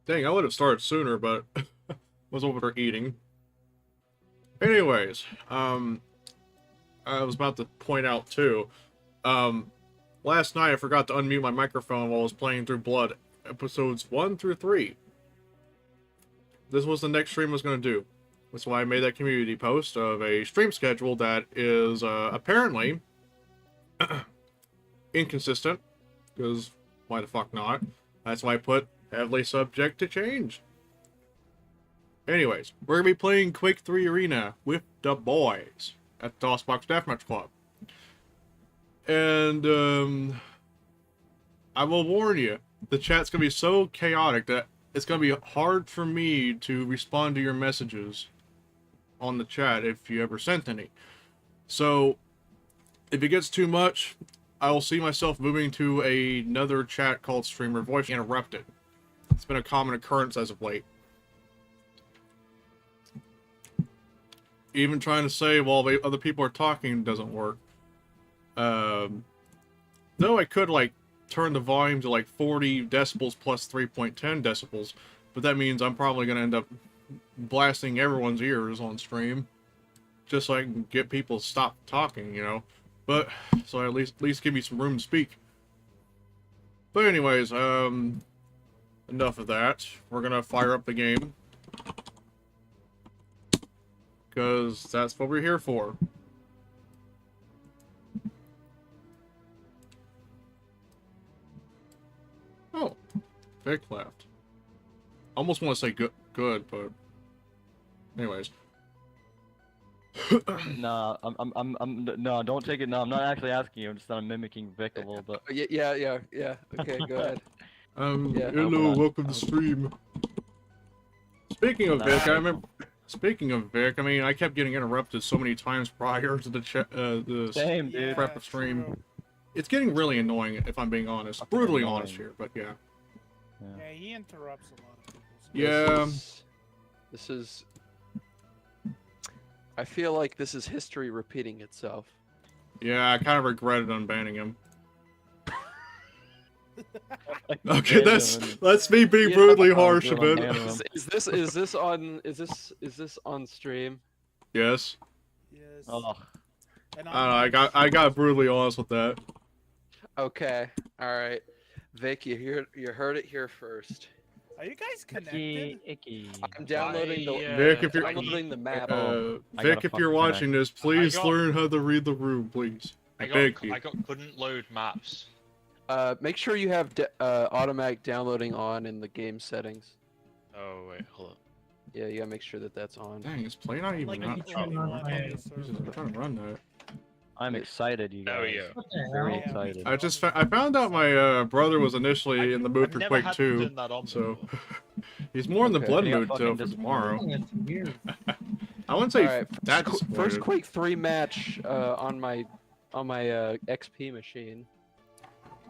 Dang, I would have started sooner, but was over eating. Anyways, I was about to point out too. Last night I forgot to unmute my microphone while I was playing through Blood, episodes 1 through 3. This was the next stream I was going to do. That's why I made that community post of a stream schedule that is apparently inconsistent, because why the fuck not? That's why I put heavily subject to change. Anyways, we're going to be playing Quake III Arena with the boys at the DOSBox Deathmatch Club. And, I will warn you, the chat's going to be so chaotic that it's going to be hard for me to respond to your messages on the chat if you ever sent any. So, if it gets too much, I will see myself moving to another chat called Streamer Voice Interrupted. It's been a common occurrence as of late. Even trying to say while other people are talking doesn't work. Though I could, like, turn the volume to, like, 40 decibels plus 3.10 decibels, but that means I'm probably going to end up blasting everyone's ears on stream, just so I can get people to stop talking, you know? But, so at least give me some room to speak. But anyways, enough of that. We're going to fire up the game. Because that's what we're here for. Oh, Vic left. Almost want to say good, but anyways. Nah, no, don't take it. No, I'm not actually asking you. I'm just mimicking Vic a little bit. Yeah. Okay, go ahead. Yeah. Hello, welcome to stream. Speaking of Vic, I remember. Speaking of Vic, I mean, I kept getting interrupted so many times prior to the Same, dude. prep of stream. It's getting really annoying, if I'm being honest. Fucking Brutally annoying. honest here, but yeah. Yeah, he interrupts a lot of people. So Yeah. This is. I feel like this is history repeating itself. Yeah, I kind of regretted unbanning him. Okay, that's me being Yeah, brutally harsh a bit. Is this on stream? Yes. yes. Oh, And I don't know, I got brutally honest with that. Okay, all right. Vic, you heard it here first. Are you guys icky, connected? icky. I'm downloading the Vic, if you're downloading the map. I Vic, gotta if you're fucking watching this, please got- learn how to read the room, please. I Thank you. got couldn't load maps. Make sure you have automatic downloading on in the game settings. Oh wait, hold up. Yeah, you gotta make sure that that's on. Dang, is play not even Like on? the only one on the Jesus, server. I'm trying to run that. I'm excited, you There guys. we go. What the Very hell? excited. I found out my brother was initially in the mood I've for never Quake had 2, done that on so before. he's more in the Okay. blood He got mood fucking till for disappointed. tomorrow. That's weird. I wouldn't say All right, that first disappointed. Quake 3 match on my XP machine.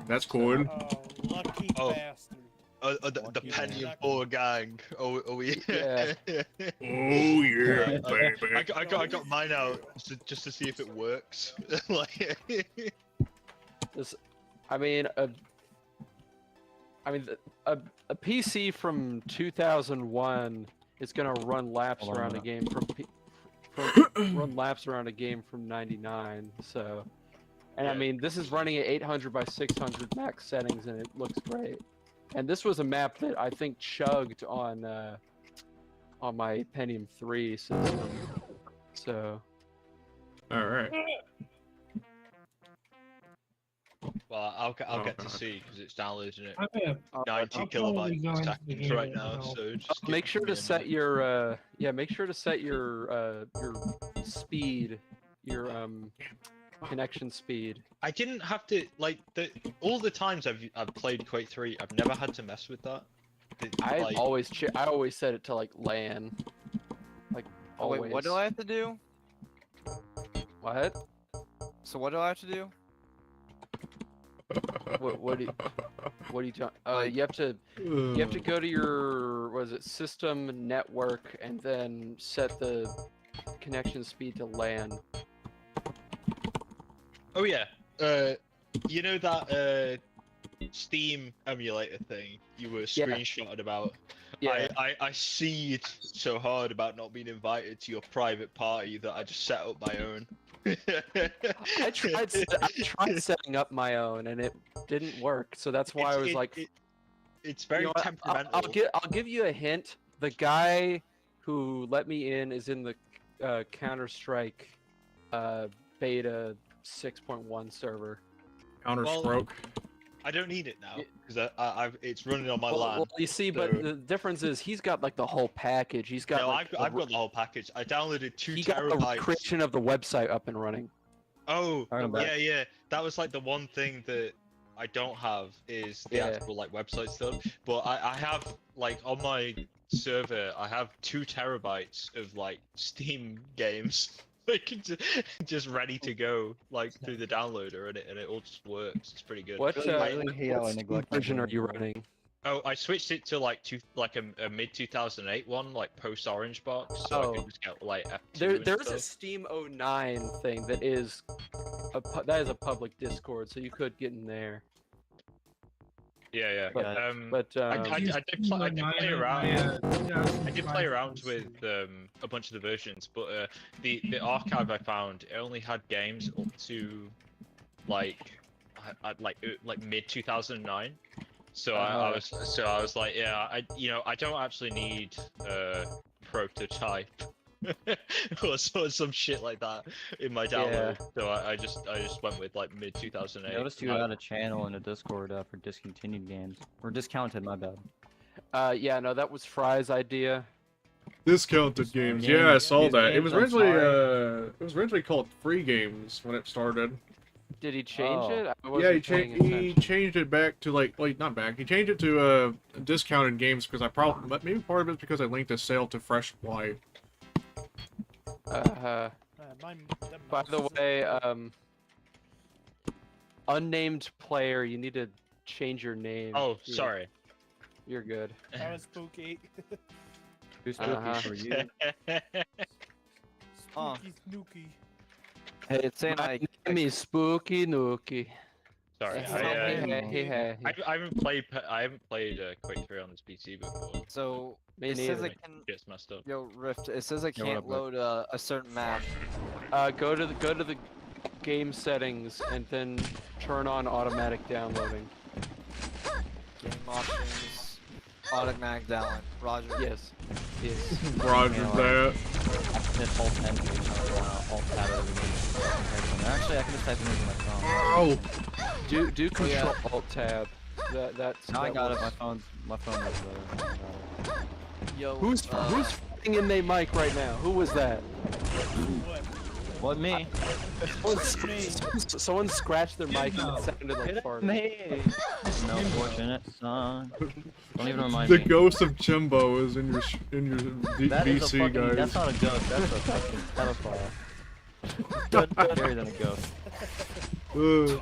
That's cool. Oh, lucky Oh. bastard. The Lucky Pentium man. 4 gang. Oh yeah. Yeah. Oh yeah, I baby. got mine out just to see if it works. Like, I mean, a PC from 2001 is gonna run laps Hold on a around a minute. game run laps around a game from '99. So, and I Yeah. mean, this is running at 800 by 600 max settings, and it looks great. And this was a map that I think chugged on my Pentium 3 system. So, All right. well, I'll get Oh, to God. see because it's downloading it I'm gonna 90 I'll probably kilobytes go per into second the game right now. now. So just keep make sure me to in set mind. your make sure to set your speed, your connection speed. I didn't have to like all the times I've played Quake 3. I've never had to mess with that. I Like, always set it to like LAN. Like Oh wait, what do I have to do? What? So what do I have to do? What do you talking? You have to go to your system network and then set the connection speed to LAN. oh yeah, you know that Steam emulator thing you were Yeah. screenshotted about. Yeah. I seed so hard about not being invited to your private party that I just set up my own. I tried setting up my own and it didn't work. So that's why I was like, it's very you know what, temperamental. I'll give you a hint. The guy who let me in is in the Counter-Strike beta 6.1 server. Counter-Stroke. I don't need it now because it's running on my Well, LAN. you see, but so- the difference is he's got like the whole package. He's got No, like I've got the whole package. I downloaded 2 he got the terabytes. creation of the website up and running. Oh, Alright, I'm back. yeah. That was like the one thing that I don't have is the Yeah. actual like website stuff. But I have like on my server, I have 2 terabytes of like Steam games, like just ready to go, like through the downloader, and it all just works. It's pretty good. What really hate how I what neglect my version are you games. running? Oh, I switched it to like a mid 2008 one, like post Orange Box, so I Oh. could just get like F2 and There's a stuff. Steam 09 thing that is a public Discord, so you could get in there. Yeah. But- But I did play around. I did play around with 2005. a bunch of the versions, but the archive I found it only had games up to like mid 2009. So I was like, yeah, I don't actually need prototype or some shit like that in my download. So I just went with like mid 2008. I noticed you had a channel in a Discord for discontinued games. Or discounted, my bad. yeah, no, that was Fry's idea. Discounted games. Games- Yeah, I saw these that. It games, was I'm originally sorry. it was originally called Free Games when it started. Did he change Oh. it? I Yeah, wasn't paying he attention. changed it back to like not back. He changed it to discounted games because but maybe part of it's because I linked a sale to Fresh Fly. By the way, unnamed player, you need to change your name. Oh, sorry. You're good. That was spooky. Too spooky Uh-huh. for you. Oh. Spooky snooky. Hey, it's saying My name is Spooky Nookie. Sorry. Hey. I haven't played Quake 3 on this PC before. so Me it says neither. I can. Gets messed up. Yo, Rift. It says I Yo, what can't up, bud? load a certain map. Go to the game settings and then turn on automatic downloading. Game options. Automatic download. Roger. Yes. Roger Yeah, that. I can hit alt tab everything. Actually, I can just type it into my phone. Oh, Do control alt tab. That's. Now I that got it. works. My phone is better. Yo. Who's f***ing in their mic right now? Who was that? What? What, me? Someone scratched their mic and it sounded like farting. Me! No fortunate son. Don't even remind the me. ghost of Jimbo is in your That is a VC, fucking, guys. that's not a ghost, that's a fucking pedophile. Scarier than a ghost.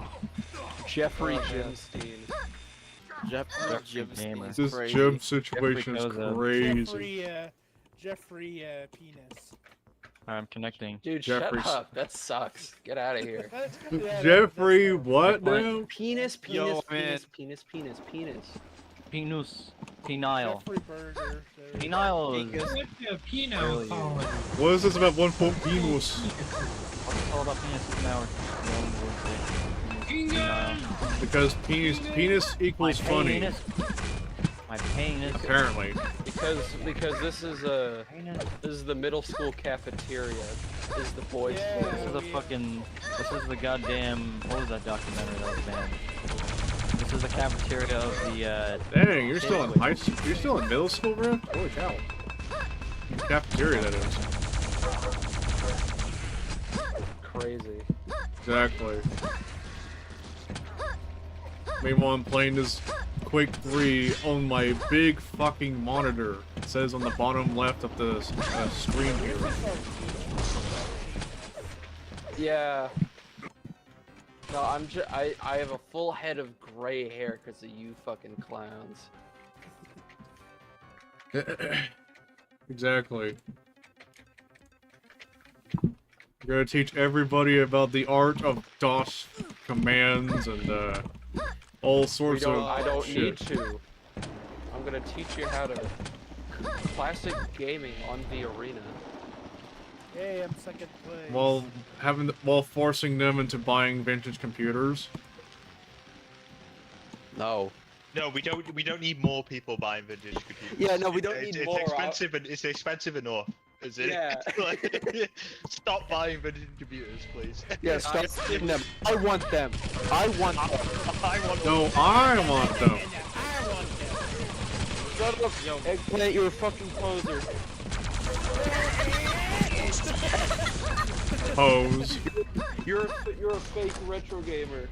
Jeffrey Oh, man. Jimstein. Jeffrey Gamer. Jimstein's This crazy. Jim situation is Jeffrey goes, crazy. Jeffrey penis. I'm connecting. Dude, Jeffrey's- shut up. That sucks. Get out of here. Jeffrey, what What? now? Penis, Yo, penis, man. penis, penis, penis. Penus. Penile. Jeffrey Burger. Penile is What's the penile colony? What is this about 1 penis? all about penis now. Penile. Because penis equals funny. My penis. Apparently. Because this is the middle school cafeteria. This is the boys' Yeah. school. This is a fucking. This is the goddamn. What was that documentary that was banned? This is the cafeteria of the. Dang, you're still in high school. You're still in middle school, bro. Holy cow. Cafeteria, that is. Crazy. Exactly. Meanwhile, I'm playing this Quake 3 on my big fucking monitor. It says on the bottom left of the screen here. Yeah. No, I have a full head of gray hair because of you fucking clowns. Exactly. You're gonna teach everybody about the art of DOS commands and all sorts of I don't shit. need to. I'm gonna teach you how to classic gaming on the arena. Hey, I'm second place. While forcing them into buying vintage computers. No. No, we don't need more people buying vintage computers. Yeah, no, we don't need it's more. expensive and it's expensive enough. Is it? Yeah. Like, stop buying vintage computers, please. Yeah, stop getting them. I want them. I want them. I want. No, I want them. And I want them. Shut up, yo. Eggplant, you're a fucking poser. Pose. You're a fake retro gamer.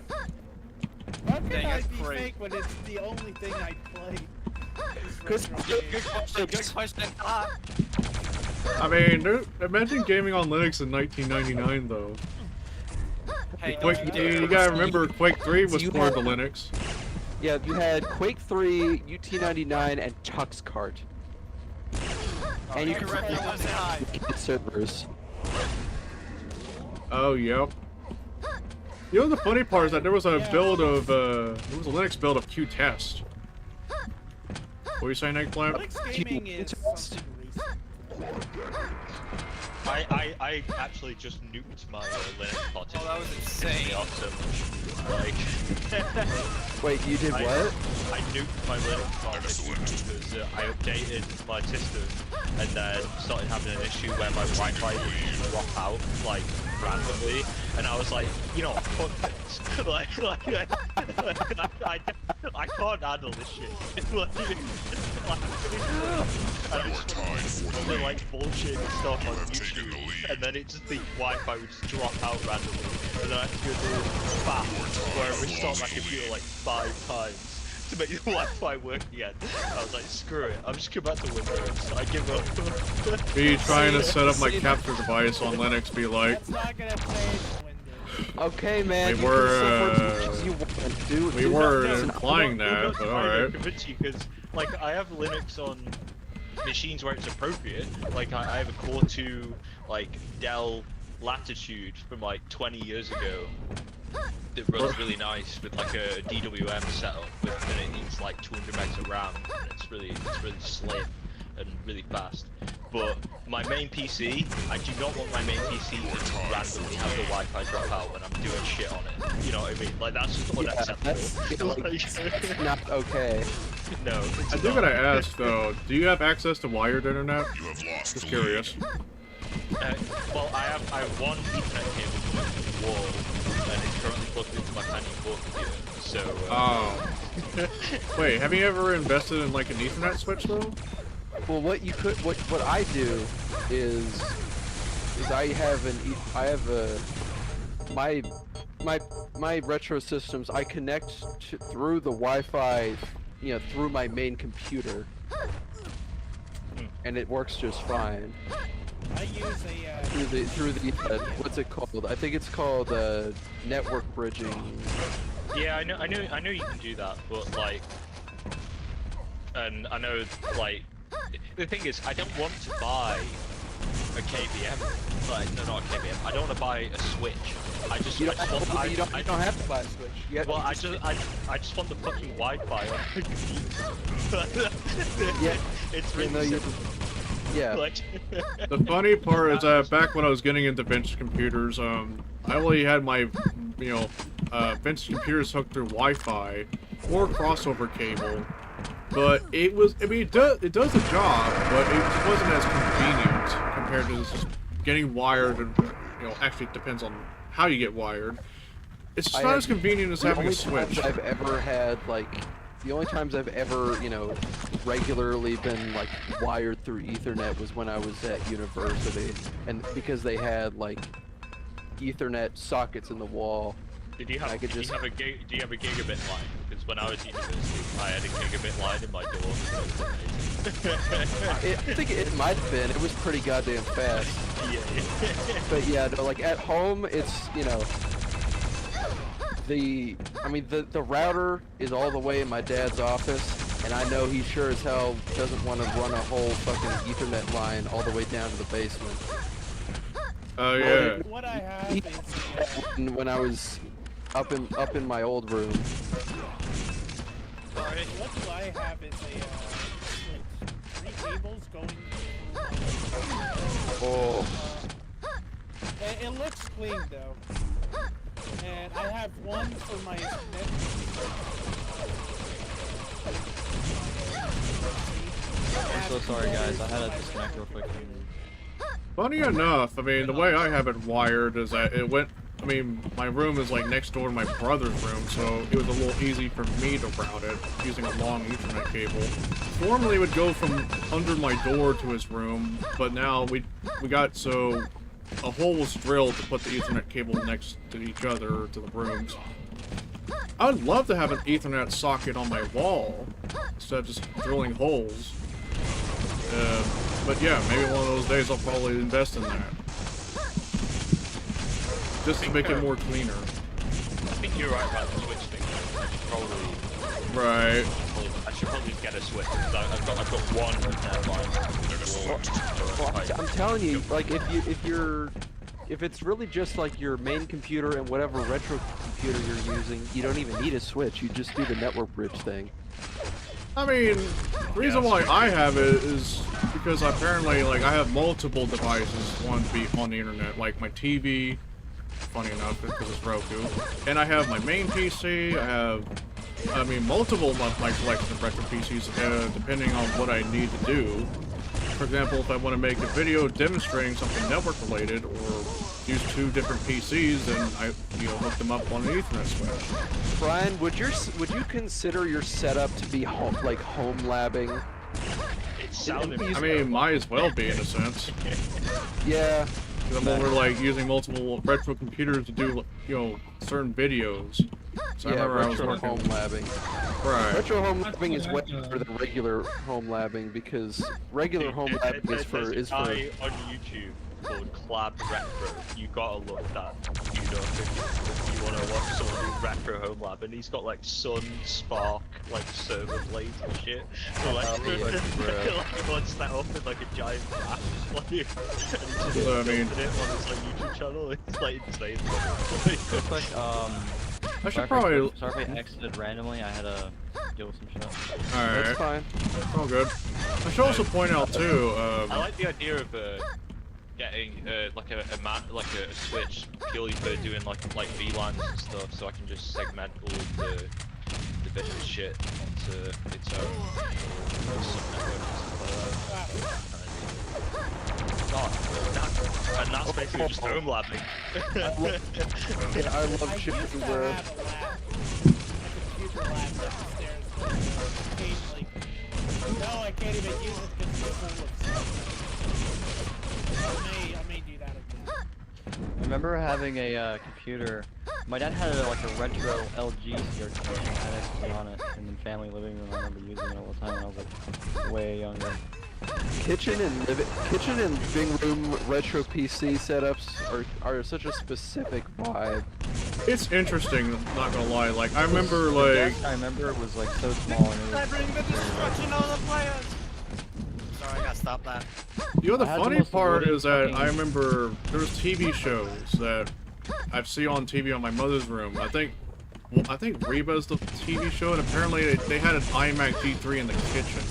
How can Dang, I that's be great. fake when it's the only thing I play? Good question. Good question. I mean, imagine gaming on Linux in 1999, though. Hey, Quake, you gotta remember, Quake 3 was You ported had- to Linux. Yeah, you had Quake 3, UT99, and TuxKart. And you Hey, could Retro, let's say hi. get servers. Oh, yep. You know, the funny part is that there was a build of, there was a Linux build of Qtest. What were you saying, Eggplant? Linux gaming is something recent. I actually just nuked my Linux partition. Oh, that was insane. Awesome. Like, Wait, you did I- what? I nuked my Linux partition because I updated my system and then started having an issue where my Wi-Fi would drop out like randomly, and I was like, you know, fuck this. I can't handle this shit. And I just wanted like bullshit and stuff on YouTube, and then it just the Wi-Fi would just drop out randomly, and then I had to go do back where I restart my computer like 5 times to make the Wi-Fi work again. I was like, screw it, I'm just going back to Windows. I give up. Me trying to set up my capture device on Linux be like, That's not gonna change Windows. Okay, man. We you were, can suffer as much as you want, dude. we Dude, were listen, implying I'm that, not but trying to alright. convince you, because like I have Linux on machines where it's appropriate. Like I have a Core 2 like Dell Latitude from like 20 years ago. It runs really nice with like a DWM setup, and it needs like 200 megs of RAM, and it's really slim and really fast. But my main PC, I do not want my main PC to randomly have the Wi-Fi drop out when I'm doing shit on it. You know what I mean? Like that's just unacceptable. that's not okay. No, it's I do not. gotta ask though, do you have access to wired internet? Just curious. Well, I have one Ethernet cable connected to the wall, and it's currently plugged into my Pentium 4 computer. So. Oh. Wait, have you ever invested in like an Ethernet switch though? Well, what I do is my retro systems I connect through the Wi-Fi, you know, through my main computer, and it works just fine. I use a Through the what's it called? I think it's called network bridging. Yeah, I know you can do that, but like, and I know like, the thing is, I don't want to buy a KVM. Like, no, not a KVM. I don't want to buy a Switch. I just want. You don't have to buy a Switch. Well, I just want the fucking Wi-Fi on my computer. Yeah, It's you know, really you- simple. yeah. Like, The funny part is that back when I was getting into vintage computers, I only had my, vintage computers hooked through Wi-Fi or crossover cable. But it was, I mean, it does the job, but it just wasn't as convenient compared to just getting wired, and, actually it depends on how you get wired. It's just not as convenient as having a switch. I've ever had, like, the only times I've ever, regularly been, like, wired through Ethernet was when I was at university, and because they had, like, Ethernet sockets in the wall. did you have I could do you just- have a gigabit line? Because when I was at university, I had a gigabit line in my door. So it was amazing. I think it might have been. It was pretty goddamn fast. Yeah. But yeah, no, like at home, it's the router is all the way in my dad's office, and I know he sure as hell doesn't want to run a whole fucking Ethernet line all the way down to the basement. Oh yeah. what I have is When I was up in my old room. Sorry. What do I have is a switch. 3 cables going. Oh. It looks clean though. And I have one for my I'm so sorry, guys. I had to disconnect real quick. Funny enough, I mean, the way I have it wired is that it went. I mean, my room is like next door to my brother's room, so it was a little easy for me to route it using a long Ethernet cable. Formerly, it would go from under my door to his room, but now we got so a hole was drilled to put the Ethernet cable next to each other to the rooms. I would love to have an Ethernet socket on my wall instead of just drilling holes. But yeah, maybe one of those days I'll probably invest in that. Just to make it more cleaner. I think you're right about the Switch thing. I should probably. Right. I should probably get a Switch. I've got one I'm telling you, like if it's really just like your main computer and whatever retro computer you're using, you don't even need a Switch. You just do the network bridge thing. I mean, the reason why I have it is because apparently, like, I have multiple devices want to be on the internet, like my TV, funny enough, because it's Roku, and I have my main PC, I mean, multiple of my collection of retro PCs, depending on what I need to do. For example, if I want to make a video demonstrating something network related, or use 2 different PCs, then I, hook them up on an Ethernet switch. Brian, would you consider your setup to be home labbing? It sounded. I mean, might as well be in a sense. Yeah. I'm over like using multiple retro computers to do, certain videos. So Yeah, I remember I was retro working. home labbing. Right. Retro home labbing is way better than regular home labbing because regular home labbing is for There's a guy on YouTube called Clab Retro. You gotta look that. If you wanna watch someone do retro home lab, and he's got like Sun, Spark, like server blades and shit. So like, he wants that up in like a giant flash, like, and he's just So, I mean- building it on his like YouTube channel. It's like insane. Real quick, I should sorry probably. if I exited randomly. I had to deal with some shit. Alright. That's fine. All good. I should also point out too. I like the idea of getting like a switch purely for doing like VLANs and stuff, so I can just segment all of the bit of shit onto its own subnetwork and stuff like that. And that's basically just home labbing. Yeah, I love I shipping used to the. have a lab, a computer lab downstairs, but occasionally. No, I can't even use it because it's full of stuff. I may do that again. I remember having a computer. My dad had like a retro LG CRT and I had XP on it in the family living room. I remember using it all the time when I was like way younger. Kitchen and living room retro PC setups are such a specific vibe. It's interesting, not gonna lie. Like I remember, The like desk, I remember it was like so small and it I was, bring the destruction on the players! Sorry, I gotta stop that. the I had the funny most part wooden is that fucking- I remember there was TV shows that I've seen on TV on my mother's room. I think Reba's the TV show, and apparently they had an iMac G3 in the kitchen.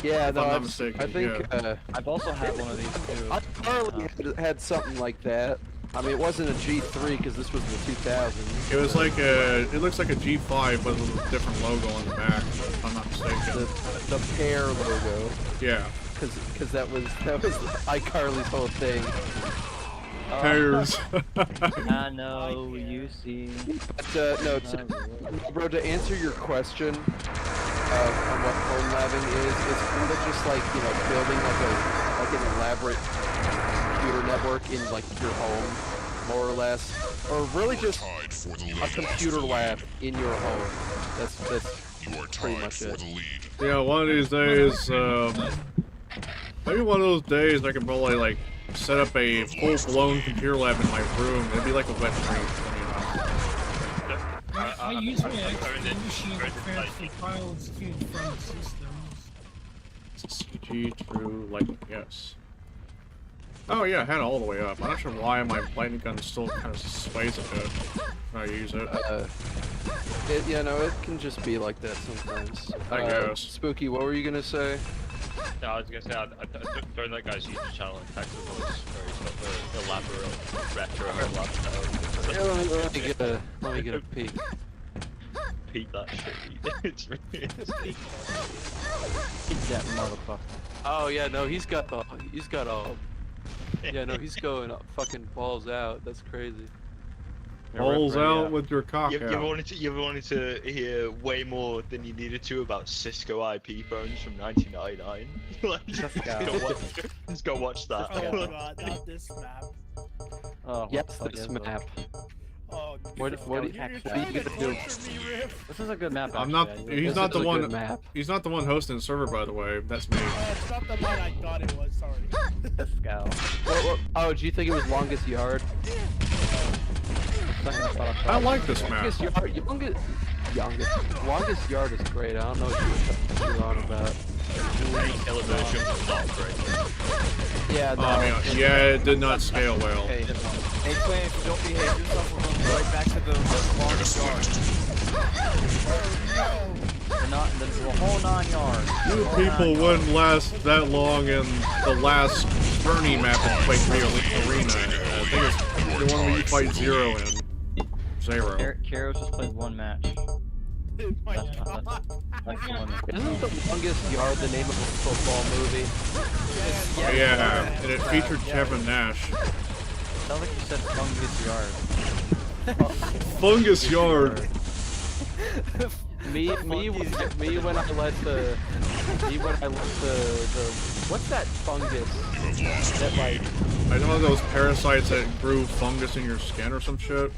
Yeah, If no, I'm not I've- mistaken, I think yeah. I've also had one of these too. Carly had something like that. I mean, it wasn't a G3 because this was the 2000s. It was like it looks like a G5, but with a different logo on the back, if I'm not mistaken. The pair logo, Yeah. because that was iCarly's whole thing. Pairs. I know you see. But no, bro, to answer your question on what home labbing is, it's kind of just like building like an elaborate computer network in like your home, more or less, or really just a computer lab in your home. That's pretty much it. Yeah, one of these days, maybe one of those days I can probably like set up a full-blown computer lab in my room. It'd be like a wet dream. I use my XP machine to transfer files to and from systems. CG, true, like, yes. Oh yeah, I had it all the way up. I'm not sure why my lightning gun still kind of sways a bit when I use it. Yeah, no, it can just be like that sometimes. I guess. Spooky, what were you gonna say? No, I was gonna say, during that guy's YouTube channel in Texas voice, where he's got the elaborate retro lab Yeah, let me get a peek. Repeat that shit. It's really Keep that motherfucker. Oh yeah, no, he's got all. Yeah, no, he's going fucking balls out. That's crazy. Balls out with your cock you out. ever wanted to hear way more than you needed to about Cisco IP phones from 1999? Like, just go watch that. Oh god, not this map. Oh, Yes, what this the fuck is map. Oh, What no. do you You're gonna trying to do? torture me, Riff. This is a good map. I'm not. Actually. He's This not is the a one. good map. He's not the one hosting the server, by the way. That's me. It's not the one I thought it was. Sorry. This guy. Oh, do you think it was longest yard? I like this map. Longest yard is great. I don't know what you're on about. Killer version was not great. Yeah, no. Oh man, yeah, it did not scale well. Hey, Quinn, if you don't behave yourself, we're going right back to the longest yard. The whole 9 yards. You people wouldn't last that long in the last tourney map in Quake III Arena. I think it's the one where you fight Zero in. Zero. Karos just played 1 match. Oh my That's god. That's the one. Isn't the longest yard the name of a football movie? Yeah, and it featured Kevin Nash. Sounds like you said fungus yard. Fungus Yard. Me when I let the what's that fungus that like I know those parasites that grew fungus in your skin or some shit.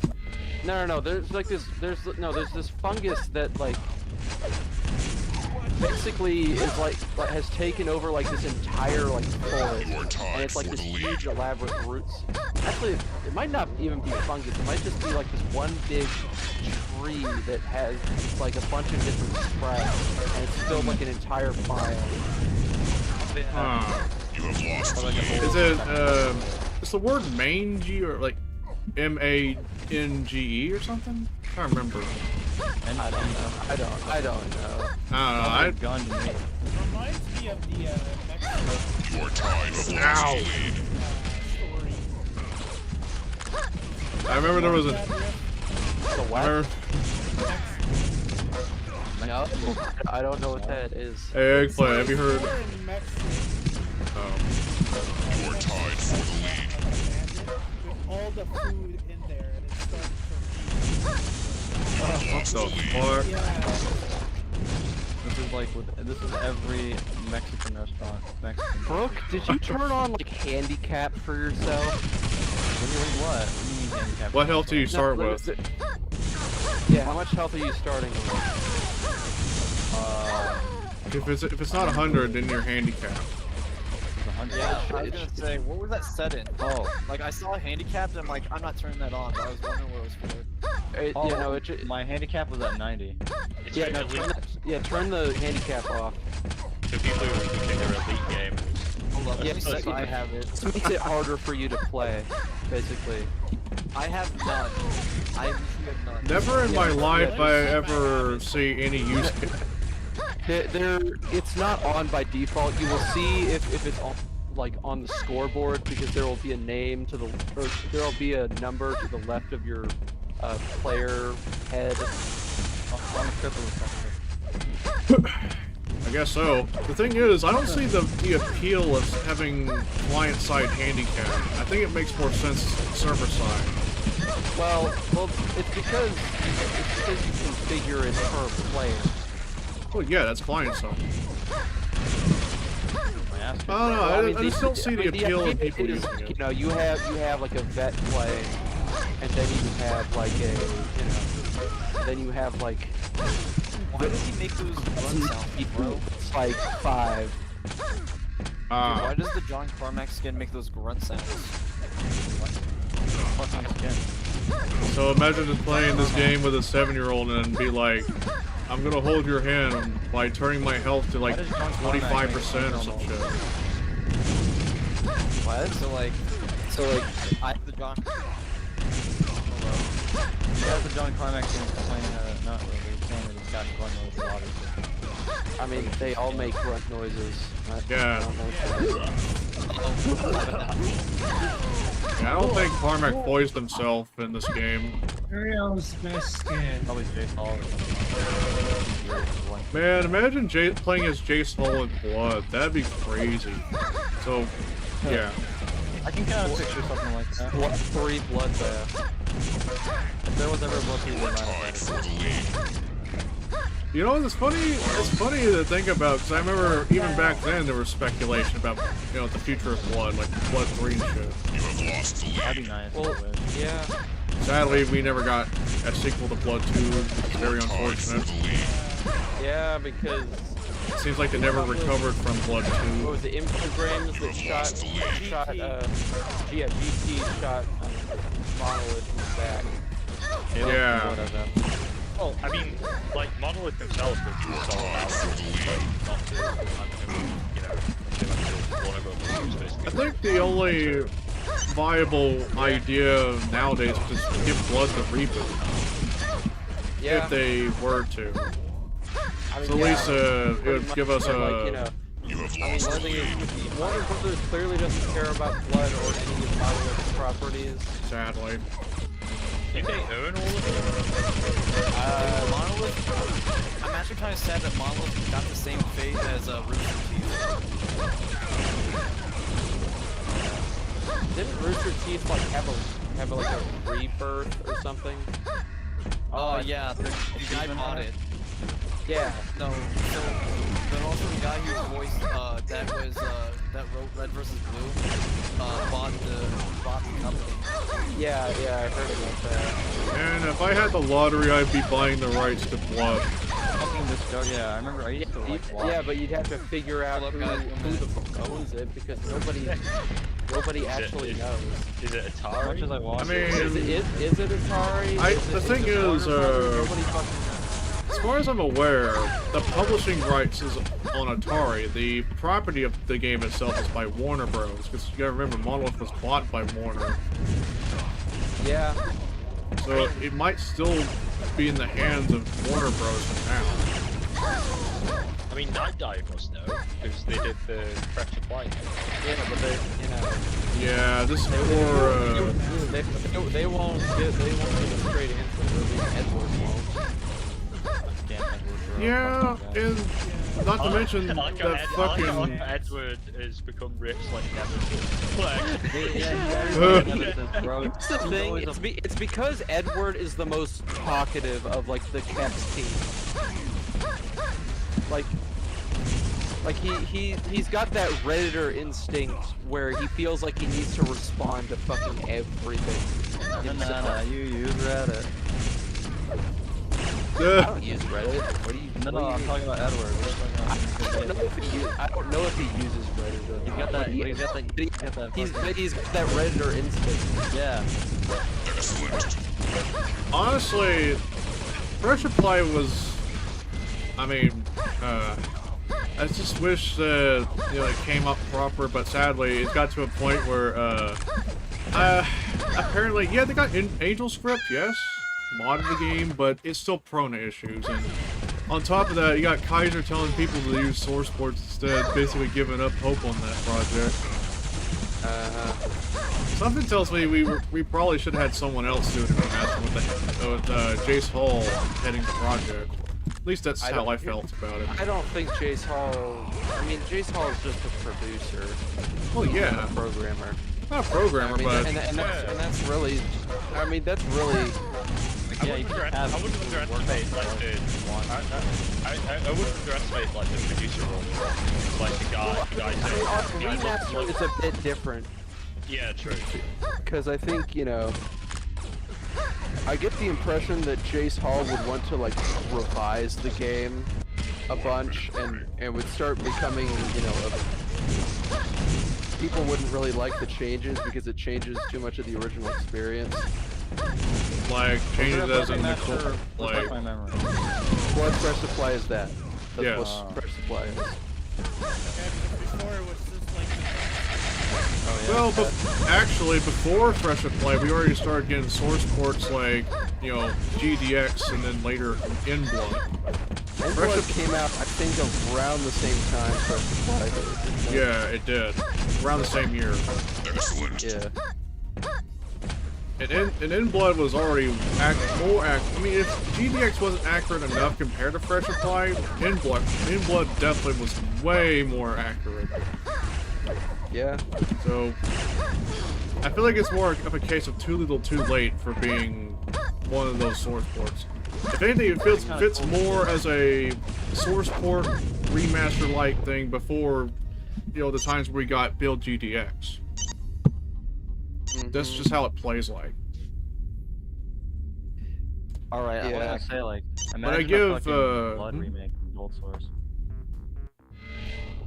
no there's this fungus that like basically is like has taken over like this entire like forest and it's like this huge elaborate roots. Actually, it might not even be fungus. It might just be like this one big tree that has like a bunch of different sprouts and it's still like an entire biome. Is it is the word mangy or like M-A-N-G-E or something? I can't remember. I don't know. I don't know. Gun to me. Reminds me of the Mexico Ow! story. I remember there was a. The I what? remember- No, I don't know what that is. Hey, Eggplant, have you heard? We're in Mexico. Oh. With all the food in there, and it's starting What the fuck? to yeah. This is like this is every Mexican restaurant. Mexican. Brooke, did you turn on like handicap for yourself? What do you mean handicap? What health do you start with? Yeah, how much health are you starting with? If it's not 100, then you're handicapped. Yeah, I was gonna say, what was that set in? Oh. Like, I saw handicapped, and I'm like, I'm not turning that on, but I was wondering what it was for. You know, My handicap was at 90. It's yeah, no, really turn the handicap off. for people who think they're elite gamers. Hold up, Yeah, let me see if I have it. This makes it harder for you to play, basically. I have none. I usually have none. Never in my life I ever see any use case. It's not on by default. You will see if it's on, like on the scoreboard because there will be a name to the, or there will be a number to the left of your player head. On the cripple section. I guess so. The thing is, I don't see the appeal of having client-side handicap. I think it makes more sense server-side. Well, it's because you configure it per player. Well, yeah, that's client-side. My ass. I don't know, I just don't see the appeal of people is, using it. you know, you have like a vet playing, and then you have like a, then you have like. Why does he make those run sounds, bro? It's like 5. Why does the John Carmack skin make those grunt sounds? Fucking skin. So imagine just playing this game with a 7-year-old and be like, I'm gonna hold your hand by turning my health to like 25% or some shit. What? So like, I have the John. Yeah, the John Carmack thing playing, not really, saying that he's got one of those waters. I mean, they all make grunt noises. Yeah. I don't know if Yeah, I don't think Carmack poised himself in this game. Ariel's best skin. Probably Jace Hall. Man, imagine playing as Jace Hall in Blood. That'd be crazy. So, yeah. I can kind of picture something like that. What 3 bloodbath? If there was ever a book, he would not have You know, it's funny to think about, because I remember even back then there was speculation about, you know, the future of Blood, like Blood 3 and shit. That'd be nice. Well, yeah. Sadly, we never got a sequel to Blood 2. It's very unfortunate. Yeah, because It seems like they never recovered from Blood 2. what was it, Infogrames that shot GT shot Monolith in the back. Yeah. Well, I mean, like, Monolith themselves were just all about it, but not to, you know, they went to one of them, basically. I think the only viable idea nowadays is to give Blood the reboot. Yeah. If they were to. I mean, So at least it would pretty give much, us but, a... like, you know, I mean, one thing is, Warner Brothers clearly doesn't care about Blood or any of Monolith's properties. Sadly. Did they own all of it? Monolith. I'm actually kind of sad that Monolith got the same fate as Rooster Teeth. Didn't Rooster Teeth like have a rebirth or something? Oh yeah, the guy bought it. Yeah. No, so then also the guy who voiced that wrote Red vs. Blue bought the company. Yeah, I heard about that. And if I had the lottery, I'd be buying the rights to Blood. Fucking this guy, yeah, I remember I used to like watch. Yeah, but you'd have to figure out who the fuck owns it because nobody actually knows. Is it As much Atari? as I watch I mean, Is it Atari? the thing is, nobody fucking as far as I'm aware, the publishing rights is on Atari. The property of the game itself is by Warner Bros. Because you gotta remember, Monolith was bought by Warner. Yeah. So it might still be in the hands of Warner Bros. For now. I mean, Night Dive must know, because they did the Pressure Flight. Yeah, but they, you know, Yeah, this is for, they won't give a straight answer. Edward won't. yeah, and not to mention that fucking... Edward has become rich like never before. That's the thing. It's because Edward is the most talkative of like the Keps team. Like he's got that Redditor instinct where he feels like he needs to respond to fucking everything. No, you use Reddit. I don't use Reddit. What do you? No, I'm talking about Edward. I don't know if he uses Reddit. Or He's not, got that. but He's got that. he's got that Redditor instinct. Yeah. Honestly, Pressure Fly was... I mean, I just wish that, you know, it came up proper, but sadly, it got to a point where, apparently, yeah, they got Angel script, yes, modded the game, but it's still prone to issues, and on top of that, you got Kaiser telling people to use source ports instead, basically giving up hope on that project. Something tells me we probably should have had someone else do it in with Jace Hall heading the project. At least that's how I felt about it. I don't think Jace Hall. I mean, Jace Hall is just a producer. Well, yeah, Not a programmer. not a programmer, I mean, but and that's really. I mean, that's really. Yeah, you can have. I wouldn't underestimate like I wouldn't underestimate like the producer role, like the guy saying. Remaster is a bit different Yeah, true. because I think I get the impression that Jace Hall would want to like revise the game a bunch and would start becoming people wouldn't really like the changes because it changes too much of the original experience. like changes as in the core, like my memory. Blood Fresh Supply is that. That's Yes. what Fresh Supply is. Before it was just like Well, actually, before Fresh to Play, we already started getting source ports like, you know, GDX and then later Inblood. Blood came out, I think, around the same time Fresh to Play did. Yeah, it did. Around the same year. Excellent. Yeah. And Inblood was already more accurate. I mean, if GDX wasn't accurate enough compared to Fresh to Play, Inblood definitely was way more accurate. Yeah. So, I feel like it's more of a case of too little too late for being one of those source ports. If anything, it fits more as a source port remaster-like thing before, you know, the times where we got build GDX. That's just how it plays like. Alright, I was Yeah. gonna say, like, I imagine give, a fucking Blood remake from Gold Source.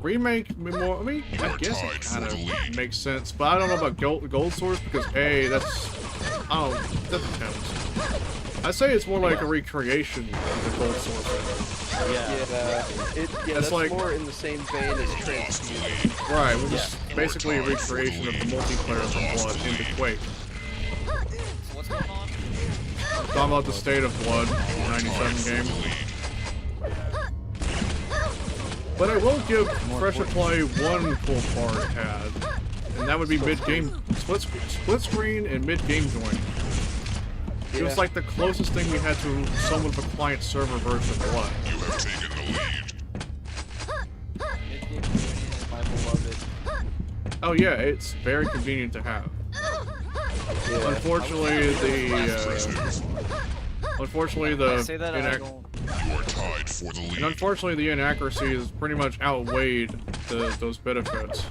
Remake more. I mean, I guess it kind of makes sense, but I don't know about Gold Source because hey, that's that depends. I say it's more like a recreation of the Gold Source. That's like more in the same vein as Transmuted. Right, which is basically a recreation of the multiplayer from Blood into Quake. So what's going on? Talking about the State of Blood 97 game. But I will give Fresh to Play one cool part it had, and that would be mid-game split screen and mid-game joining. It was like the closest thing we had to somewhat of a client server version of Blood. You have taken the lead. My beloved. Oh yeah, it's very convenient to have. Unfortunately, I say that I don't. You are tied for the And lead. unfortunately, the inaccuracy has pretty much outweighed those benefits. You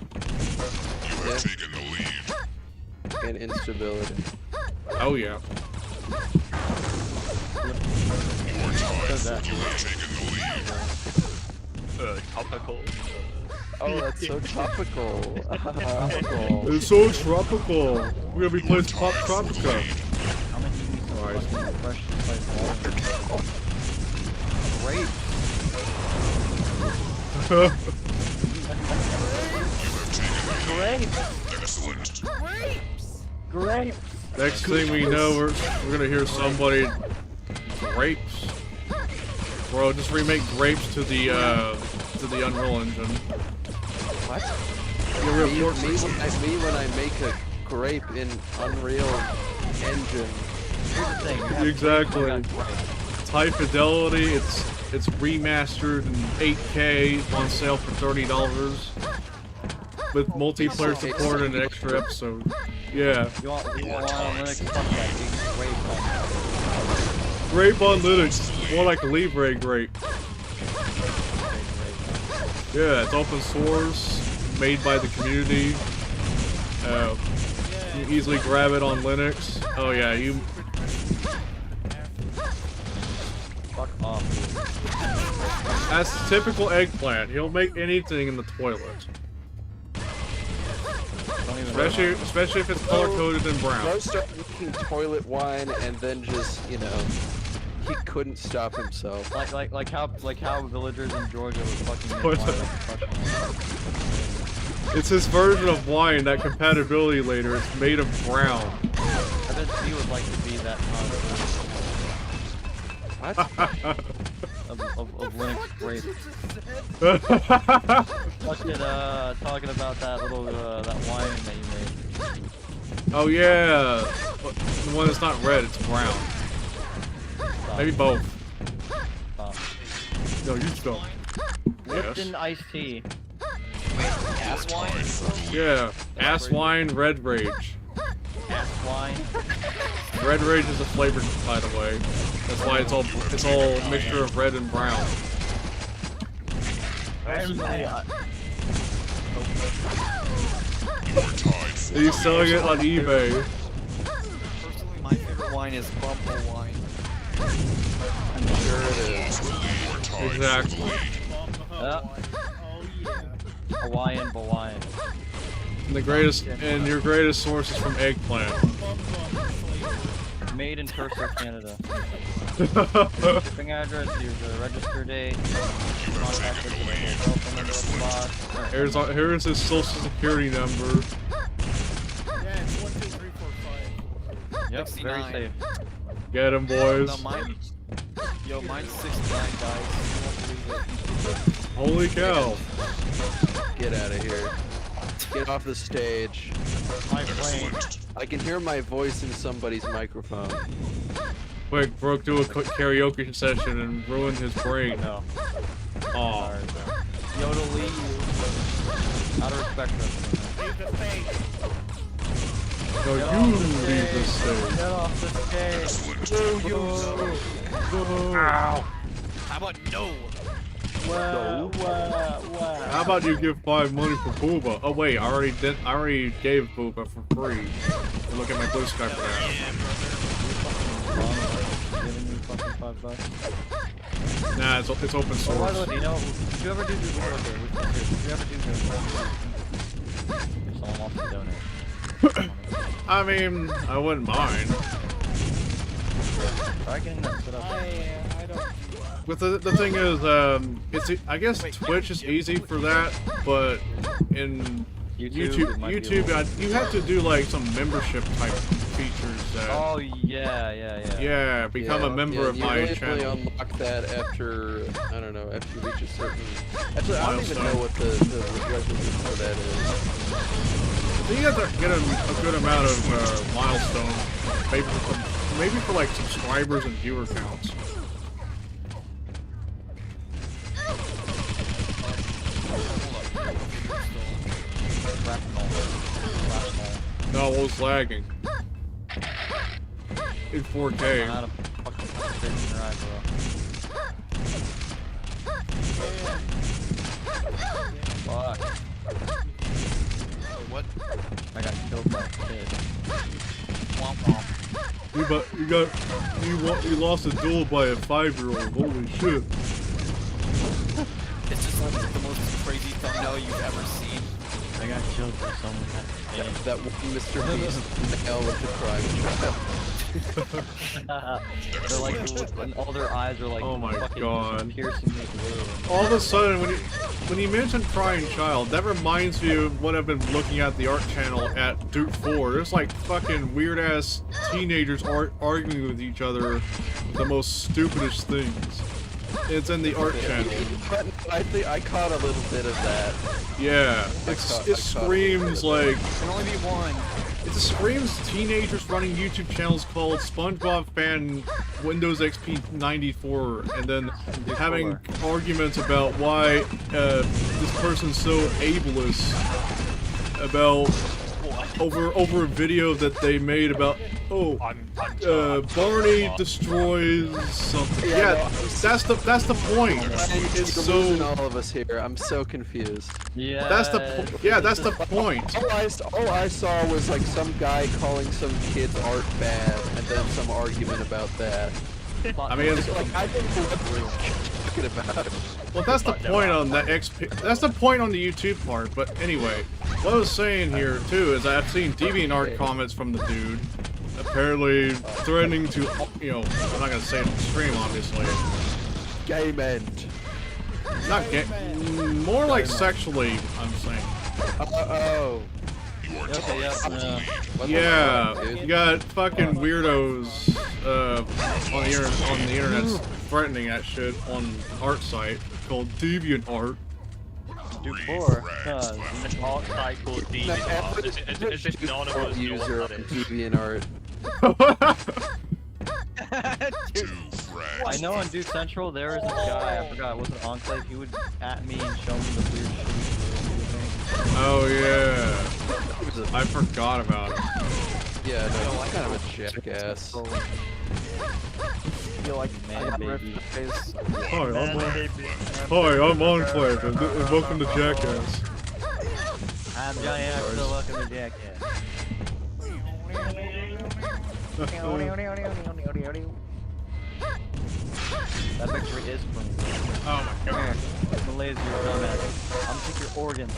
have taken the lead. And instability. Oh yeah. You are tied. You have taken the lead. Topical. Oh, that's so topical. Topical. It's so tropical. We're gonna be playing Pop Tropica. I'm gonna give you some Alright. fucking Fresh to Play water. Great. Great. Excellent. Great. Next thing we know, we're gonna hear somebody grapes. Bro, just remake grapes to the Unreal Engine. What? You'll Me report when I make a grape in Unreal Engine. Here's the thing. You have Exactly. you got great. high fidelity. It's remastered in 8K on sale for $30 with multiplayer support and an extra episode. Yeah. You want Linux? Fuck that. You can Grape on Linux. More like a Libre grape. Yeah, it's open source, made by the community. You can easily grab it on Linux. Oh yeah, you. Fuck off. That's typical eggplant. He'll make anything in the toilet. Don't even Especially if it's color coded in brown. Bro started making toilet wine and then just, you know, he couldn't stop himself. like how villagers in Georgia would fucking make What wine the- like professionals. It's his version of wine, that compatibility later. It's made of brown. I bet he would like to be that What? of Linux grape. Fucking talking about that little that wine that you made. Oh yeah, the one that's not red, it's brown. Stop. Maybe both. Stop. No, you stop. Lipton iced tea. Ass wine? Yeah, ass wine, red rage. Ass wine. Red rage is a flavor, by the way. That's why it's all a mixture of red and brown. Personally, You are tied for He's selling it on eBay. Personally, my favorite wine is bumble wine. I'm sure it is. You are tied Exactly. for the lead. Yep. Oh yeah. Hawaiian Hawaiian. And your greatest source is from eggplant. Made in Cursor, Canada. Shipping address, here's the register date, contact with the telephone number of the box. Here's his social security number. Yeah, it's 1, 2, 3, 4, 5. Yep, very 69. safe. Get him, boys. No, mine's 69, guys. You won't believe it. Holy cow. Get out of here. Get off the stage. My plane. I can hear my voice in somebody's microphone. Quick, broke through a quick karaoke session and ruined his brain. No. Aw. Sorry, bro. Yodel leave. Out of respect for Leave the stage. No, Get you off the leave this stage. Get off the stage. Ow. How about no? How about you give 5 money for Booba? Oh wait, I already gave Booba for free. Look at my blue sky for that. Giving you fucking $5. Nah, it's open Oh, by the source. way, you know, if you ever do this, if you ever do this, if someone wants to donate. I mean, I wouldn't mind. Try getting that set up. I don't. But the thing is, I guess Twitch is easy for that, but in YouTube, it might be a little- you have to do like some membership type features. Oh yeah. Yeah, become a member of you my really channel. only unlock that after, I don't know, after you reach a certain... Actually, I don't even Milestone. know what the resolution for that is. So you have to get a good amount of milestones, maybe for like subscribers and viewer counts. No, it was lagging. In 4K. I'm out of fucking concentration in your eye, bro. Fuck. What? I got killed by a kid. Womp womp. You lost a duel by a 5-year-old. Holy shit. It's just like the most crazy thumbnail you've ever seen. I got killed by someone at the game. That Mr. Beast nail with the crime child. They're like, and all their eyes are like, Oh my fucking God. piercingly blue. All of a sudden, when you mention Crying Child, that reminds me of what I've been looking at the art channel at Duke 4. There's like fucking weird ass teenagers arguing with each other, the most stupidest things. It's in the art channel. But I think I caught a little bit of that. Yeah, it screams like Can only be one. it screams teenagers running YouTube channels called SpongeBob Fan Windows XP 94, and then having arguments about why this person's so ableist about over a video that they made about Barney destroys something. Yeah, that's the point. It's You're so losing all of us here. I'm so confused. Yeah. that's the point. All I saw was like some guy calling some kid's art bad, and then some argument about that. I mean, it's, Like I think what we're talking about. well, that's the point on the XP. That's the point on the YouTube part. But anyway, what I was saying here too is I've seen DeviantArt comments from the dude, apparently threatening to, you know, I'm not gonna say it on stream, obviously. Game end. Not get, more like sexually. I'm saying. Oh. Okay, yeah. What the Yeah, fuck, dude? you got fucking weirdos on the internet threatening that shit on an art site called DeviantArt. Do 4. An art site called DeviantArt. As if none of us know User what on that is. DeviantArt. Frags. I know on Duke Central there is this guy, I forgot, was it Enclave? He would at me and show me the weird shit he was doing. Oh yeah, I forgot about him. Yeah, no, he's kind of a jackass. feel like man baby. Hi, I'm Enclave, and welcome to Jackass. I'm Johnny Axel, welcome to Jackass. That picture is funny. Oh my Come god. here. I'm a laser, you dumbass. I'm gonna take your organs.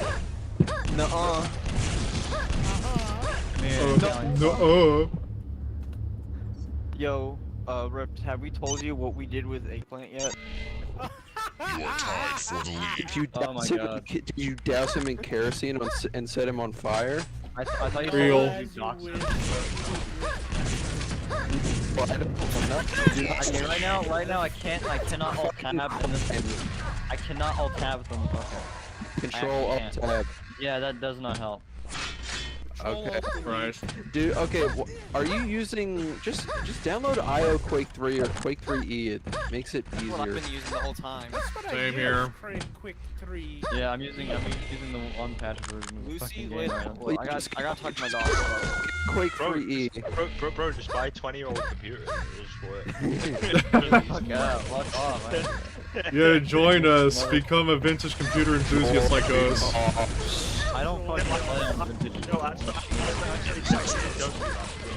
Nuh-uh. Come here, Johnny. No. Yo, Rift, have we told you what we did with Eggplant yet? You are tied for the lead. Did you Oh my douse him? God. Did you douse him in kerosene and set him on fire? I thought you Real. told us you doxed him. Well, I don't know. Okay, right now I cannot alt tab in this. I cannot alt tab them. Okay. Control I Alt can't. Tab. Yeah, that does not help. Okay. Right. Dude, okay, are you using just download IO Quake 3 or Quake 3E? It makes it That's what I've easier. been using the whole time. That's what I Same did here. for Quake 3. Yeah, I'm using the unpatched version of the Lucy, fucking game wait, right now. Well, I you got just- I got to talk to my dog about it. Quake Bro, 3E. bro, just buy a 20-year-old computer. It'll just work. Fuck out, fuck off, man. Yeah, join us. Become a vintage computer enthusiast like us. I don't fucking play on vintage. No, that's not. Don't do that. Don't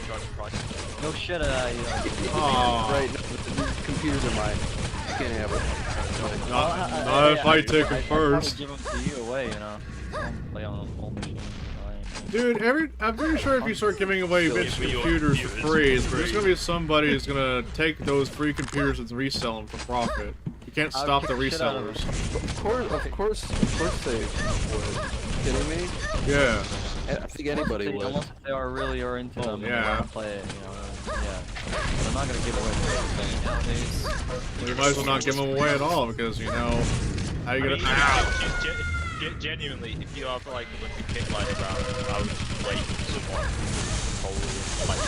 charge the price. No shit, Aww. Right, no, the computers are mine. You can't have it. Not if I take them I'd first. probably give them to you away, you know. I don't play on an old machine. Dude, I'm pretty sure if you start giving away vintage computers for free, there's gonna be somebody who's gonna take those free computers and resell them for profit. You can't I would stop kick the the shit out of resellers. Of course they would. Kidding me? Yeah. I think anybody would. Unless they are into them and they yeah. want to play it, you know. Yeah. But I'm not gonna give away the nowadays. Well, you might as well not give them away at all because, you know, how you gonna... Ow! Genuinely, if you have like a Olympic kick lying around, I would just wait for someone probably like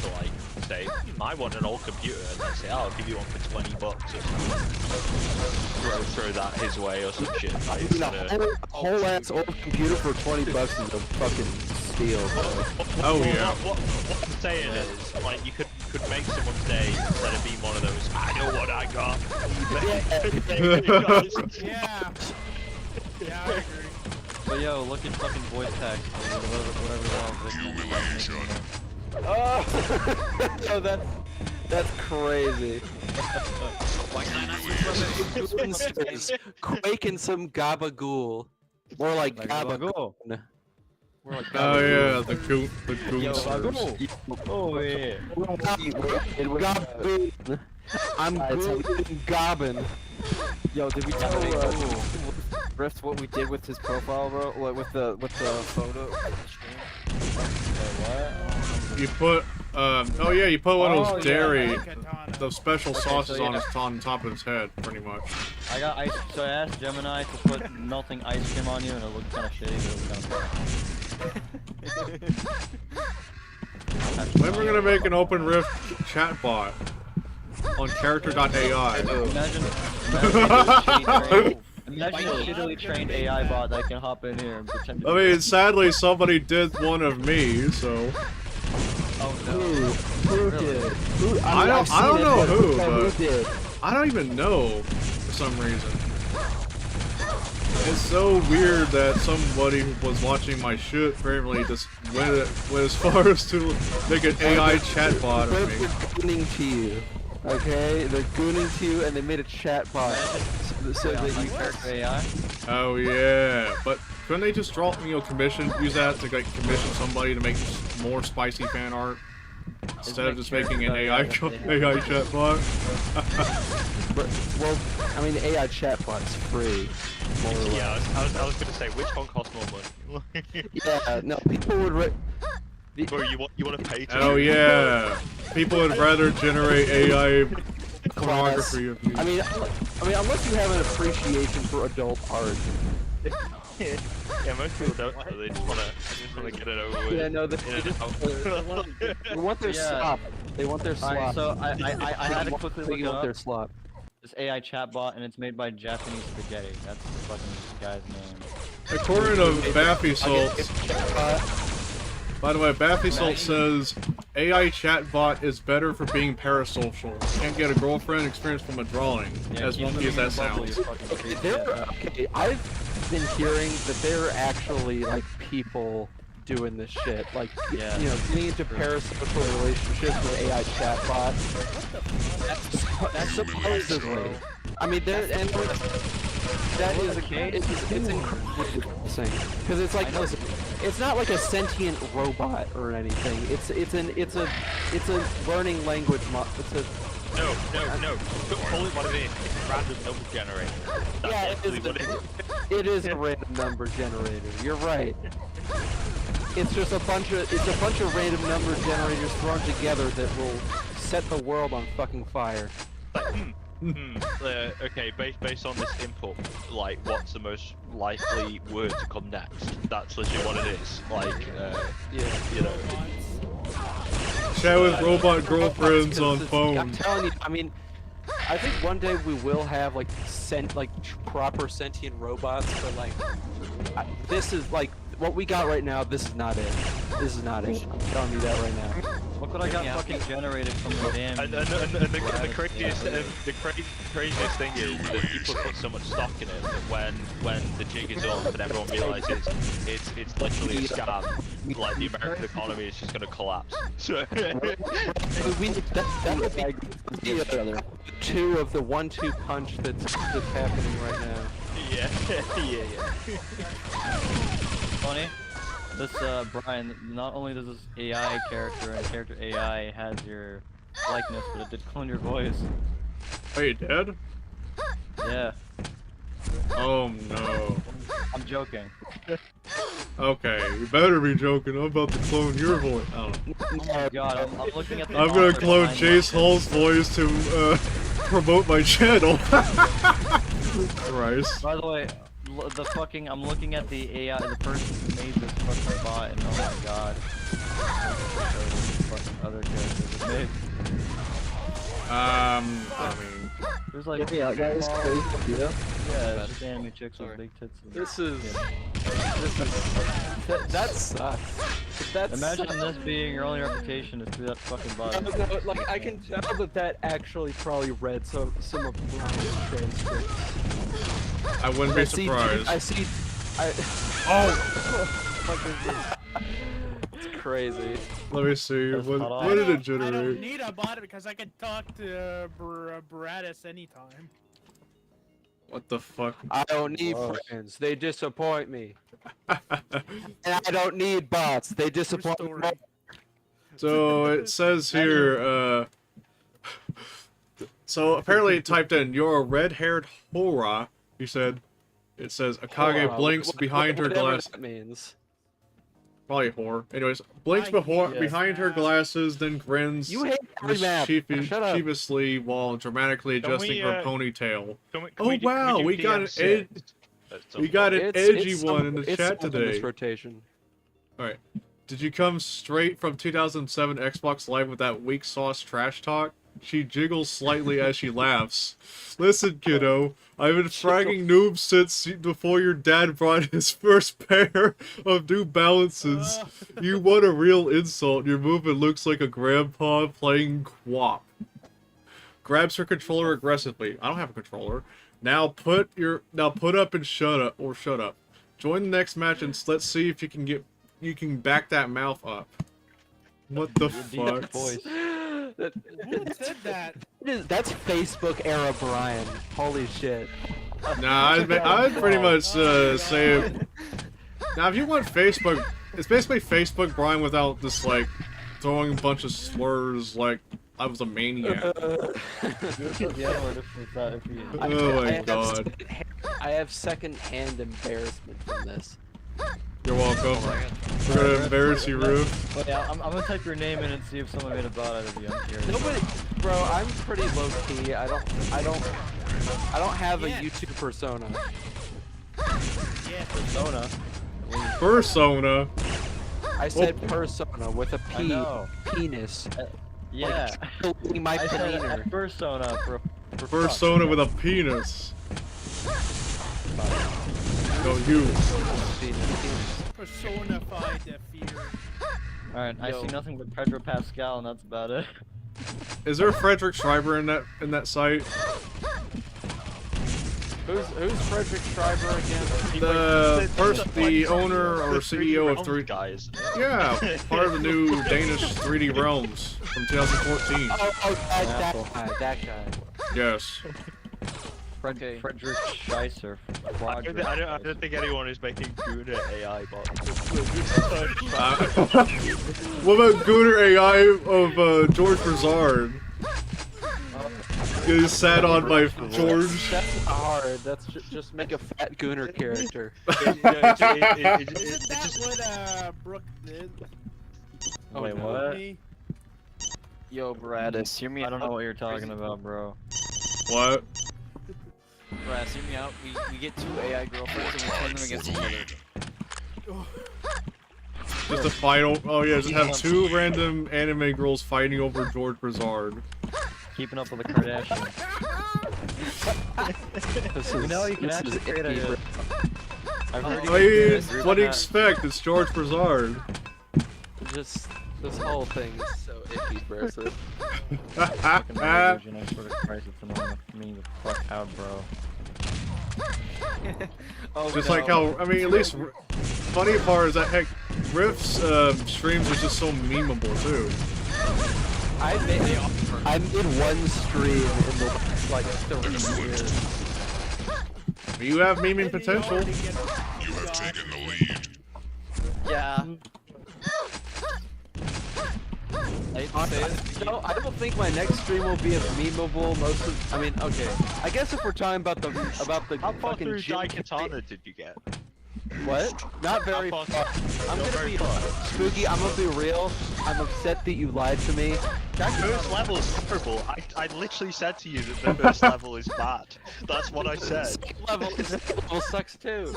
to like say, I want an old computer, and then say, I'll give you one for $20 or something. Throw that his way or some shit. Like, I mean, a whole ass old computer for $20 is a fucking steal, bro. Oh, yeah. What I'm saying is, like, you could make someone's day instead of being one of those, I know what I got. Yeah. Yeah, I agree. But yo, look at fucking voice text, or whatever the hell it's Oh, that's crazy. Quake and some gabagool. More like gabagool. More like Oh, yeah, the goon Yo, slurs. oh yeah. Gabagool. I'm gobbin. Yo, did we tell Rift what we did with his profile, bro? Like, with the photo? You put, oh yeah, you put one of those dairy, Katana. those special sauces so on yeah. on top of his head, pretty much. I got ice, so I asked Gemini to put melting ice cream on you, and it looked kind of shitty, but it was kind of When we're gonna make an open rift chatbot on character.ai. Imagine a shittily trained AI bot that can hop in here and pretend to I be mean, sadly, somebody did one of me, so oh no. Who did? I don't know who, Who but did? I don't even know for some reason. It's so weird that somebody who was watching my shit apparently just went as far as to make an AI chatbot They're of me. gooning to you. Okay, they're gooning to you, and they made a chat bot so that you. Character AI? Oh yeah, but couldn't they just draw, use that to like commission somebody to make more spicy fan art instead of just making an AI chatbot? Well, I mean, the AI chatbot is free. More or less. Yeah, I was gonna say, which one costs more money? Yeah, no, people would. Bro, you want to pay to? Oh yeah, people would rather generate AI pornography of you. I mean, unless you have an appreciation for adult art. Yeah, most people don't. So they just wanna get it over with. Yeah, no, they want their slop. They want their slop. Alright, so I had to quickly look They it want their up. slop. This AI chatbot, and it's made by Japanese Spaghetti. That's the fucking guy's name. According to Baffy Salts, by the way, Baffy Salt says AI chatbot is better for being parasocial. Can't get a girlfriend experience from a drawing. As wonky as that sounds. Okay, I've been hearing that there are actually like people doing this shit, like Yeah. you know, getting into parasocial relationships with AI chatbots. That's supposedly. I mean, there and that is the case? it's incredibly depressing because it's like, listen, It's not like a sentient robot or anything. It's a learning language it's a No. Call it what it is. It's a random number generator. That's yeah, literally what it is. it is a random number generator. You're right. It's just a bunch of random number generators thrown together that will set the world on fucking fire. Okay, based on this input, like, what's the most likely word to come next? That's literally what it is. Like, Yeah. you know. Chat with robot girlfriends on I'm phone. telling you, I mean, I think one day we will have like proper sentient robots, but like this is like what we got right now. This is not it. This is not it. I'm telling you that right now. Look what I got fucking generated from the damn. And the craziest thing is that people put so much stock in it that when the jig is up and everyone realizes it's literally a scam, like the American economy is just gonna collapse. So That would be the two of the 1-2 punch that's happening right now. yeah. Funny. This Brian, not only does this AI character and character AI has your likeness, but it did clone your voice. Are you dead? Yeah, Oh no. I'm joking. Okay, you better be joking. I'm about to clone your voice. Oh. Oh my god, I'm looking at the I'm gonna author clone behind Jace this. Hall's voice to promote my channel. Christ. By the way, I'm looking at the AI, the person who made this fucking bot, and oh my god. Fucking other characters it made. I mean, There's like Yeah, guys, yeah. yeah, it's just anime chicks with big tits. And, This is yeah. that sucks. That's Imagine this being your only reputation is through that fucking bot. No, like I can tell that actually probably read some of Brian's transcripts. I wouldn't be surprised. It's crazy. Let me see. That's What, not all. what did it I don't generate? need a bot because I can talk to Baratus anytime. What the fuck? I don't need Gross. friends. They disappoint me. And I don't need bots. They disappoint me. story. So it says here, so apparently it typed in, "You're a red-haired Hora," he said. It says, Akage Hora, blinks behind her whatever glass. that means. Probably whore. Anyways, blinks I hate this behind her map. glasses, then grins You hate every map. Shut up. mischievously while dramatically Can adjusting we, her ponytail. Can Oh, we do wow, we got an DM6 at some We got point? an edgy one in the chat it's today. This rotation. Alright. Did you come straight from 2007 Xbox Live with that weak sauce trash talk? She jiggles slightly as she laughs. Listen, kiddo, I've been fragging noobs since before your dad brought his first pair of New Balances. You want a real insult. Your movement looks like a grandpa playing Quap. Grabs her controller aggressively. I don't have a controller. Now put up and shut up. Join the next match and let's see if you can back that mouth up. What the fuck? Voice. Who said that? That's Facebook era Brian. Holy shit. Nah, I'd pretty much say. Now, if you want Facebook, it's basically Facebook Brian without just like throwing a bunch of slurs like I was a maniac. The N-word if that, if you... Oh my god. I have second-hand embarrassment from this. You're welcome. We're gonna embarrass you, Roo. But yeah, I'm gonna type your name in and see if someone made a bot out of you. I'm curious. Nobody, bro. I'm pretty low key. I don't have a Yeah. YouTube persona. Yeah. Persona. Persona. I said persona with a I P. know. Penis. Yeah. Like, my I said demeanor. a persona for Persona with a penis. No, you. Personified the fear. Alright, I see nothing but Pedro Pascal and that's about it. Is there a Frederick Schreiber in that site? Who's Frederick Schreiber again? The owner or CEO of 3. Guys. Yeah, part of the new Danish 3D Realms from 2014. Oh, that guy. Yes. Okay. Frederick Scheisser. I don't think anyone is making good at AI bots. What about Gooner AI of George Brazard? Getting sat on by George. That's not hard. That's just make a fat Gooner character. Isn't that what Brooke did? Wait, no. what? Me? Yo, Bradis, hear me I out. don't know what you're talking about, bro. What? Bradis, hear me out. We get 2 AI girlfriends and we turn them against each other. Just a final. Oh yeah, just have 2 random anime girls fighting over George Brazard. Keeping up with the Kardashians. You know, you can actually create a... I've heard you I can mean, create a what do you group expect? It's George Brazard. Just this whole thing is so icky, bro. So fucking religion, I swear to Christ, it's annoying me the fuck out, bro. Oh, Just no. like how, I mean, at least funny part is that heck, Rift's streams are just so memeable too. I made 1 stream in the last like 3 years. You have memeing potential. You have taken the lead. Yeah. No, I don't think my next stream will be as memeable. Most of, I mean, okay. I guess if we're talking about the How far fucking through gym Daikatana did you get? what? Not very How far. far? I'm Not gonna very be far. spooky. I'm gonna be real. I'm upset that you lied to me. That first level is terrible. I literally said to you that the first level is bad. That's what I said. Second level sucks too.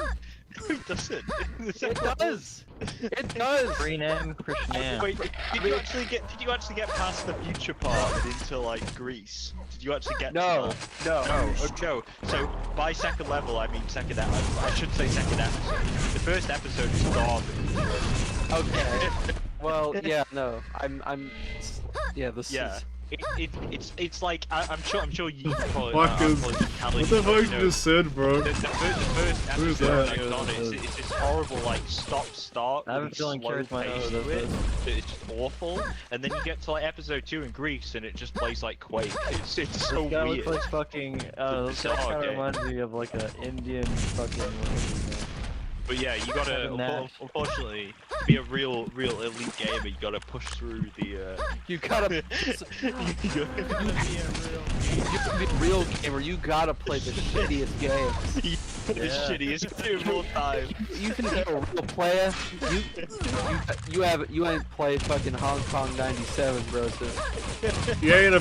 No, it doesn't. It does. It does. Green M, Krishnan. Wait, did you actually get past the future part and into like Greece? Did you actually get No, to that? no. No, no. So by second level, I mean second episode. I should say second episode. The first episode is garbage. Okay. Well, yeah, no. Yeah, this Yeah. is. It's like I'm sure you probably Fuck is, what the fuck you just said, bro? The first Who's episode that? I got it's this horrible like start. I have a really feeling slow Carrie's might know pace who to this it, is. that it's just awful, and then you get to like episode 2 in Greece and it just plays like Quake. It's so This guy weird. looks like fucking, this So, guy kinda okay. reminds me of like an Indian fucking... But yeah, you gotta Kevin Nash. unfortunately to be a real elite gamer, you gotta push through the. You gotta. You gotta- You can be a real gamer. You gotta play the shittiest games. the shittiest game of all time. You can be a real player. You ain't played fucking Hong Kong '97, bro. So. You ain't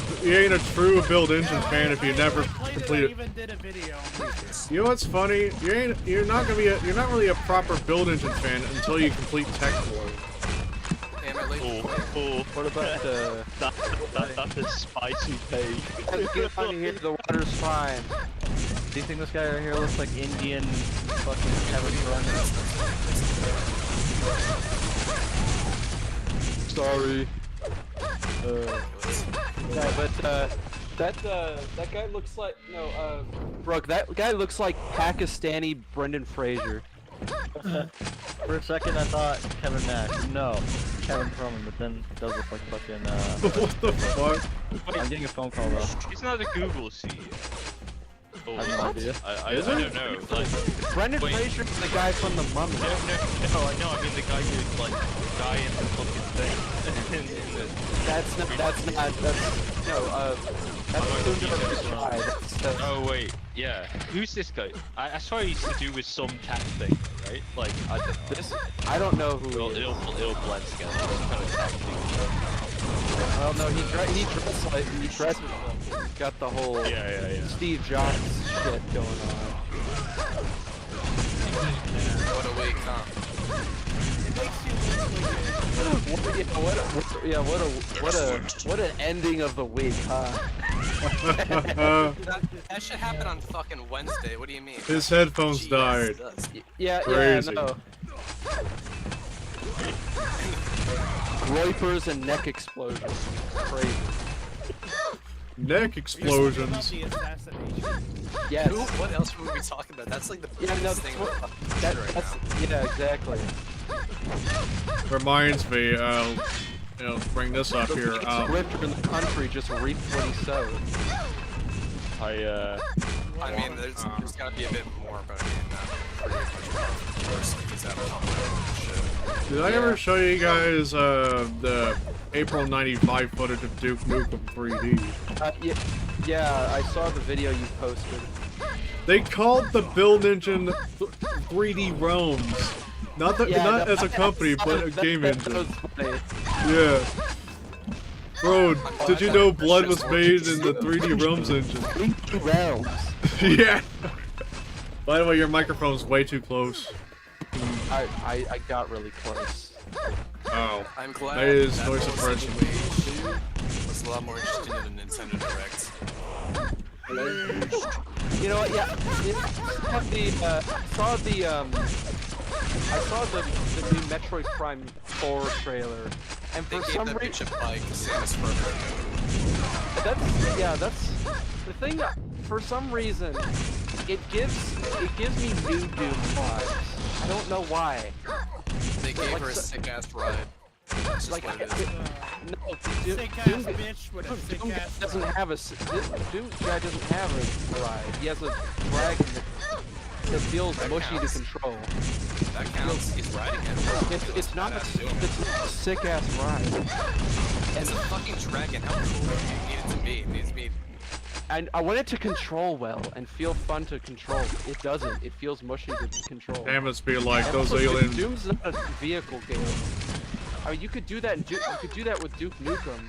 a true Build Engine fan if you never I completed. even did a video. You know what's funny? You're not really a proper Build Engine fan until you complete Tech War. Damn, I laid Oh, What about the? that's a spicy take. Get out of here. The water's fine. Do you think this guy right here looks like Indian fucking Kevin Sorry. No, but that guy looks like Brooke. That guy looks like Pakistani Brendan Fraser. For a second I thought Kevin Nash. No, Kevin Perlman, but then it does look like fucking, What the fuck? I'm getting a phone call though. Isn't that a Google CEO? Oh, I have no idea. I Is don't it? know. Like, Brendan Wait. Fraser is the guy from The Mummy. no, I know. I mean the guy who's like the guy in the fucking thing. That's Oh wait, yeah. Who's this guy? I saw he used to do with some tech thing, right? Like I don't know. this. I don't know who It'll, he is. it'll blend together. Some kind of tech thing. Well, no, he dresses like he's got the whole Yeah. Steve Jobs shit going on. What a week, huh? What an ending of the week, huh? That should happen on fucking Wednesday. What do you mean? His headphones Jeez, died. it does. Yeah, Crazy. no. Groipers and neck explosions. Crazy. Neck explosions. The assassination. Yes. Who? What else would we be talking about? That's like the Yeah, no, biggest thing that's about what- fucking right that's, now. yeah, exactly. Reminds me, bring this up The here. biggest grifter in the country just reaped what he sowed. I mean, there's got to be a bit more, but I mean, pretty much worse because I don't know shit. Did I ever show you guys the April '95 footage of Duke Nukem 3D? Yeah, I saw the video you posted. They called the build engine 3D Realms. Not as a company, but a game engine. Yeah. Bro, did you know Blood was made in the 3D Realms engine? 3D Realms. Yeah. By the way, your microphone's way too close. I got really close. Oh. I'm glad That is that noise whole suppression. situation was a lot more interesting than the Nintendo Direct. You know what? Yeah, I saw the new Metroid Prime 4 trailer, and They for gave some that reason, bitch a bike, Samus further. that's the thing. For some reason, it gives me new Doom vibes. I don't know why. They gave Like, her a sick ass ride. That's just Like, what it is. no, Sick ass Doom bitch with a sick Doom ass doesn't ride. have Doom guy doesn't have a ride. He has a dragon that feels mushy to counts. control. That counts. He's riding it. It's not a sick ass ride. It's a fucking dragon. How cool do you need it to be? It needs to be. And I want it to control well and feel fun to control. It doesn't. It feels mushy to control. Damn, it's be like And those also, aliens. Doom's not a vehicle game. I mean, you could do that. You could do that with Duke Nukem,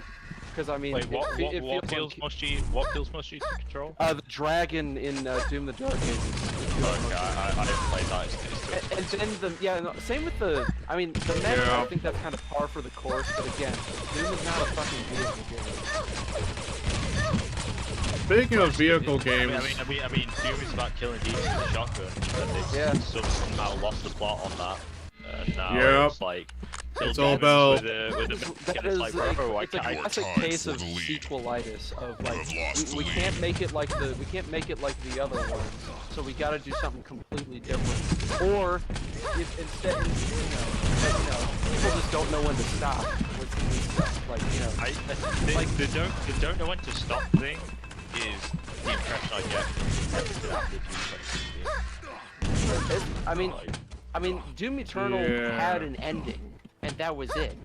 because I mean, Wait, what it feels like, mushy? What feels mushy to control? the dragon in Doom the Dark Ages. Okay, I didn't play that. It's And then same with the. I mean, the mech. Yeah. I think that's kind of par for the course. But again, Doom is not a fucking vehicle game. Speaking of vehicle I games, mean, Doom is about killing demons with a shotgun. And they Yeah. somehow lost the plot on that. And now Yep. it's like kill It's all demons about- with a That it's is like, like, bro, I it's a can't. classic tied case for of the lead. sequelitis of like have lost we the can't make it like the other ones, so we got to do something completely different. Or if instead, people just don't know when to stop with stuff. Like I think the don't know when to stop thing is the impression I get from everything after Doom 2016. I mean, Doom Eternal Yeah. had an ending, and that was it.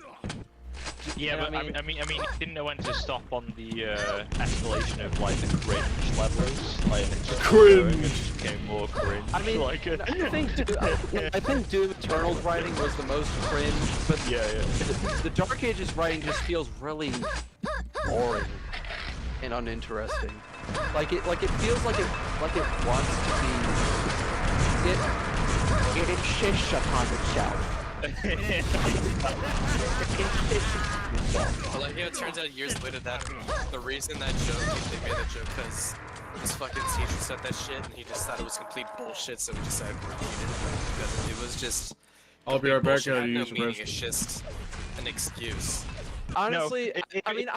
Yeah, And but I mean, it didn't know when to stop on the escalation of like the cringe levels. Like, it just Cringe. it just became more cringe. I mean, like, I think Doom Eternal's writing was the most cringe, but yeah. the Dark Ages writing just feels really boring and uninteresting. Like it feels like it wants to be. It insists upon itself. But like, it turns out years later that the reason that joke, they made that joke because his fucking teacher said that shit and he just thought it was complete bullshit, so he decided to repeat it. Because it was just. I'll be right back. bullshit. I It gotta had no use the meaning, restroom. it's just an excuse. Honestly, I mean.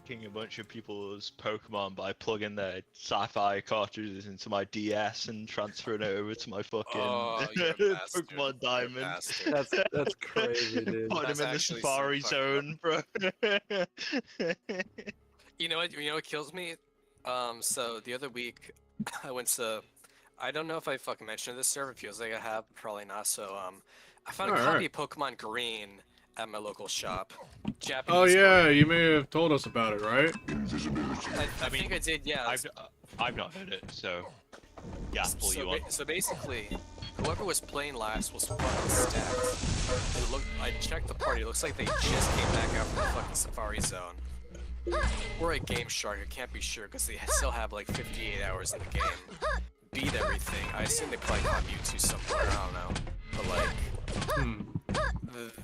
hacking a bunch of people's Pokemon by plugging their sci-fi cartridges into my DS and transferring it over to my fucking Oh, you're a bastard. Pokemon You're a Diamond. bastard. That's crazy, dude. Put That's him in the actually so Safari fucked up. Zone, bro. You know what? You know what kills me? So the other week, I went to. I don't know if I fucking mentioned this server. It feels like I have, probably not. So I found a copy of Pokemon Green at my local shop. Japanese. Oh yeah, one. you may have told us about it, right? I think I did. Yeah. I've not heard it, so yeah, pull you on. So basically, whoever was playing last was fucking stacked. It looked. I checked the party. It looks like they just came back out from the fucking Safari Zone. Or a Game Shark. I can't be sure because they still have like 58 hours in the game. Beat everything. I assume they probably caught Mewtwo somewhere. I don't know. But like,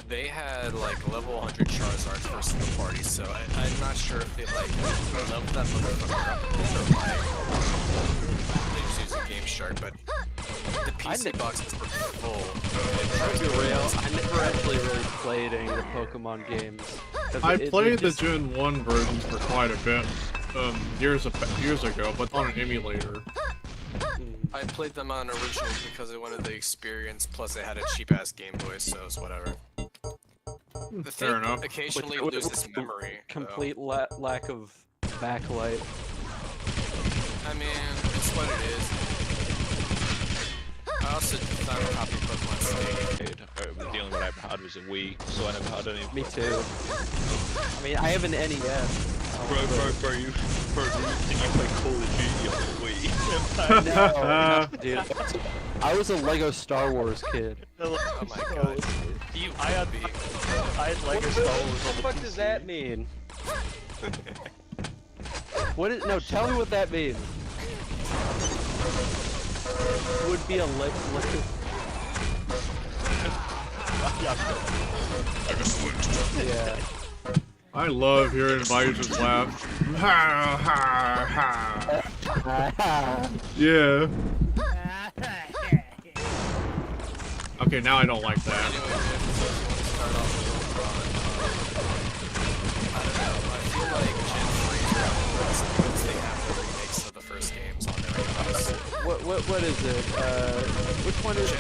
they had like level 100 Charizards versus the party. So I'm not sure if they like leveled that motherfucker up or like they just used a Game Shark. But the PC boxes were full. To be real, I never actually really played any of the Pokemon games. I played the Gen 1 versions for quite a bit, years ago, but on an emulator. I played them on original because I wanted the experience, plus they had a cheap-ass Game Boy, so it's whatever. The Fair thing enough. occasionally loses memory. Complete lack of backlight. I mean, it's what it is. I also found a copy of Pokemon Snake. The only one I ever had was a Wii, so I never had any. Me too. I mean, I have an NES. Bro, did you play Call of Duty on the Wii? No, dude. I was a Lego Star Wars kid. Oh my god. I had Lego Star Wars on What the fuck does that mean? What is? No, tell me what that means. Would be a Lego. Yeah. I love hearing Visor's laugh. Ha ha ha. Yeah. Okay, now I don't like that. Anyway, start off with I don't know, I feel like Gen 3 because they have the remakes of the first games on their house. What is it? Which one is?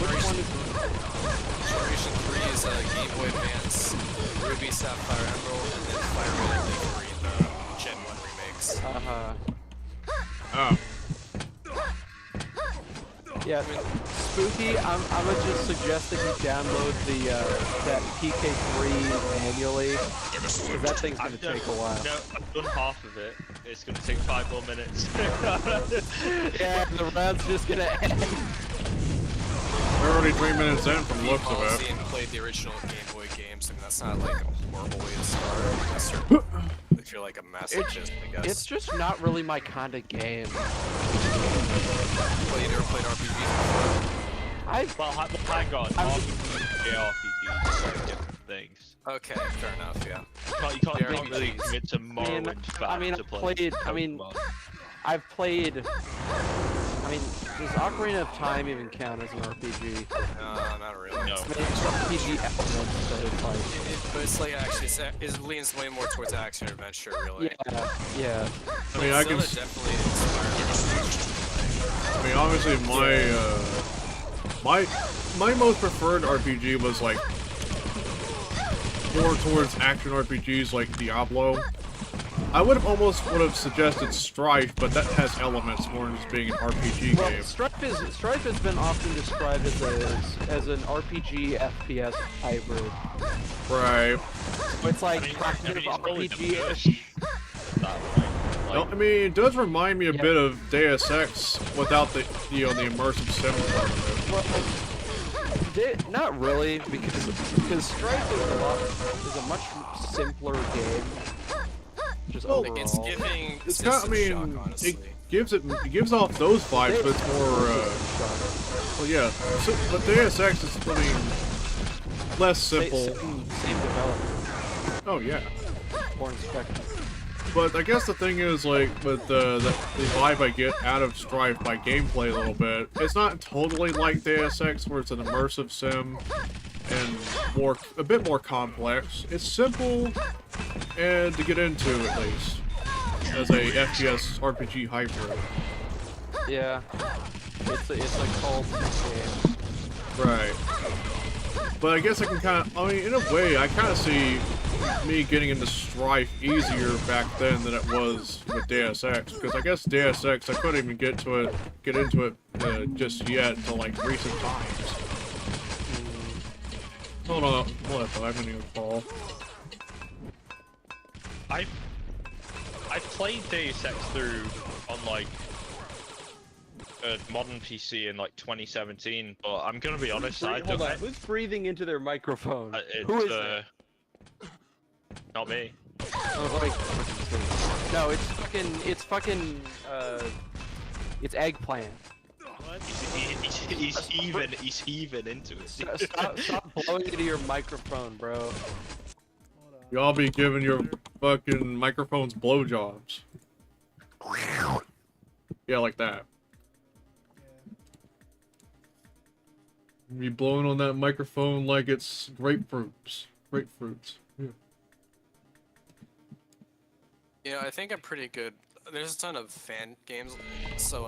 Generation 3 is Game Boy Advance, Ruby, Sapphire, Emerald, and then Fire Red and Leaf Green, the Gen 1 remakes. Oh. Yeah, Spooky, I'm gonna just suggest that you download the that PK3 manually, because that thing's gonna take a while. No, I've done half of it. It's gonna take 5 more minutes. Yeah, the round's just gonna end. We're already 3 minutes in from the looks of Policy it. and played the original Game Boy games. I mean, that's not like a horrible way to start. If you're like a masochist, I guess. It's just not really my kind of game. Well, you never played RPGs before? Well, hang on. RPGs are different things. Okay, fair enough, yeah. You can't They're really RPGs. commit to Morrowind fan to play Pokemon. I've played. I mean, does Ocarina of Time even count as an RPG? Not really. No. I mean, it's RPG elements, but it's like. But it's like actually, it leans way more towards action adventure, really. Yeah. I mean, I can. Zelda definitely inspired. I mean, obviously, my most preferred RPG was like more towards action RPGs like Diablo. I would have suggested Strife, but that has elements more than just being an RPG Well, game. Strife has been often described as an RPG FPS hybrid. Right. It's like it's probably the RPG. No, I mean, it does remind me a bit of Deus Ex without the the immersive sim part of it. Not really, because Strife is a much simpler game. Just overall. It's giving It's not. I System mean, Shock, honestly. it gives off those vibes, but it's more. Well, yeah. So, but Deus Ex is, I mean, less simple. Same developer. Oh yeah. More inspector. But I guess the thing is, like, with the vibe I get out of Strife by gameplay a little bit, it's not totally like Deus Ex, where it's an immersive sim and a bit more complex. It's simple and to get into, at least. as a FPS RPG hybrid. Yeah. It's a cult game. Right. But I guess I can kind of, I mean, in a way, I kind of see me getting into Strife easier back then than it was with Deus Ex, because I guess Deus Ex, I couldn't even get into it just yet until like recent times. Hold on, what? I'm gonna call. I played Deus Ex through on like a modern PC in like 2017, but I'm gonna be honest, I Hold don't. on, who's breathing into their microphone? It's, Who is it? Not me. Oh, like, no, it's eggplant. What? He's heaving into it. Stop blowing into your microphone, bro. Hold on. Y'all be giving your fucking microphones blowjobs. Yeah, like that. Yeah. Be blowing on that microphone like it's grapefruits. Grapefruits. Yeah. You know, I think I'm pretty good. There's a ton of fan games, so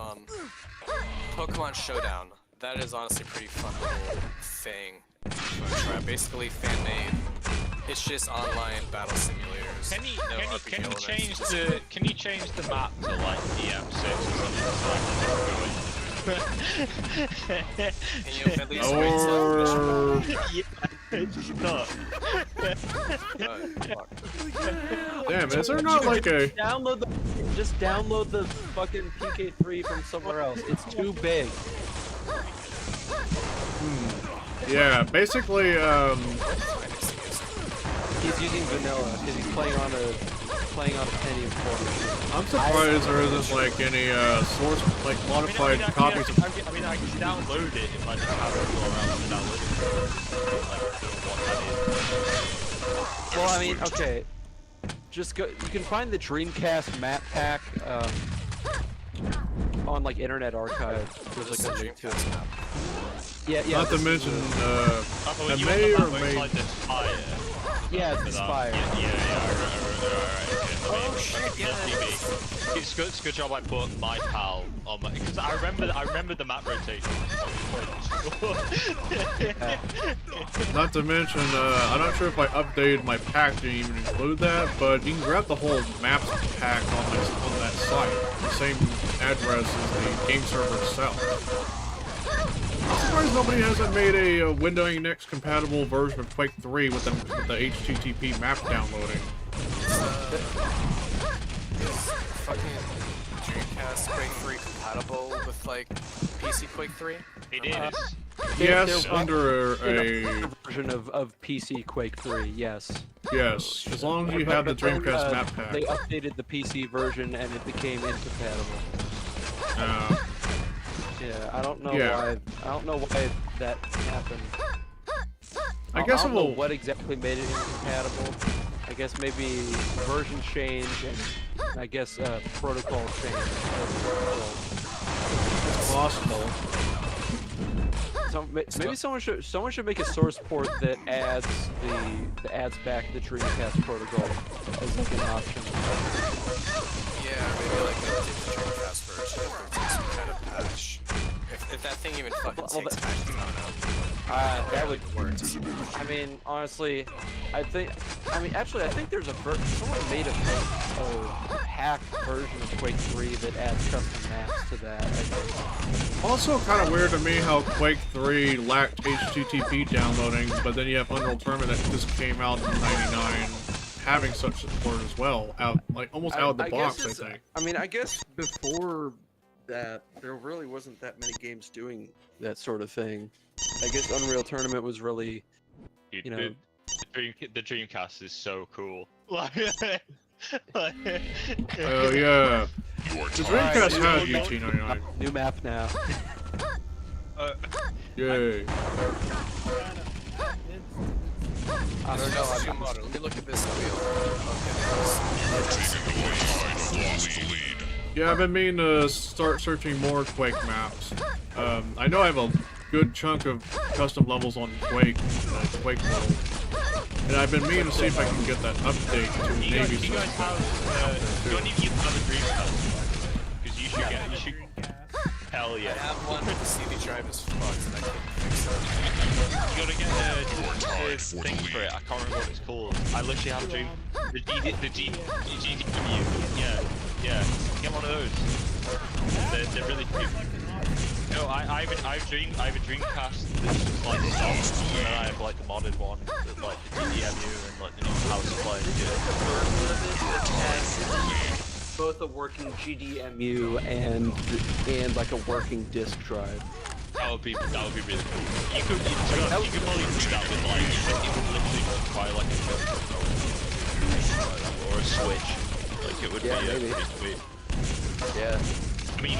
Pokemon Showdown. That is honestly a pretty fun little thing to try. Basically fan-made. It's just online battle simulators. Can you RPG change elements. can you change the map to like EM6 or something? Can you at least wait Or... Yeah, it's not. fuck. Damn, is there not like a... Just download the fucking PK3 from somewhere else. It's too big. Yeah, basically, He's using vanilla because he's playing on a Pentium 4. I'm surprised there isn't like any source, like modified copies of... I mean, I can download it if I just have to go around and download it. Like, what that is. Well, I mean, okay. Just go. You can find the Dreamcast map pack on like Internet Archive. There's like a link to it. Yeah. Not to mention, Oh, it you may want or the map may... inside the fire. Yeah, it's Spire. Oh shit, yeah. It's good. It's a good job I put my pal on my, because I remember the map rotation. Not to mention, I'm not sure if I updated my pack to even include that, but you can grab the whole maps pack on that site. The same address as the game server itself. I'm surprised nobody hasn't made a Windows Next compatible version of Quake 3 with the HTTP map downloading. Is fucking Dreamcast Quake 3 compatible with like PC Quake 3? It is. Yes, They're under in a... version of PC Quake 3, yes. Yes, as long as you have the But then, Dreamcast map pack. They updated the PC version and it became incompatible. Yeah, I don't know why. I don't know why that happened. I guess I don't it know will... what exactly made it incompatible. I guess maybe version change and I guess protocol change. It's possible. So maybe someone should make a source port that adds back the Dreamcast protocol as like an option. Yeah, maybe like the Dreamcast version if it takes some kind of patch. If that thing even fucking takes patch, I don't know. That would work. I mean, honestly, I think there's someone made a hacked version of Quake 3 that adds custom maps to that. I think. Also kind of weird to me how Quake 3 lacked HTTP downloading, but then you have Unreal Tournament that just came out in '99 having such support as well, almost out of the box, I think. I mean, I guess before that, there really wasn't that many games doing That sort of thing. I guess Unreal Tournament was really, Dude, you know. the Dreamcast is so cool. Oh yeah. The Dreamcast had GT99. New map now. Yay. I don't know. Zoom on it. Let me look at this wheel. Lost the lead. Yeah, I've been meaning to start searching more Quake maps. I know I have a good chunk of custom levels on Quake, Quake World. And I've been meaning to see if I can get that update to Do you Navy guys Seals. have, do any of you have a Dreamcast? Because you should get, you should, hell I yeah. have one, but the CD drive is fucked and I can't fix it. You gotta get a thing for it, I can't remember what it's called. I literally have a dream, the GDW, yeah, get one of those. They're really cheap. No, I have a Dreamcast that's just like soft, and then I have like the modded one, with like the GDMU and like the new power supply. Both a working GDMU and like a working disk drive. That would be really cool. You could probably do that with like, you would literally just buy like a or a Switch. Like it would be pretty sweet. Yeah. I mean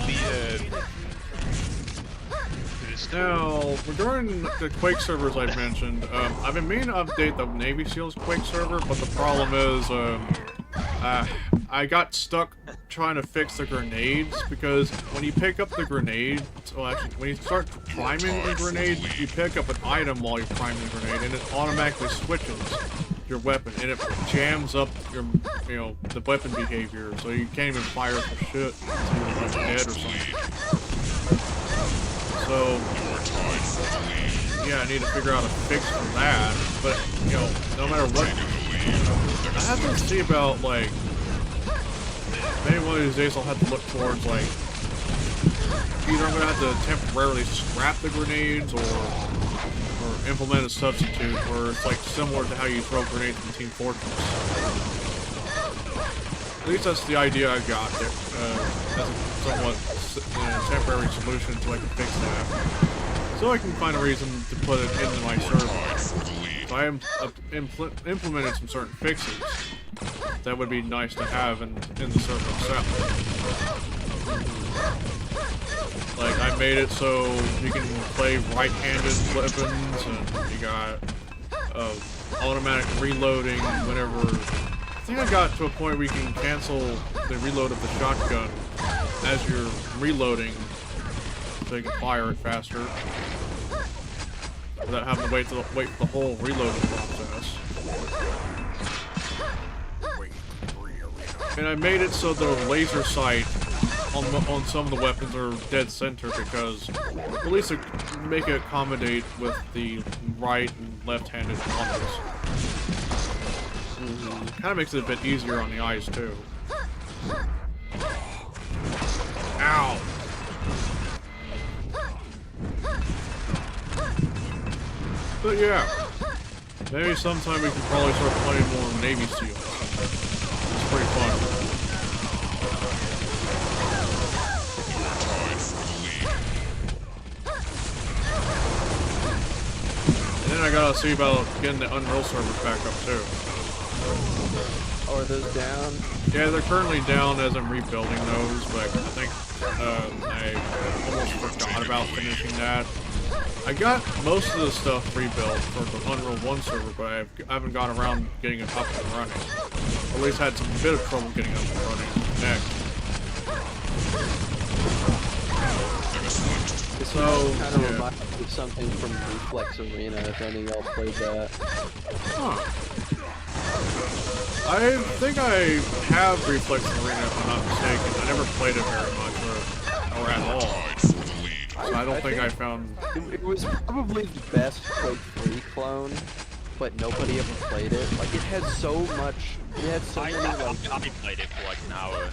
Now, regarding the Quake servers I mentioned, I've been meaning to update the Navy SEALs Quake server, but the problem is, I got stuck trying to fix the grenades, because when you pick up the grenade, well actually, when you start priming the grenade, you pick up an item while you're priming the grenade, and it automatically switches your weapon, and it jams up your, the weapon behavior, so you can't even fire for shit until you're like dead or something. So, yeah, I need to figure out a fix for that, but, no matter what, I have to see about, like, maybe one of these days I'll have to look towards, like, either I'm going to have to temporarily scrap the grenades, or implement a substitute where it's, like, similar to how you throw grenades in Team Fortress. At least that's the idea I got there, as a somewhat temporary solution until I can fix that. So I can find a reason to put it into my server. So I implemented some certain fixes that would be nice to have in the server itself. Like, I made it so you can play right-handed weapons, and you got automatic reloading whenever... I think I got to a point where you can cancel the reload of the shotgun as you're reloading, so you can fire it faster without having to wait for the whole reloading process. And I made it so the laser sight on some of the weapons are dead center, because at least make it accommodate with the right and left-handed models. Kind of makes it a bit easier on the eyes too. Ow! But yeah, maybe sometime we can probably start playing more Navy SEALs. It's pretty fun. And then I gotta see about getting the Unreal servers back up too. Oh, are those down? Yeah, they're currently down as I'm rebuilding those, but I think I almost forgot about finishing that. I got most of the stuff rebuilt for the Unreal 1 server, but I haven't gotten around getting it up and running. At least had some bit of trouble getting up and running next. This kind of reminds me of something from Reflex Arena, if any of y'all played that. Huh. I think I have Reflex Arena, if I'm not mistaken. I never played it very much, or at all. So I don't think I found... It was probably the best Quake III clone, but nobody ever played it. Like, it had so much... It had so many, like... I played it for like an hour.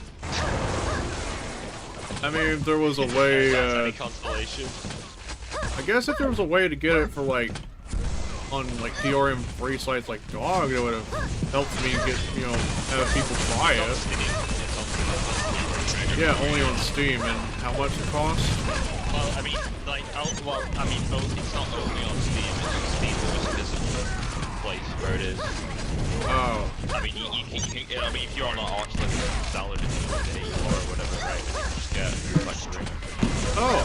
I mean, if there was a way, any consolation. I guess if there was a way to get it for, like, on, like, DRM free sites like GOG, it would have helped me get, have people try it. Yeah, only on Steam, and how much it costs? Well, I mean, like, it's not only on Steam, it's on Steam, it's a physical place where it is. Oh. I mean, if you're on an Arch, like, download it or whatever, right, and you can just get a bunch of it. Oh.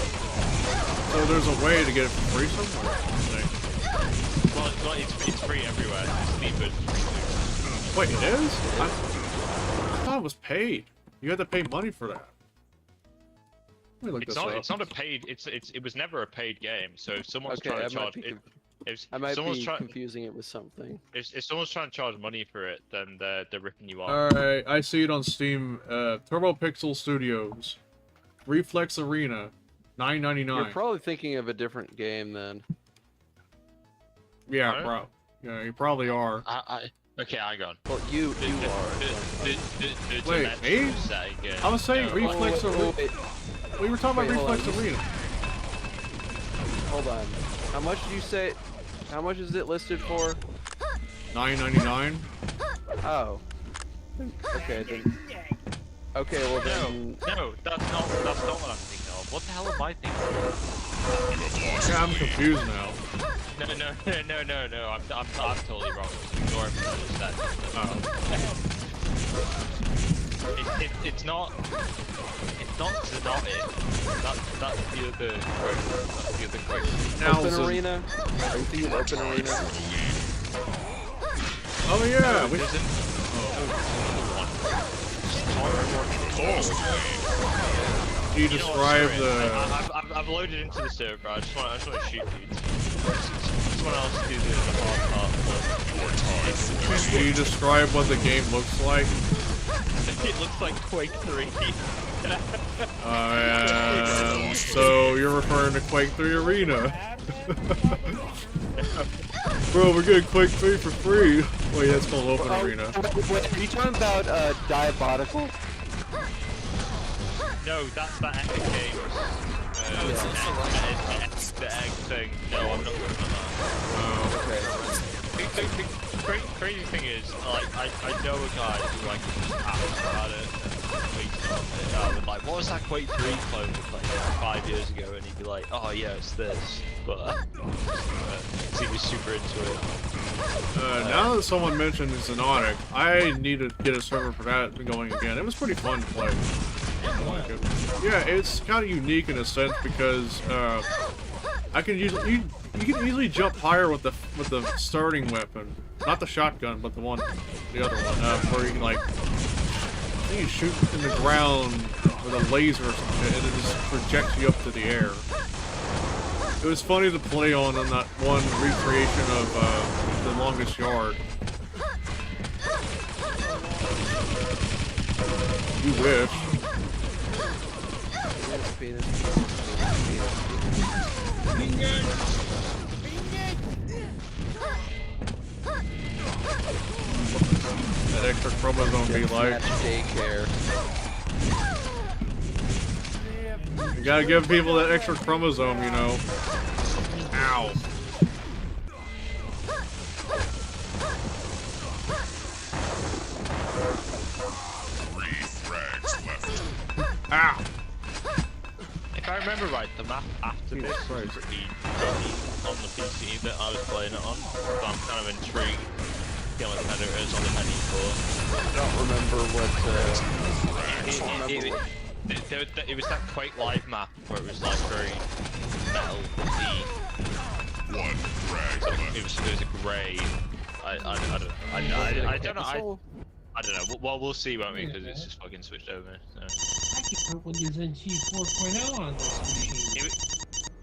So there's a way to get it for free somewhere, I think. Well, it's free everywhere. Steam, but it's free. Wait, it is? I thought it was paid. You had to pay money for that. Let me look this up. It's not a paid. It was never a paid game. So if someone's trying to charge it, I might someone's be trying. confusing it with something. If someone's trying to charge money for it, then they're ripping you off. Alright, I see it on Steam. Turbo Pixel Studios. Reflex Arena. You're $9.99. probably thinking of a different game then. Yeah, Alright. yeah, you probably are. Okay, hang on. Well, you are. Wait, me? I was saying Reflex Arena. wait. We were talking Wait, about hold on. Reflex Arena. Hold on. How much did you say? How much is it listed for? $9.99. Oh. Okay then. Okay, well then. No, that's not what I'm thinking of. What the hell am I thinking of? Yeah, I'm confused now. No. I'm totally wrong. Ignore me. It's not Xenotic. That's the other quick. That's the other quick. Now Open it's a- Arena? Are you thinking Open Arena? Oh yeah, we Can you describe the? I've loaded into the server, bro. I just want to shoot you. Someone else do the hard part. Can you describe what the game looks like? It looks like Quake III. So you're referring to Quake III Arena? Bro, we're getting Quake 3 for free. Wait, that's called Open Arena. Wait, are you talking about Diabolical? No, that's that Epic Games. The egg thing. No, I'm not looking at that. Oh, The crazy thing is, like, I know a guy who like asked about it and tweets on it. With like, what was that Quake 3 clone like 5 years ago? And he'd be like, oh yeah, it's this. But he was super into it. now that someone mentioned Xenotic, I need to get a server for that going again. It was pretty fun to play. Yeah, it's kind of unique in a sense because I can usually you can easily jump higher with the starting weapon, not the shotgun, but the other one, where you can like I think you shoot in the ground with a laser or something, and it just projects you up to the air. It was funny to play on that one recreation of The Longest Yard. You wish. That extra chromosome be like. Daycare. You gotta give people that extra chromosome, you know. Ow. Ow. If I remember right, the map after this was pretty funny on the PC that I was playing it on. So I'm kind of intrigued. Get what kind of is on the Penny 4. I don't remember what. It was that Quake Live map where it was like very metal. It was a grey. I don't know. I don't know. Well, we'll see, won't we? Because it's just fucking switched over. So. I could put Windows NT 4.0 on this machine.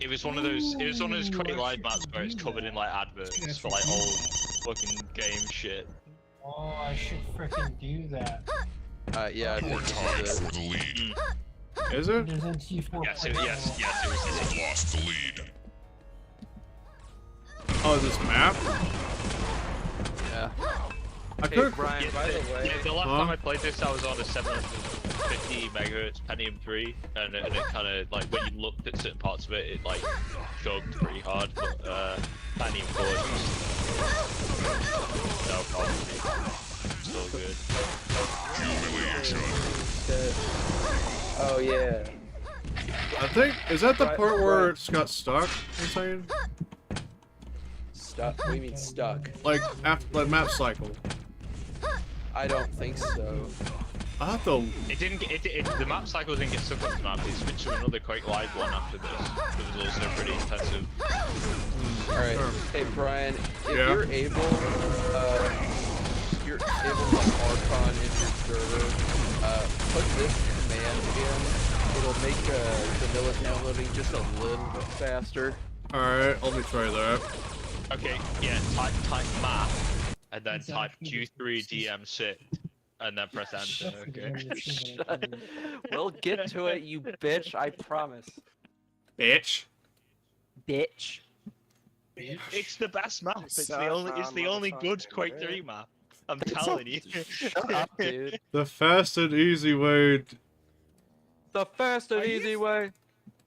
It was one of those. It was one of those Quake Live maps where it's covered in like adverts for like old fucking game shit. Oh, I should frickin' do that. Yeah, I think this is For the lead. Is it? Windows NT 4.0. Yes, it was. You have lost the lead. Oh, this map? Yeah. I Hey, could. Brian, by the way. Yeah, the last time I played this, I was on a 750 megahertz Pentium 3, and it kind of like when you looked at certain parts of it, it like chugged pretty hard. But Pentium 4 is no problem. Still good. Oh yeah. I think is that the Right, part where right. it's got stuck? You're saying? Stuck? What do you mean stuck? Like after the map cycle. I don't think so. I have to. It didn't get the map cycle didn't get stuck on the map. It switched to another Quake Live one after this. It was also pretty intensive. Alright. Hey Brian, if Yeah? you're able to Archon in your server, put this command in. It'll make vanilla downloading just a little bit faster. Alright, let me try that. Okay, yeah, type math, and then type Q3DM6, and then press enter, okay? We'll get to it, you bitch, I promise. Bitch. Bitch. It's the best map. It's Suck the only. my It's the only good motherfucking Quake dick. 3 map. I'm telling you. Shut up, dude. The fast and easy way. The fast and Are you easy way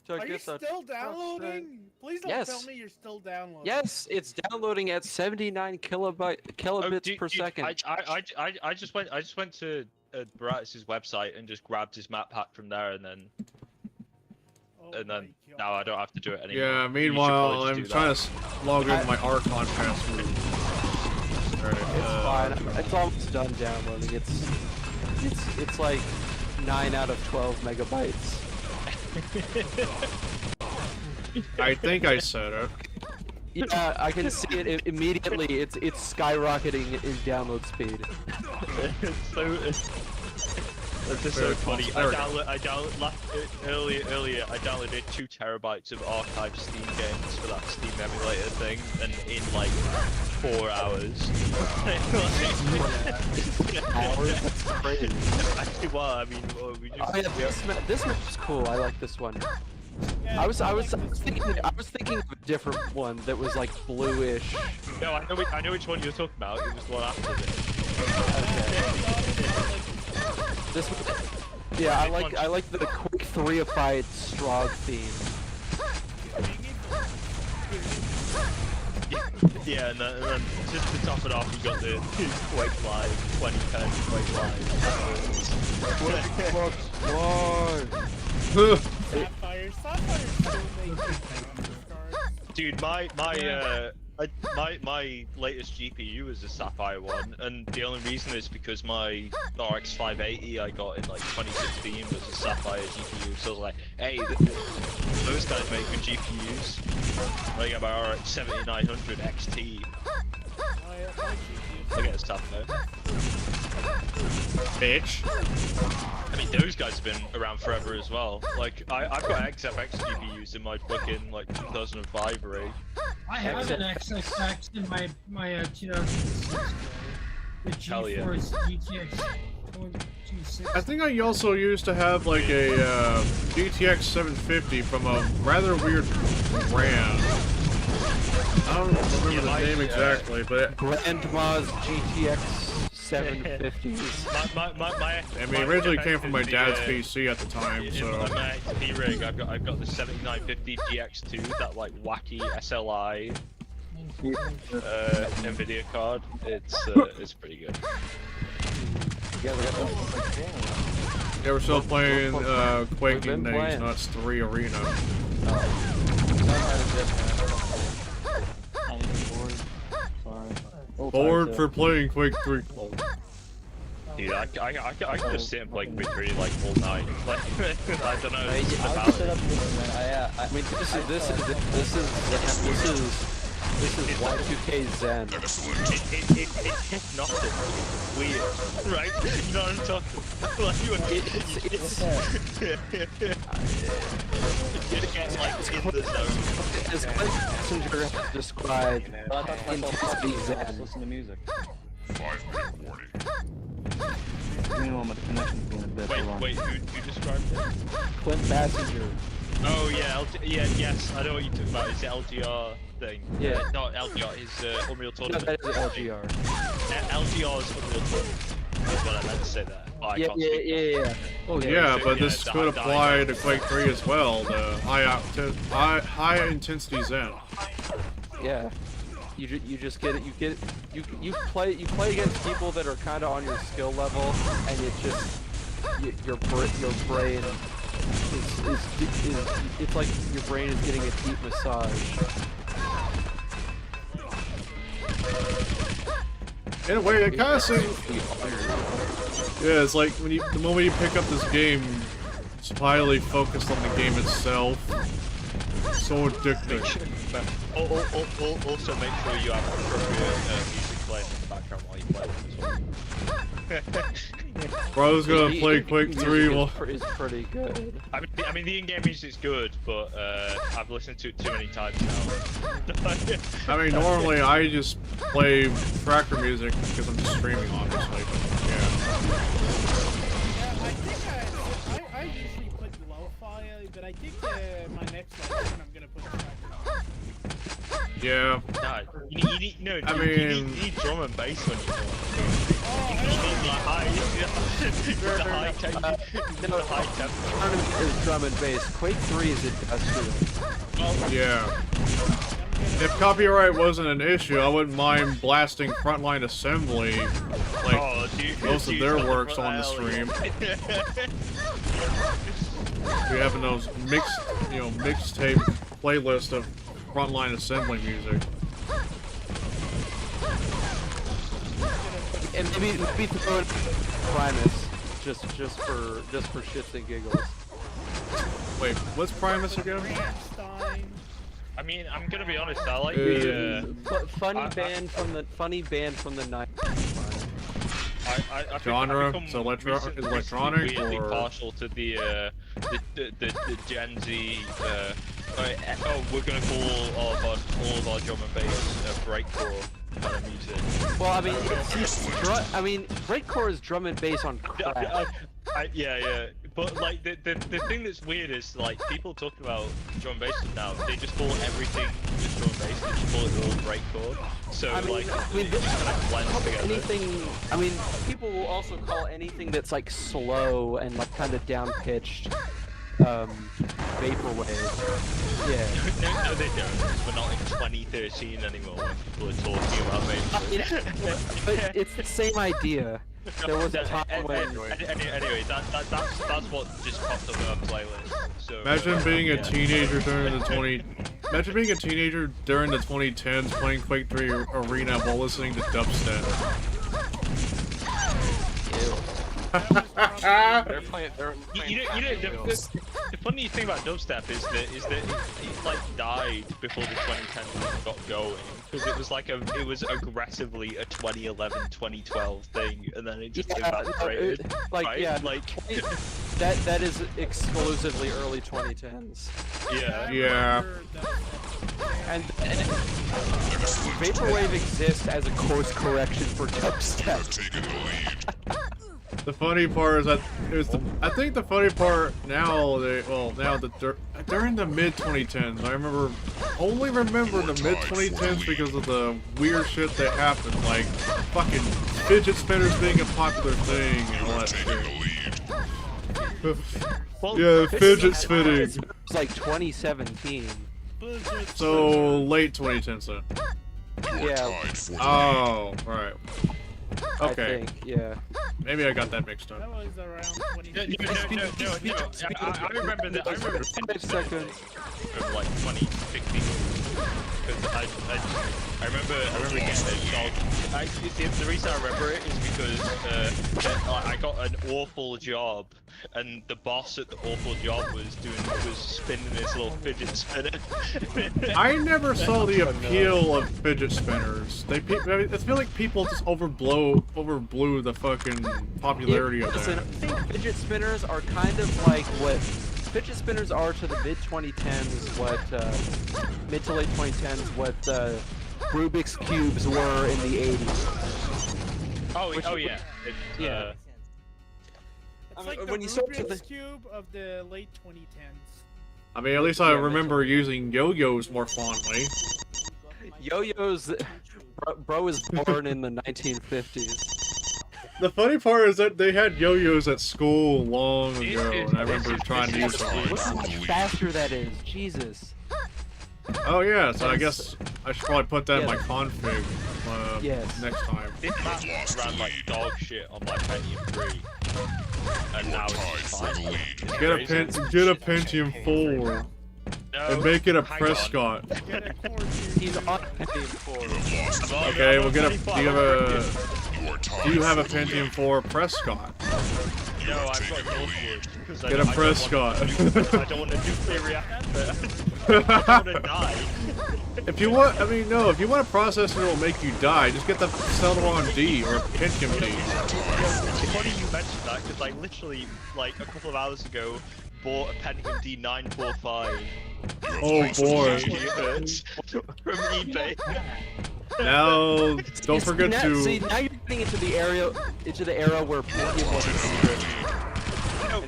to Are you get the... still downloading? Please don't tell Yes. me you're still downloading. Yes, it's downloading at 79 kilobits per second. I just went to Baratus' website and just grabbed his map pack from there, and then Oh my now I God. don't have to do it anymore. Yeah, You should meanwhile, probably I'm just do trying that. to log in my Archon password. It's fine. It's almost done downloading. It's like 9 out of 12 megabytes. I think I said it. Yeah, I can see it immediately. It's skyrocketing in download speed. It's just so funny. Earlier I downloaded 2 terabytes of archived Steam games for that Steam emulator thing, and in like 4 hours. Hours? That's crazy. Well, I mean, we just. Oh yeah, this map's cool. I like this one. Yeah, I was like this thinking one. of a different one that was like bluish. No, I know which one you're talking about. It was the one after this. This one, yeah, I like the Quake 3-ified Strahd theme. Yeah, and then just to top it off, you got the Quake Live 2010 Quake Live. Sapphire still making cards. Dude, my latest GPU is a Sapphire one, and the only reason is because my RX 580 I got in like 2016 was a Sapphire GPU. So I was like, hey, those guys make good GPUs. I got my RX 7900 XT. Look at this stuff though. Bitch. I mean, those guys have been around forever as well. Like, I've got XFX GPUs in my fucking like 2005 array. I have an XSX in my 2006. The Hell yeah. GeForce GTX 260. I think I also used to have like a GTX 750 from a rather weird brand. I don't remember the name exactly, but Grandma's GTX 750s. I mean, originally came from my dad's PC at the time, so. In my XP rig, I've got the 7950 GX2, that like wacky SLI Nvidia card. It's pretty good. Yeah, we're still playing Quake been Nuts playing. Nuts 3 Arena. Bored for playing Quake 3. Dude, I can just sit and play Quake 3 like all night. Like, I don't know. I It's would about set up it. this, man. I mean, this is Y2K Zen. It's hypnotic. It's weird, right? You know what I'm talking about? Like, you get like in the zone. As Clint Messenger has described, But I thought to myself, intensity "Oh, let's Zen. listen to music." 5-minute warning. Meanwhile, my connection's being a bit long. Wait, who described it? Clint Messenger. Oh yeah, yes, I know what you're talking about. It's the LGR thing. Yeah. Not LGR, it's Unreal No, Tournament. that is LGR. LGR is Unreal Tournament. That's what I meant to say there. Oh, I can't speak. Yeah. Well, Yeah, yeah, so, but yeah, this the could high apply to Quake 3 as well, the high intensity Zen. Yeah. You just get it. You play against people that are kind of on your skill level, and it just your brain is it's like your brain is getting a deep massage. In a way, it kind of seems. Yeah, it's like when the moment you pick up this game, it's highly focused on the game itself. So addicting. Also, make sure you have appropriate music playing in the background while you play. Bro's gonna The play in-game Quake music 3 is while... is pretty good. I mean, the in-game music's good, but I've listened to it too many times now. I mean, normally I just play tracker music because I'm just streaming, obviously. But yeah. I think I usually put lo-fi, but I think my next one I'm gonna put tracker. Yeah. No, you need no. I you mean- need drum and bass when you do it. You need the high tempo. Tournament is drum and bass. Quake 3 is industrial. Yeah. If copyright wasn't an issue, I wouldn't mind blasting Frontline Assembly, like Oh, most of their works on the stream. We having those mixtape playlist of Frontline Assembly music. And maybe throw in Primus, just for shits and giggles. Wait, what's Primus again? Rammstein. I mean, I'm gonna be honest. I like Funny band from the 90s. I think Genre? I've become So recently electronic weirdly or- partial to the Gen Z. We're gonna call all of our drum and bass breakcore kind of music. Well, I mean, breakcore is drum and bass on crack. Yeah. But like the thing that's weird is like people talk about drum and bass now. They just call everything just drum and bass. They just call it all breakcore. So it just kind of blends together. Anything. I mean, people will also call anything that's like slow and like kind of down pitched. Vaporwave. Yeah. No, they don't. We're not in 2013 anymore when people are talking about vaporwave. But it's the same idea. There was a time when. Anyway, that's what just popped up on our playlist. So, Imagine being a yeah. teenager during the Imagine being a teenager during the 2010s playing Quake 3 Arena while listening to dubstep. They're playing. The funny thing about dubstep is that it like died before the 2010s got going because it was aggressively a 2011 2012 thing and then it just evaporated. That is exclusively early 2010s. Yeah. And Vaporwave exists as a course correction for dubstep. The funny part is that I think the funny part now during the mid 2010s, I only remember the mid 2010s because of the weird shit that happened, like fucking fidget spinners being a popular thing and all that shit. Yeah, fidget spinning. It's like 2017. So late 2010s then. Yeah. Oh, right. I Okay. think, yeah. Maybe I got that mixed up. That was around 20. No. I remember that. I remember 5 seconds. from like 2016 because I remember getting a job. The reason I remember it is because I got an awful job, and the boss at the awful job was spinning his little fidget spinner. I never saw the appeal of fidget spinners. I feel like people just overblew the fucking popularity of Listen, I that. think fidget spinners are kind of like what fidget spinners are to the mid 2010s, what mid to late 2010s, what Rubik's cubes were in the 80s. Oh yeah. Yeah. It's like the when you start to Rubik's Cube of the late 2010s. I mean, at least I remember using yo-yos more fondly. Yo-yos, bro was born in the 1950s. The funny part is that they had yo-yos at school long ago, and I remember trying to use them. Look how much faster that is, Jesus. Oh yeah, so I guess I should probably put that in my config Yes. next time. This map ran like dog shit on my Pentium 3, and now it's fine. Get a Pentium 4 and make it a Prescott. He's on Pentium 4. Okay, we'll get a. Do you have a Pentium 4 Prescott? No, I've got Northwood. Get a Prescott. I don't want to nuclear reactor. I don't want to die. If you want, I mean, no, if you want a processor that will make you die, just get the Celeron D or Pentium D. It's funny you mentioned that, because I literally, like, a couple of hours ago, bought a Pentium D945. Oh boy. From eBay. Now, don't forget to... See, now you're getting into the era where Pentium wasn't secret.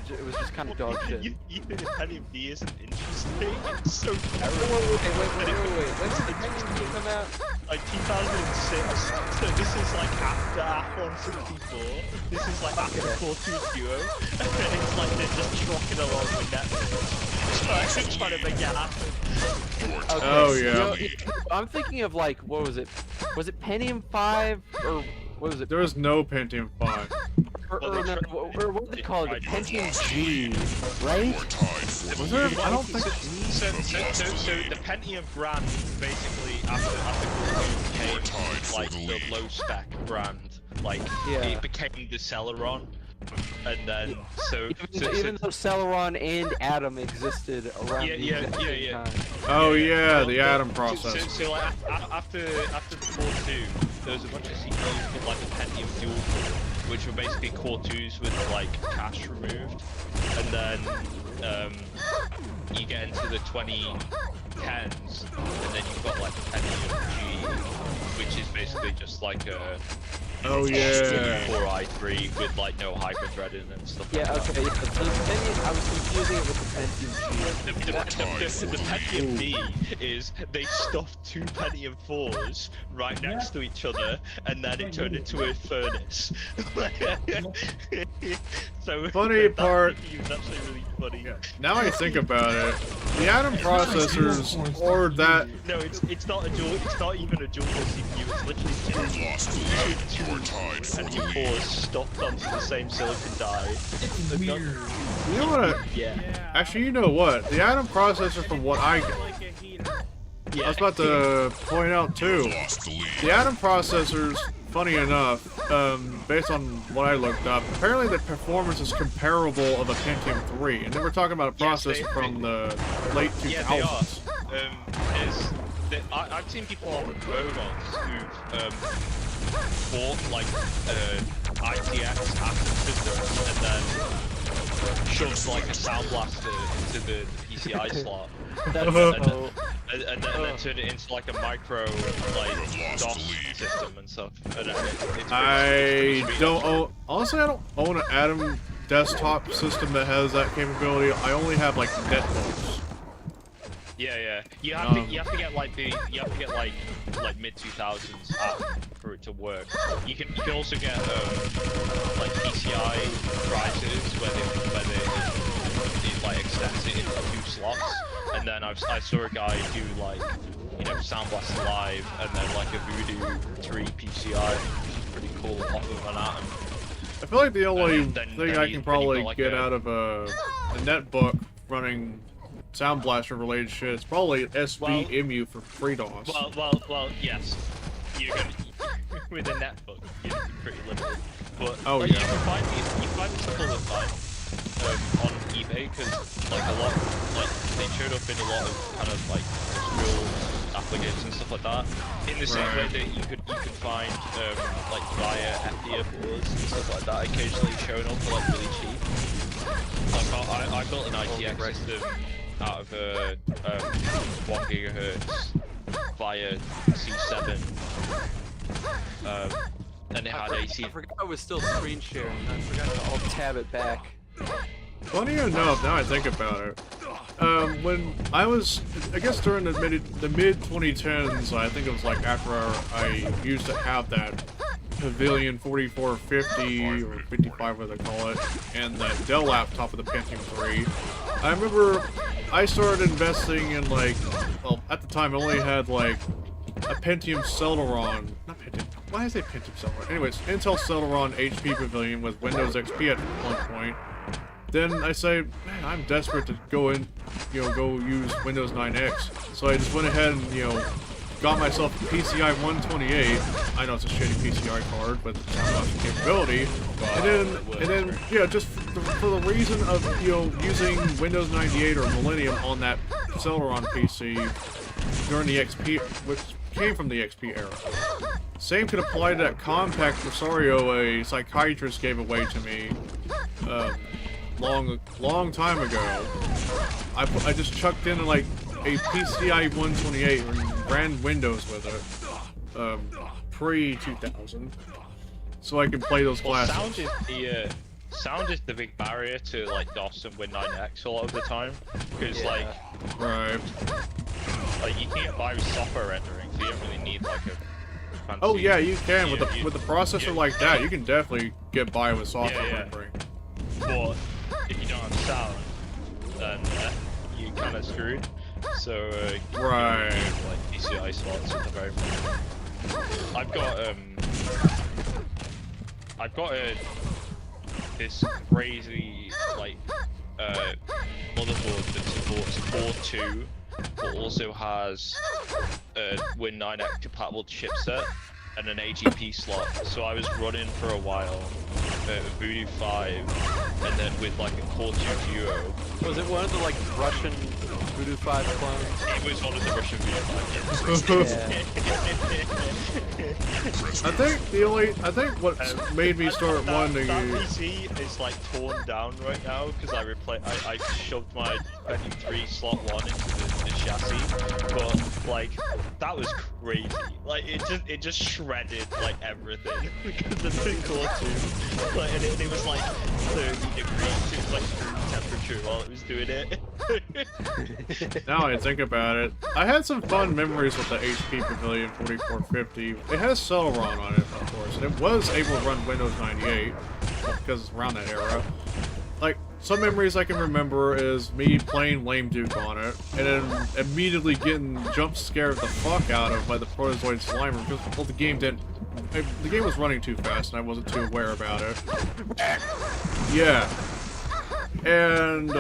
It was just kind of dog shit. You think Pentium D isn't interesting? It's so terrible. Wait. When did the Pentium D come out? Like 2006. So this is like after Athlon 64. This is like after Core 2 Duo. And it's like they're just trucking along with Netflix. Trying to make it happen. Okay, Oh, yeah. I'm thinking of like, what was it? Was it Pentium 5 or what was it? There was no Pentium 5. Or what did they call it? The Pentium G, right? Was there? I don't think... So the Pentium brand basically after Core 2 became like the low spec brand. Like it became the Celeron. And then, even though Celeron and Atom existed around the same time. Oh yeah, the Atom processor. So like, after the Core 2, there was a bunch of CPUs called like the Pentium Dual Core, which were basically Core 2s with like cache removed. And then you get into the 2010s, and then you've got like the Pentium G, which is basically just like a... Oh yeah. 4 i3 with like no hyper-threading and stuff like that. Okay. So the Pentium, I was confusing it with the Pentium G. The Pentium D is they stuffed 2 Pentium 4s right next to each other, and then it turned into a furnace. So funny part. It's actually really funny. Yeah. Now I think about it, the Atom processors or that. No, it's not a dual. It's not even a dual CPU. It's literally two Pentium 4s stuffed onto the same silicon die. It's weird. You know what? Yeah. Actually, you know what? The Atom processor, from what I get, I was about to point out too. The Atom processors, funny enough, based on what I looked up, apparently the performance is comparable of a Pentium 3, and they were talking about a processor from the late 2000s. Yeah, they are. I've seen people on robots who've bought like ITX Atom systems and then shoved like a sound blaster into the PCI slot. And then turned it into like a micro like DOS system and stuff. I don't own an Atom desktop system that has that capability. I only have like netbooks. Yeah. You have to get like mid 2000s for it to work. You can also get like PCI prices where it like extends it into 2 slots. And then I saw a guy do like, you know, Sound Blast Live and then like a Voodoo 3 PCI, which is pretty cool off of an Atom. I feel like the only thing I can probably get out of a netbook running Sound Blaster related shit is probably SVMU for FreeDOS. Well, yes. You're gonna with a netbook, you're pretty limited. But you can find these stuff all the time on eBay because like a lot, like they showed up in a lot of kind of like real applications and stuff like that. In the same way that you could find like via FDF boards and stuff like that occasionally showing up for like really cheap. Like I built an ITX system out of a 1 gigahertz via C7, and it had AC. I forgot I was still screen sharing. I forgot to alt tab it back. Funny enough, now I think about it, when I was, I guess during the mid 2010s, I think it was like after I used to have that Pavilion 4450 or 55, what they call it, and that Dell laptop with the Pentium 3. I remember I started investing in like, well, at the time I only had like a Pentium Celeron, not Pentium, why is it Pentium Celeron? Anyways, Intel Celeron HP Pavilion with Windows XP at one point. Then I say, man, I'm desperate to go in, go use Windows 9X. So I just went ahead and, got myself a PCI 128. I know it's a shitty PCI card, but it's not much capability. And then, just for the reason of, using Windows 98 or Millennium on that Celeron PC, during the XP, which came from the XP era. Same could apply to that compact Rosario a psychiatrist gave away to me long time ago. I just chucked in like a PCI 128 and ran Windows with it pre-2000, so I can play those classes. Sound is the big barrier to like DOS and Win9X a lot of the time, because like you can't buy with software rendering, so you don't really need like a fancy... Oh yeah, you can with the processor like that. You can definitely get by with software rendering. But if you don't have sound, then you're kind of screwed. So right, like PCI slots at the very moment. I've got this crazy like motherboard that supports Core 2, but also has a Win9X compatible chipset and an AGP slot. So I was running for a while Voodoo 5, and then with like a Core 2 Duo. Was it one of the like Russian Voodoo 5 clones? It was one of the Russian Voodoo 5. I think what made me start wanting that PC is like torn down right now because I shoved my Pentium 3 slot 1 into the chassis, but like that was crazy. Like it just shredded like everything because of the Core 2. Like, and it was like 30 degrees. It was like room temperature while it was doing it. Now I think about it, I had some fun memories with the HP Pavilion 4450. It has Celeron on it, of course, and it was able to run Windows 98 because it's around that era. Like, some memories I can remember is me playing Lame Duke on it, and then immediately getting jump scared the fuck out of by the Protozoid Slimer because, well, the game was running too fast and I wasn't too aware about it. Yeah. And,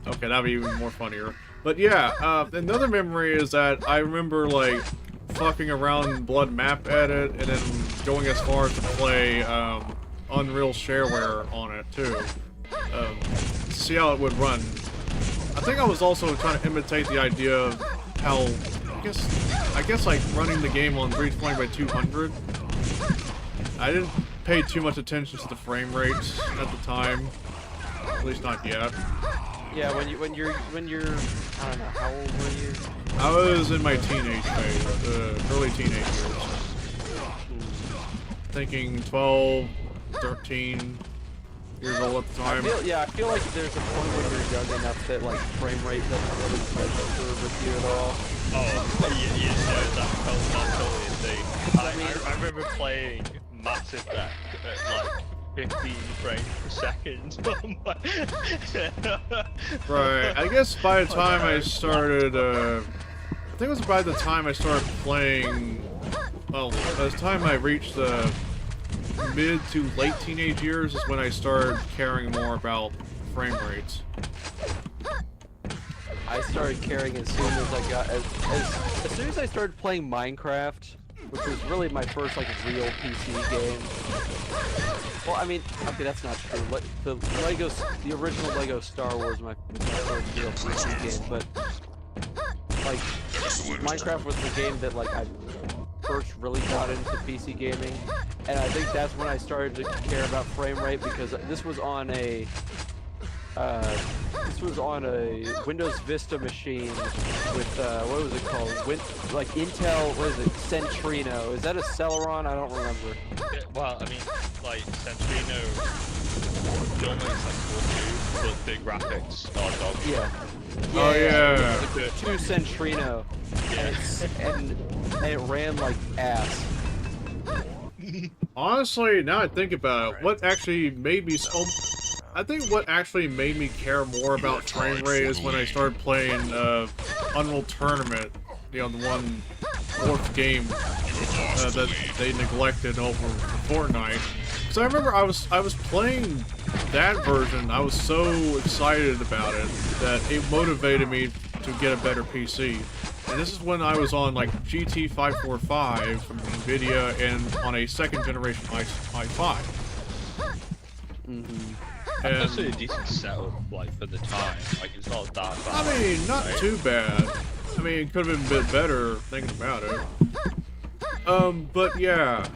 okay, that'd be even more funnier. But yeah, another memory is that I remember, like, fucking around in Blood Map Edit, and then going as far as to play, Unreal Shareware on it, too. See how it would run. I think I was also trying to imitate the idea of how, I guess like, running the game on 320 by 200. I didn't pay too much attention to the frame rates at the time. At least not yet. Yeah, when you're I don't know, how old were you? I was in my teenage phase, early teenage years. Thinking 12, 13 years old at the time. I feel like there's a point when you're young enough that like frame rate doesn't really register with you at all. That's totally insane. I remember playing Mass Effect at like 15 frames per second. Right, I guess by the time I started, I think it was by the time I started playing, well, by the time I reached the mid to late teenage years is when I started caring more about frame rates. I started caring as soon as I got, as soon as I started playing Minecraft, which was really my first like real PC game. Well, I mean, okay, that's not true. The original Lego Star Wars was my first real PC game, but like Minecraft was the game that like I first really got into PC gaming, and I think that's when I started to care about frame rate because this was on a Windows Vista machine with what was it called? Like Intel, what is it? Centrino. Is that a Celeron? I don't remember. Yeah, well, I mean, like Centrino normally it's like 4.2, but the graphics are dog. Yeah. Oh yeah. The 2 Centrino. And it ran like ass. Honestly, now I think about it, what actually made me so... I think what actually made me care more about frame rate is when I started playing Unreal Tournament, you know, the 4th game that they neglected over Fortnite. So I remember I was playing that version, I was so excited about it that it motivated me to get a better PC. And this is when I was on like GT 545 from NVIDIA and on a 2nd generation i5. And, That's actually a decent setup, like, for the time. Like, it's not that bad. I mean, not right? too bad. I mean, it could have been a bit better thinking about it. But yeah,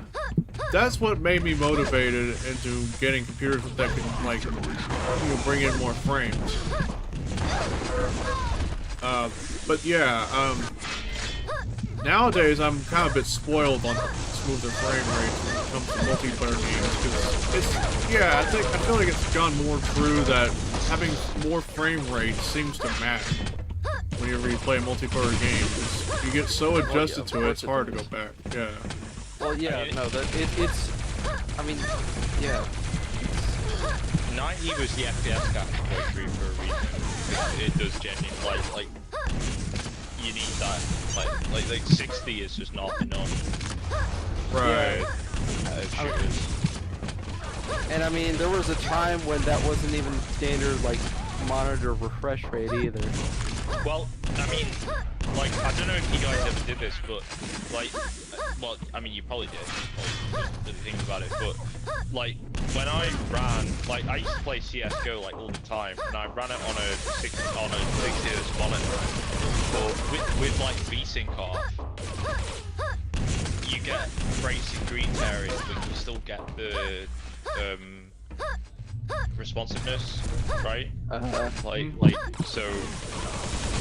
that's what made me motivated into getting computers that can, like, you know, bring in more frames. But yeah, nowadays I'm kind of a bit spoiled on smoother frame rates when it comes to multiplayer games, because it's, yeah, I feel like it's gone more true that having more frame rate seems to matter whenever you play a multiplayer game. 'Cause you get so adjusted to it, it's hard to go back. Yeah. Well, yeah, no, it's. I mean, yeah. 90 was the FPS cap for Quake 3 for a reason. It does genuinely, like, you need that. Like 60 is just not enough. Right. Shooters. And I mean, there was a time when that wasn't even standard, like, monitor refresh rate either. Well, I mean, like, I don't know if you guys ever did this, but, like, well, I mean, you probably did, like, just didn't think about it, but, like, when I ran, like, I used to play CSGO, like, all the time, and I ran it on a 60Hz monitor, but with like, VSync off, you get crazy green areas, but you still get the, responsiveness, right? Like, so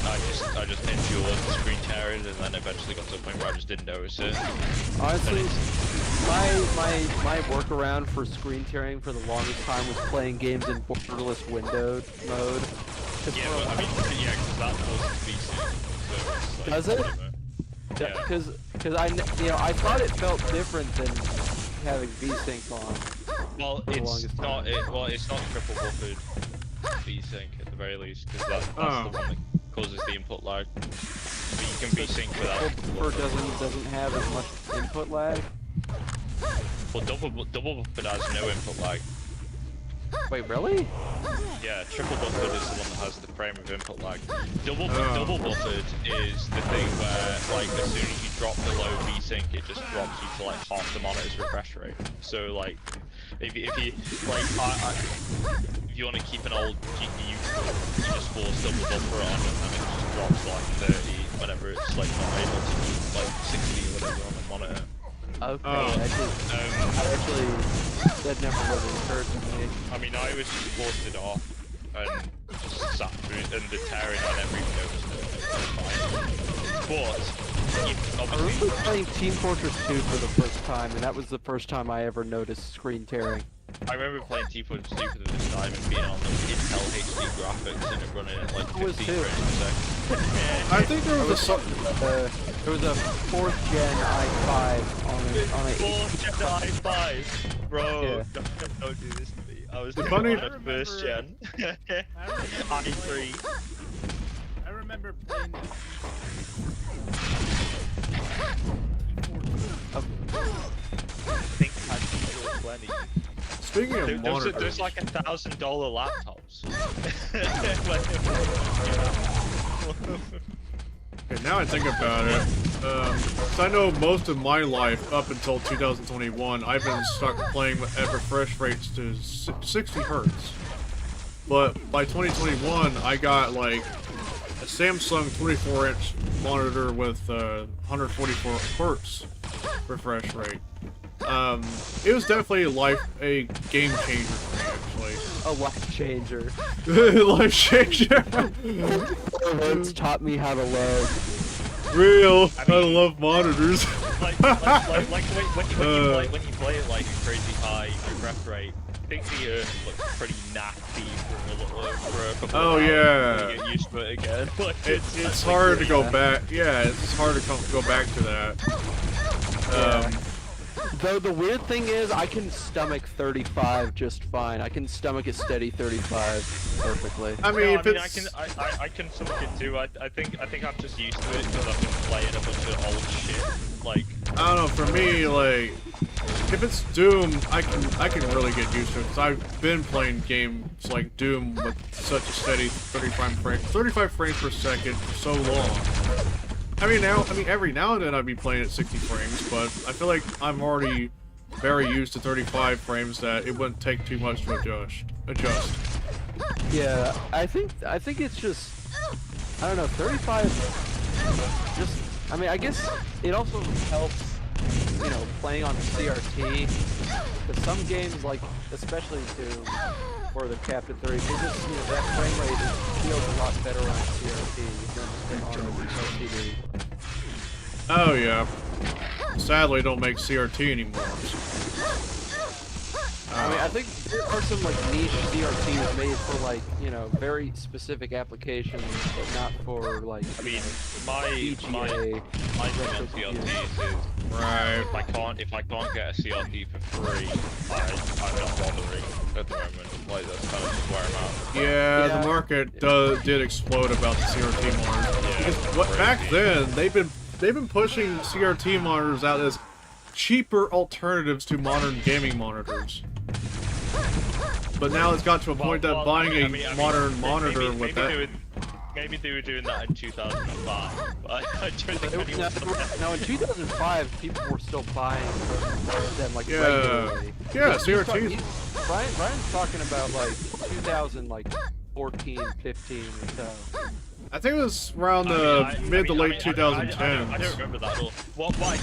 I just endured the screen tearing, and then eventually got to the point where I just didn't notice it. Honestly, my workaround for screen tearing for the longest time was playing games in borderless windowed mode. Yeah, but I mean, yeah, because that causes VSync. So it's like, does it? Yeah. Because I thought it felt different than having VSync on. Well, it's not. It's not triple buffered VSync at the very least, because that's the one that causes the input lag. But you can VSync without. Or doesn't have as much input lag. Well, double buffered has no input lag. Wait, really? Yeah, triple buffered is the one that has the frame of input lag. Double buffered is the thing where, like, as soon as you drop below VSync, it just drops you to like half the monitor's refresh rate. So like, if you like, if you want to keep an old GPU, you just force double buffer on, and it just drops to like 30 whenever it's like not able to keep like 60 or whatever on the monitor. Okay, actually, that never really occurred to me. I mean, I was just forced it off and just sat through it, and the tearing I never even noticed it. But, I remember playing Team Fortress 2 for the first time, and that was the first time I ever noticed screen tearing. I remember playing Team Fortress 2 for the first time and being on the Intel HD graphics and it running at like 15 frames per second. I think there was there was a 4th gen i5 on a 4th gen i5, bro. Yeah. Don't do this to me. I was doing funny- it on the 1st gen. i3. I remember playing this. I think I had plenty. Speaking of monitors, There's like $1,000 laptops. okay, now I think about it, 'cause I know most of my life, up until 2021, I've been stuck playing at refresh rates to 60 hertz. But by 2021, I got like a Samsung 24-inch monitor with 144 hertz refresh rate. It was definitely a game changer for me, a life changer. actually. Life changer. It's taught me how to love. Real. I love monitors. Like when you play it like a crazy high refresh rate, I think the Earth looks pretty nasty for a couple Oh, of hours yeah. until you get used to it again. Like, It's hard to go back. Yeah, it's hard to go back to that. Though the weird thing is, I can stomach 35 just fine. I can stomach a steady 35 perfectly. I mean, No, if it's I can stomach it too. I think I'm just used to it because I've been playing a bunch of old shit. Like, I don't know. For me, like, if it's Doom, I can really get used to it because I've been playing games like Doom with such a steady 35 frames per second for so long. Every now and then I'd be playing at 60 frames, but I feel like I'm already very used to 35 frames that it wouldn't take too much to adjust. Yeah, I think it's just, I don't know, 35. Just, I mean, I guess it also helps, you know, playing on CRT. Because some games, like especially Doom, where they're capped at 30, they just, you know, that frame rate feels a lot better on CRT than on LCD. Oh yeah. Sadly, don't make CRT anymore. I mean, I think there are some like niche CRTs made for like, you know, very specific applications, but not for like. I mean, my VGA, thing on CRTs is right. If I can't get a CRT for free, I'm not bothering at the moment. Like that's kind of just where I'm at. Yeah, the market did explode about the CRT monitors. Yeah, Because back then they've been pushing CRT monitors out as cheaper alternatives to modern gaming monitors. But now it's got to a point that buying a modern monitor with that. Maybe they were doing that in 2005. But I don't think anyone. No, in 2005, people were still buying them like regularly. Yeah, CRTs. Ryan's talking about like 2014, 15 or so. I think it was around the mid to late 2010s. I don't remember that at all. What I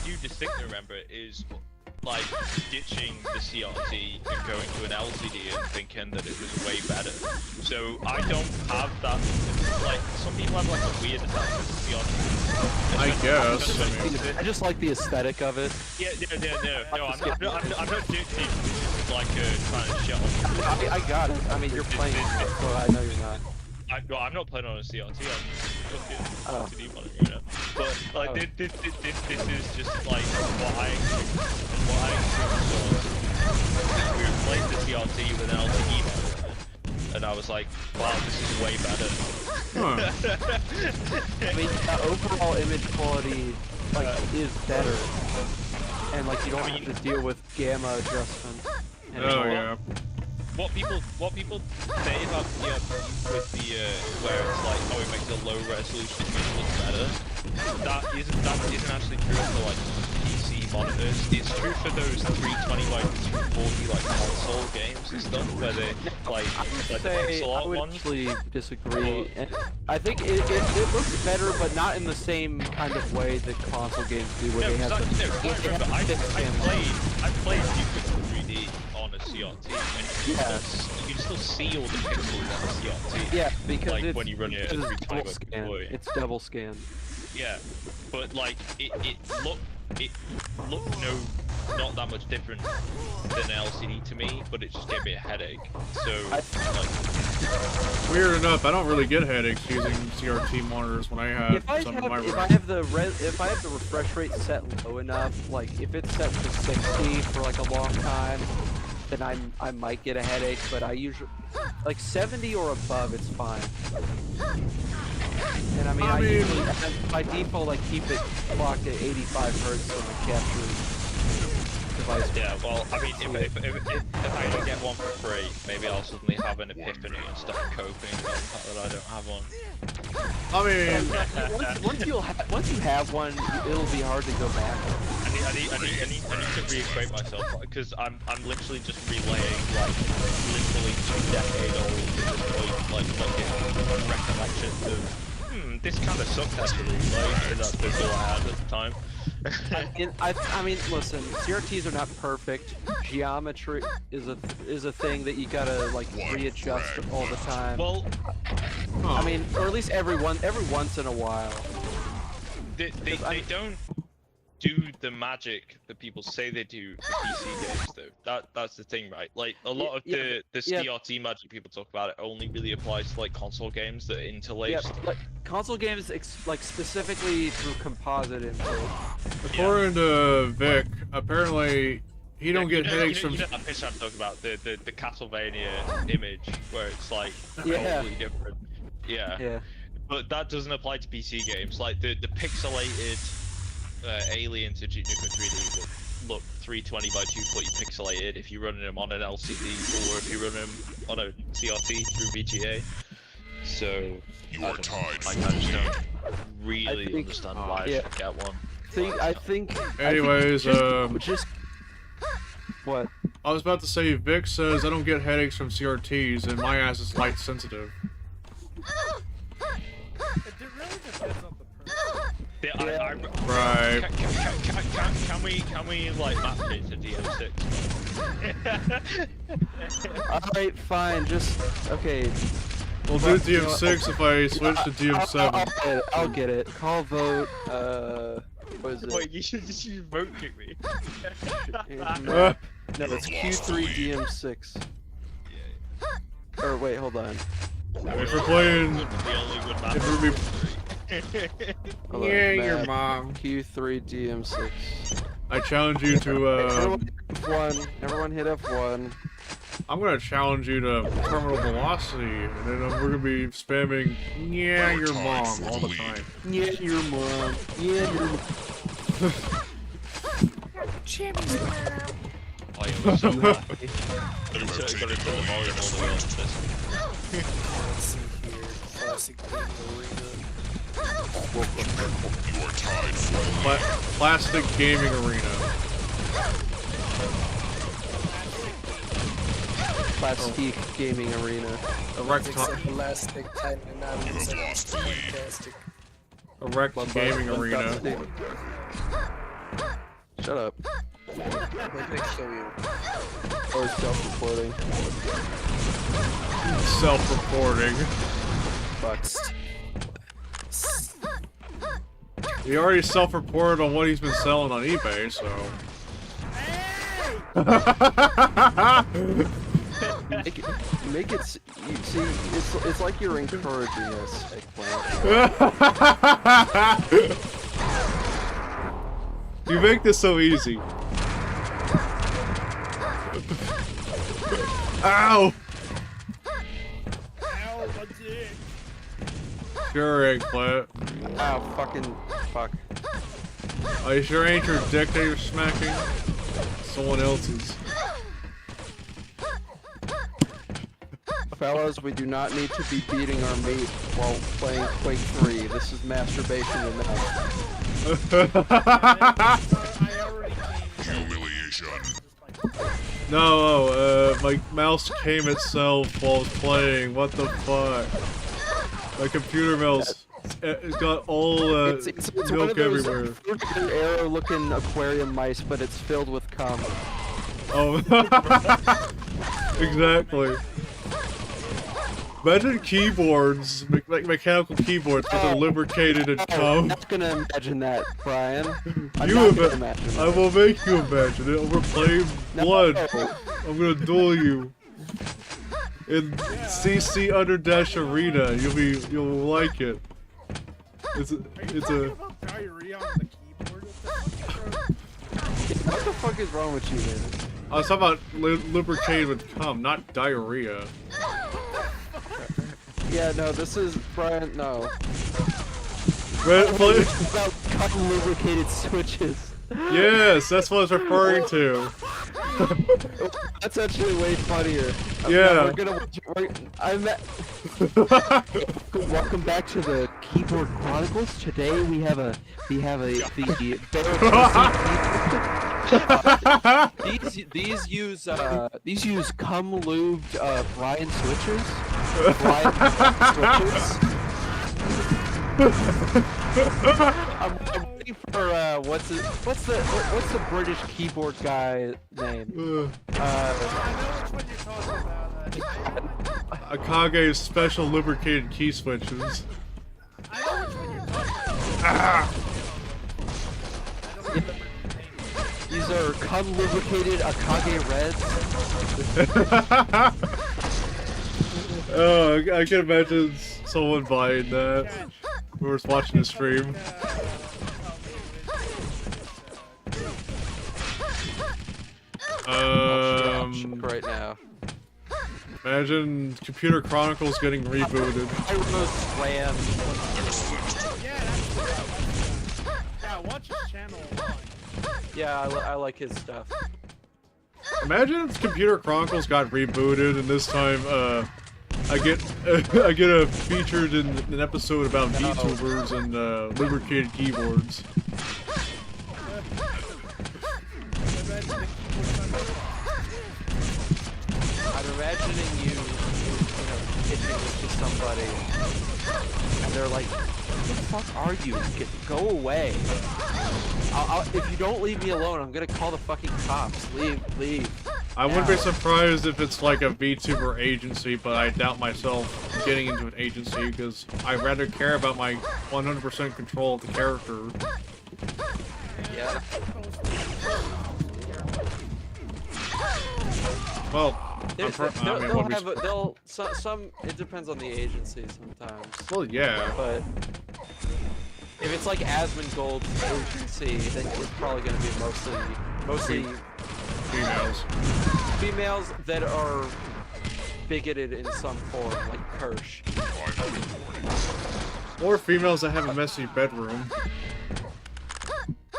do distinctly remember is like ditching the CRT and going to an LCD and thinking that it was way better. So I don't have that. Like some people have like a weird attachment to CRT. I guess. I just like the aesthetic of it. No, I'm not ditching like trying to shut off. I got it. I mean, you're playing it, so I know you're not. I'm not playing on a CRT. I'm looking at LCD monitor right now. But like this is just like what I experienced. We replaced the CRT with an LCD monitor, and I was like, wow, this is way better. I mean, the overall image quality like is better, and like you don't have to deal with gamma adjustment. Oh yeah. What people say about CRT with the where it's like, oh, it makes a low resolution image look better. That isn't actually true for like PC monitors. It's true for those 320 by 240 like console games and stuff where they like the pixel art ones. I would actually disagree. And I think it looks better, but not in the same kind of way that console games do, where they have I played Duke 3D on a CRT, and you can still see all the pixels on the CRT. Yeah, because like it's, when you run it at 320 by 240. it's double scan. Yeah, but like it looked not that much different than an LCD to me, but it just gave me a headache. So weird enough, I don't really get headaches using CRT monitors when I have some in my room. If I have the refresh rate set low enough, like if it's set to 60 for like a long time, then I might get a headache. But I usually like 70 or above, it's fine. And I mean usually, by default, I keep it clocked at 85 hertz on the capture device. Yeah, well, I mean, if I can get one for free, maybe I'll suddenly have an epiphany and start coping with the fact that I don't have one. I mean, once you have one, it'll be hard to go back. I need to reacquaint myself, because I'm literally just relaying like literally 2-decade-old like fucking recollections of this kind of sucked actually, like, and that's all I had at the time. I mean, listen, CRTs are not perfect. Geometry is a thing that you gotta like readjust all the time. Well, I mean, or at least every once in a while. They don't do the magic that people say they do for PC games though. That's the thing, right? Like a lot of the CRT magic people talk about, it only really applies to like console games that are interlaced. Yeah, like console games like specifically through composite input. According to Vic, apparently he don't get headaches from. You know that picture I'm talking about, the Castlevania image where it's like totally different. Yeah. But that doesn't apply to PC games. Like the pixelated aliens in Duke 3D look 320 by 240 pixelated if you're running them on an LCD or if you're running them on a CRT through VGA. So I just don't really understand why I should get one. I think. Anyways, What? I was about to say, Vic says I don't get headaches from CRTs, and my ass is light sensitive. It really depends on the person. Right. Can we like map it to DM6? Alright, fine, just... Okay. We'll do DM6 if I switch to DM7. I'll get it. Call vote, what is it? Wait, you should vote kick me. No, it's Q3 DM6. Or wait, hold on. If we're playing... If we're Hold on, yeah, your map, mom. Q3 DM6. I challenge you to, Everyone hit F1. Everyone hit F1. I'm gonna challenge you to terminal velocity, and then we're gonna be spamming, yeah, your mom, all the time. Yeah, your mom. Yeah, your mom. Jimmy's mom. Oh, yeah, we're so bad. You have taken the lead against friends. Let's see here. Classic gaming arena. You are tied for the lead. Plastic gaming arena. Plastic gaming arena. It's elastic time and now You it's have lost the lead. fantastic. Erect gaming arena. Shut up. Let me show you. Or self-reporting. Self-reporting. Bucks. He already self-reported on what he's been selling on eBay, so... Make it, you see, it's like you're encouraging us, Eggplant. You make this so easy. Ow! Ow, my dick. Sure, Eggplant. Ow, fucking, fuck. Oh, you sure ain't your dick that you're smacking? Someone else's. Fellas, we do not need to be beating our meat while playing Quake 3. This is masturbation enough. I already came. Humiliation. No, my mouse came itself while I was playing. What the fuck? My computer mouse, it's got all It's one milk of those everywhere. arrow-looking aquarium mice, but it's filled with cum. Oh, exactly. Imagine keyboards, like mechanical keyboards, but they're lubricated and I'm cum. not gonna imagine that, Brian. I'm You not gonna imagine I that. will make you imagine it. We're playing blood. No. I'm gonna duel you. In CC _arena, you'll like it. It's a. Talking about diarrhea on the keyboard? What the fuck is wrong with you, man? I was talking about lubricated with cum, not diarrhea. Yeah, no, this is Brian. No. It's about cum lubricated switches. Yes, that's what I was referring to. That's actually way funnier. Yeah. Welcome back to the Keyboard Chronicles. Today we have the these use cum lubed Brian switches. I'm waiting for what's the British keyboard guy name? I know which one you're talking about. Akage's special lubricated key switches. I know which one you're talking about. These are cum lubricated Akage Reds. Oh, I can imagine someone buying that. We were watching the stream. Right now. Imagine Computer Chronicles getting rebooted. I wrote Slam. Yeah, watch his channel a lot. Yeah, I like his stuff. Imagine if Computer Chronicles got rebooted and this time, I get featured in an episode about VTubers and lubricated keyboards. imagining you know, pitching this to somebody, and they're like, "Who the fuck are you? Go away! If you don't leave me alone, I'm gonna call the fucking cops. Leave." I wouldn't be surprised if it's like a VTuber agency, but I doubt myself getting into an agency because I rather care about my 100% control of the character. Yeah. Well, They'll wouldn't be have some. It depends on the agency sometimes. well, yeah. But if it's like Asmongold's agency, then it's probably going to be mostly females that are bigoted in some form, like Kirsch. Or females that have a messy bedroom.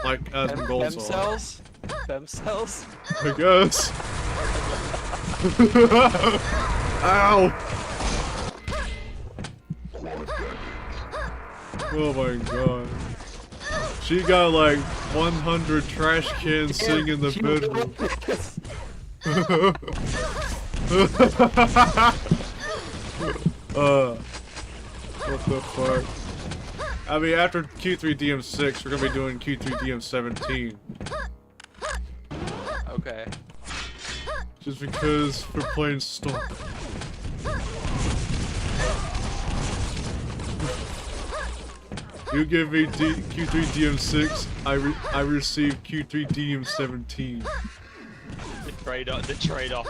Like Asmongold's. Femcells? Femcells? I guess. Ow! Oh my god. She got like 100 trash cans sitting in the bedroom. What the fuck? I mean, after Q3 DM6, we're gonna be doing Q3 DM17. Okay. Just because we're playing Stalk. You give me Q3 DM6, I receive Q3 DM17. The trade-off.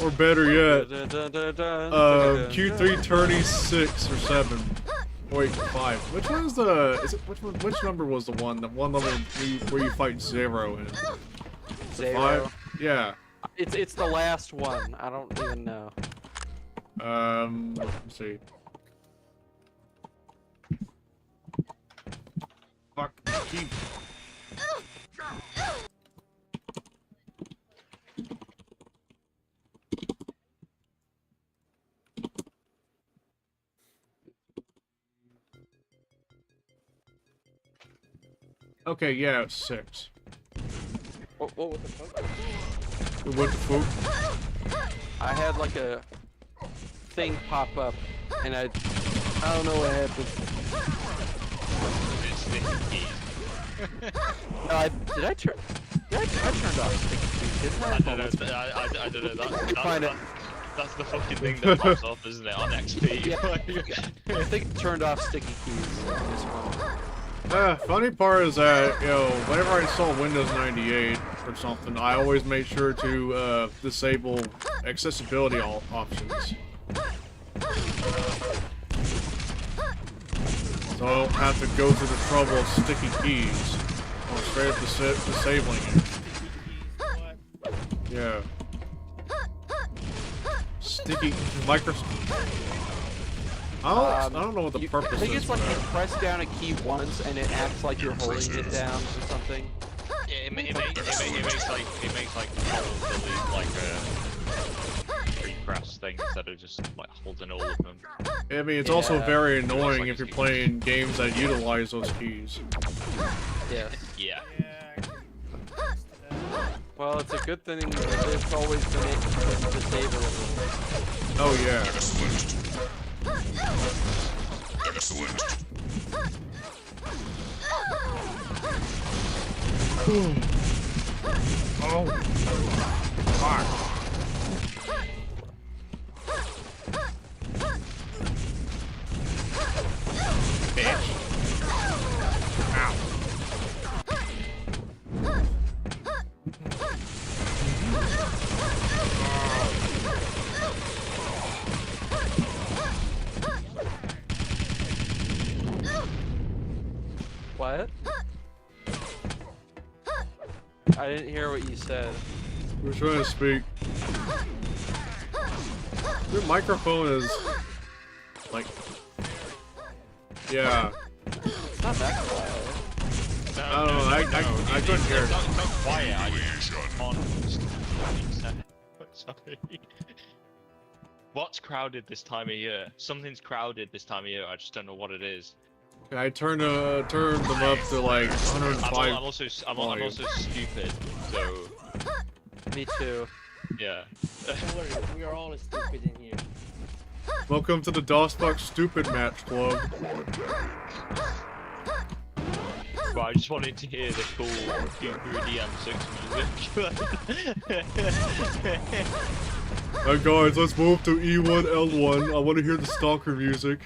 Or better yet, Q3 tourney 6 or 7. Wait, 5. Which one is the? Which number was the one? The one level where you fight Zero in? Zero. 5? Yeah. It's the last one. I don't even know. Let's see. Fuck. Keep. Okay, yeah, it's 6. What the fuck? What the fuck? I had like a thing pop up, and I don't know what happened. I turned off sticky keys, didn't I? I don't know. Find it. That's the fucking thing that pops up, isn't it, on XP? Yeah. I think it turned off sticky keys on this one. Funny part is that, you know, whenever I install Windows 98 or something, I always make sure to disable accessibility options. So I don't have to go through the trouble of sticky keys. Or straight up disabling it. Yeah. Sticky I don't know what the purpose is. I think it's like you press down a key once and it acts like you're holding it down or something. Yeah, it makes like probably like a pre-press thing instead of just like holding all of them. I mean, it's also very annoying if you're playing games that utilize those keys. Yeah. Yeah. Well, it's a good thing it's always been disabled. Oh yeah. Excellent. Oh. Fuck. Bitch. Ow. What? I didn't hear what you said. We're trying to speak. Your microphone is like, yeah. It's not that quiet. I don't know. I couldn't hear it. It's not quiet. I just on. Sorry. What's crowded this time of year? Something's crowded this time of year. I just don't know what it is. I turned them up to like 105. I'm also stupid. So. Me too. Yeah. Don't worry, we are all stupid in here. Welcome to the DOSBox Stupid Match Club. But I just wanted to hear the cool DM6 music. Alright guys, let's move to E1, L1. I want to hear the Stalker music.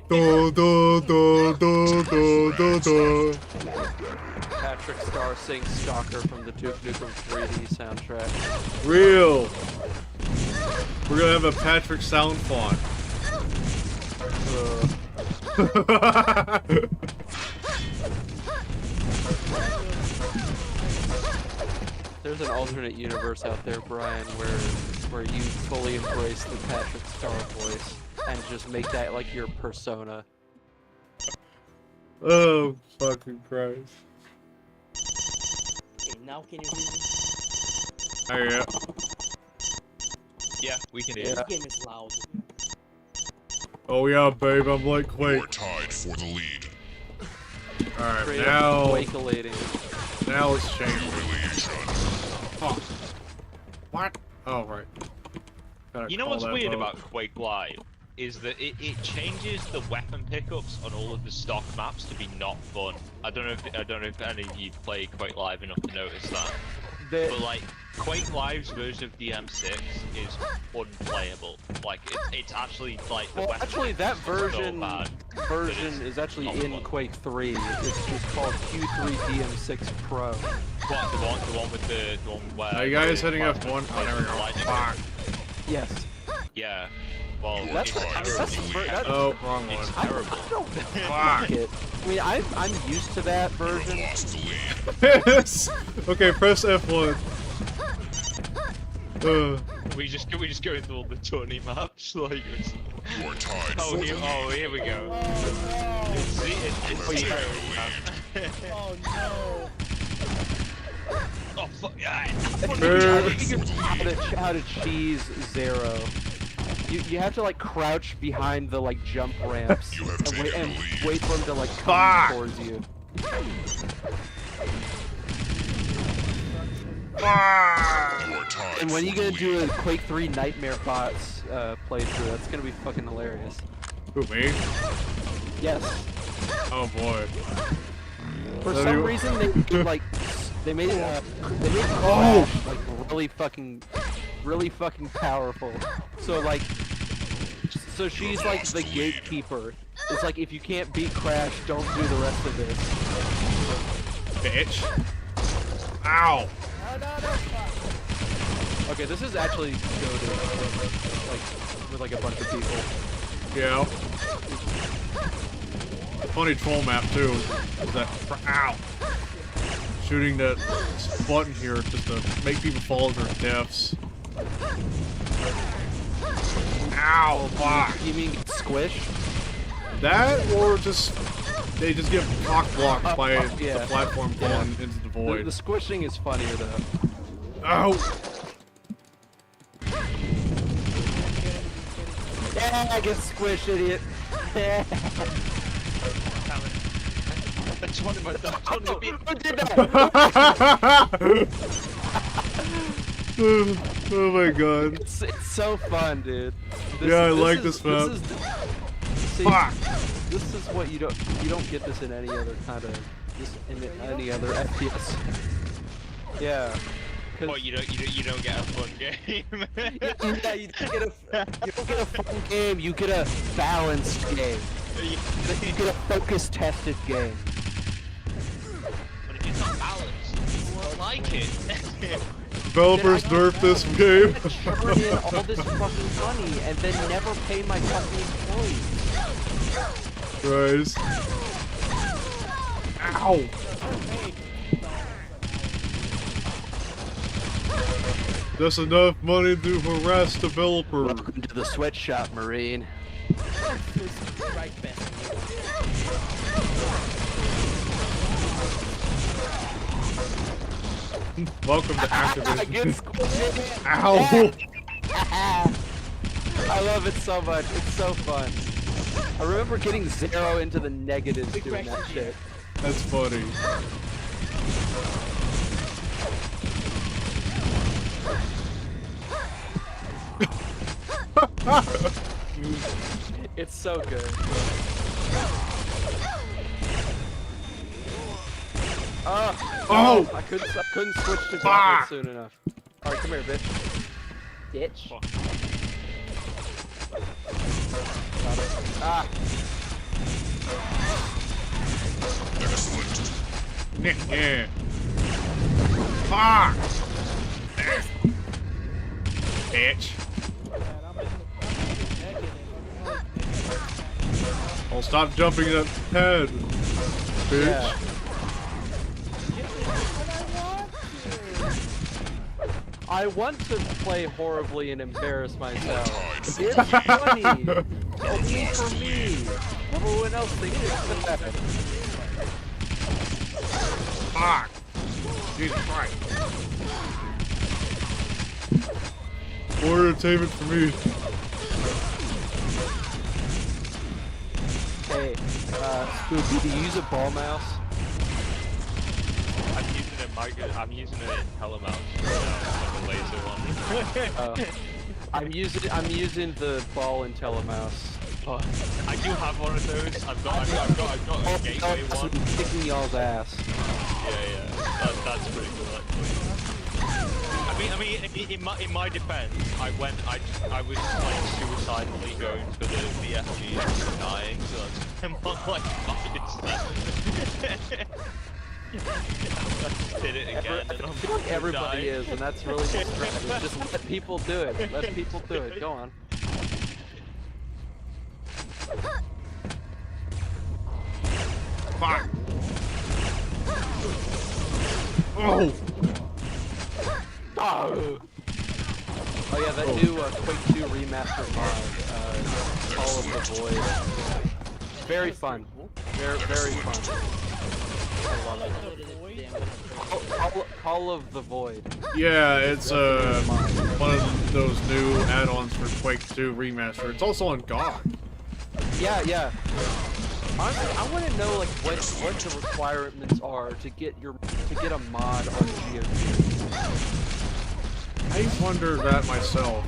Da da da da da da da. Patrick Star sings Stalker from the Duke Nukem 3D soundtrack. Real. We're gonna have a Patrick sound font. There's an alternate universe out there, Brian, where you fully embrace the Patrick Star voice and just make that like your persona. Oh, fucking Christ. Okay, now can you hear me? Oh, yeah. Yeah, we can hear. This game is loud. Oh yeah, babe, I'm like Quake. You're tied for the lead. Alright, Straight now... up Quake-alating. Now it's changed. Humiliation. Oh. What? Oh, right. Gotta You know call what's that weird vote. about Quake Live? Is that it changes the weapon pickups on all of the stock maps to be not fun. I don't know if any of you play Quake Live enough to notice that. But like Quake Live's version of the M6 is unplayable. Like it's actually like the Well, weapon actually, that pickups are so version bad. is actually not in fun. Quake 3. It's just called Q3 DM6 Pro. What the one with the one where? Are you guys the hitting plasma F1? Oh, there we go. lightning- Fuck. Yes. Yeah. Well, That's it's terrible. Oh, wrong one. It's terrible. Fuck it. I mean, I'm used to that version. Lost the lead. Yes! Okay, press F1. We just go through all the tourney maps like. You're tied Oh, for the here we go. Oh It's zero. no! Oh no! Oh fuck! Yeah. I figured how to cheese Zero. You have to like crouch behind the like jump ramps You have and taken the lead. wait for them to like come Fuck. towards you. You're tied And when for you gonna the do lead. a Quake 3 Nightmare Bots playthrough, that's gonna be fucking hilarious. Who, me? Yes. Oh boy. For So some you- reason they made Oh! Crash, like really fucking powerful. So like she's like the gatekeeper. It's like if you can't beat Crash, don't do the rest of this. Bitch. Ow! Okay, this is actually goated, like with like a bunch of people. Yeah. Funny troll map too. Is that ow? Shooting that button here just to make people fall to their deaths. Ow! Fuck! You mean get squished? That or just they just get cock blocked by yeah. the platform falling into the void. The squishing is funnier though. Ow! Yeah, I get squished, idiot. I just wanted my dog to be. Who did that? Oh my god. It's so fun, dude. Yeah, I like this map. See, Fuck! this is what you don't get this in any other kind of any other FPS. Yeah. 'cause- Oh, you don't get a fun game. yeah, you don't get a fun game. You get a balanced game. You get a focus tested game. But if it's not balanced, you won't like it. Developers nerf this game. Churn in all this fucking money and then never pay my fucking employees. Christ. Ow! Just enough money to harass developers. Welcome to the sweatshop, Marine. Right best. Welcome to I Activision. get squished. Ow! I love it so much. It's so fun. I remember getting Zero into the negatives doing that shit. That's funny. It's so good. Oh! I couldn't switch to Fuck! gauntlet soon enough. Alright, come here, bitch. Bitch. Got it. Ah! Excellent. Yeah. Fuck! Bitch. Oh, stop jumping that head, bitch. Yeah. I want to play horribly and embarrass myself. It's funny! Only for me! Everyone else thinks it's bad. Fuck! Jesus Christ. More entertainment for me. Hey, Spooky, do you use a ball mouse? I'm using a telemouse, like a laser one. I'm using the ball and telemouse. I do have one of those. I've got a gateway one. Kicking y'all's ass. Yeah. That's pretty cool actually. I mean, in my defense, I was like suicidally going for the BFG and dying, so I'm not like I just did it again. I feel like everybody is, and that's really distracting. Just let people do it. Let people do it. Go on. Fuck! Oh! Oh yeah, that new Quake II remaster mod, Call of the Void. Very fun. Very fun. I love it. Call of the Void. Yeah, it's one of those new add-ons for Quake II Remaster. It's also on GOG. Yeah. Honestly, I want to know like what the requirements are to get a mod on GOG. I wonder that myself.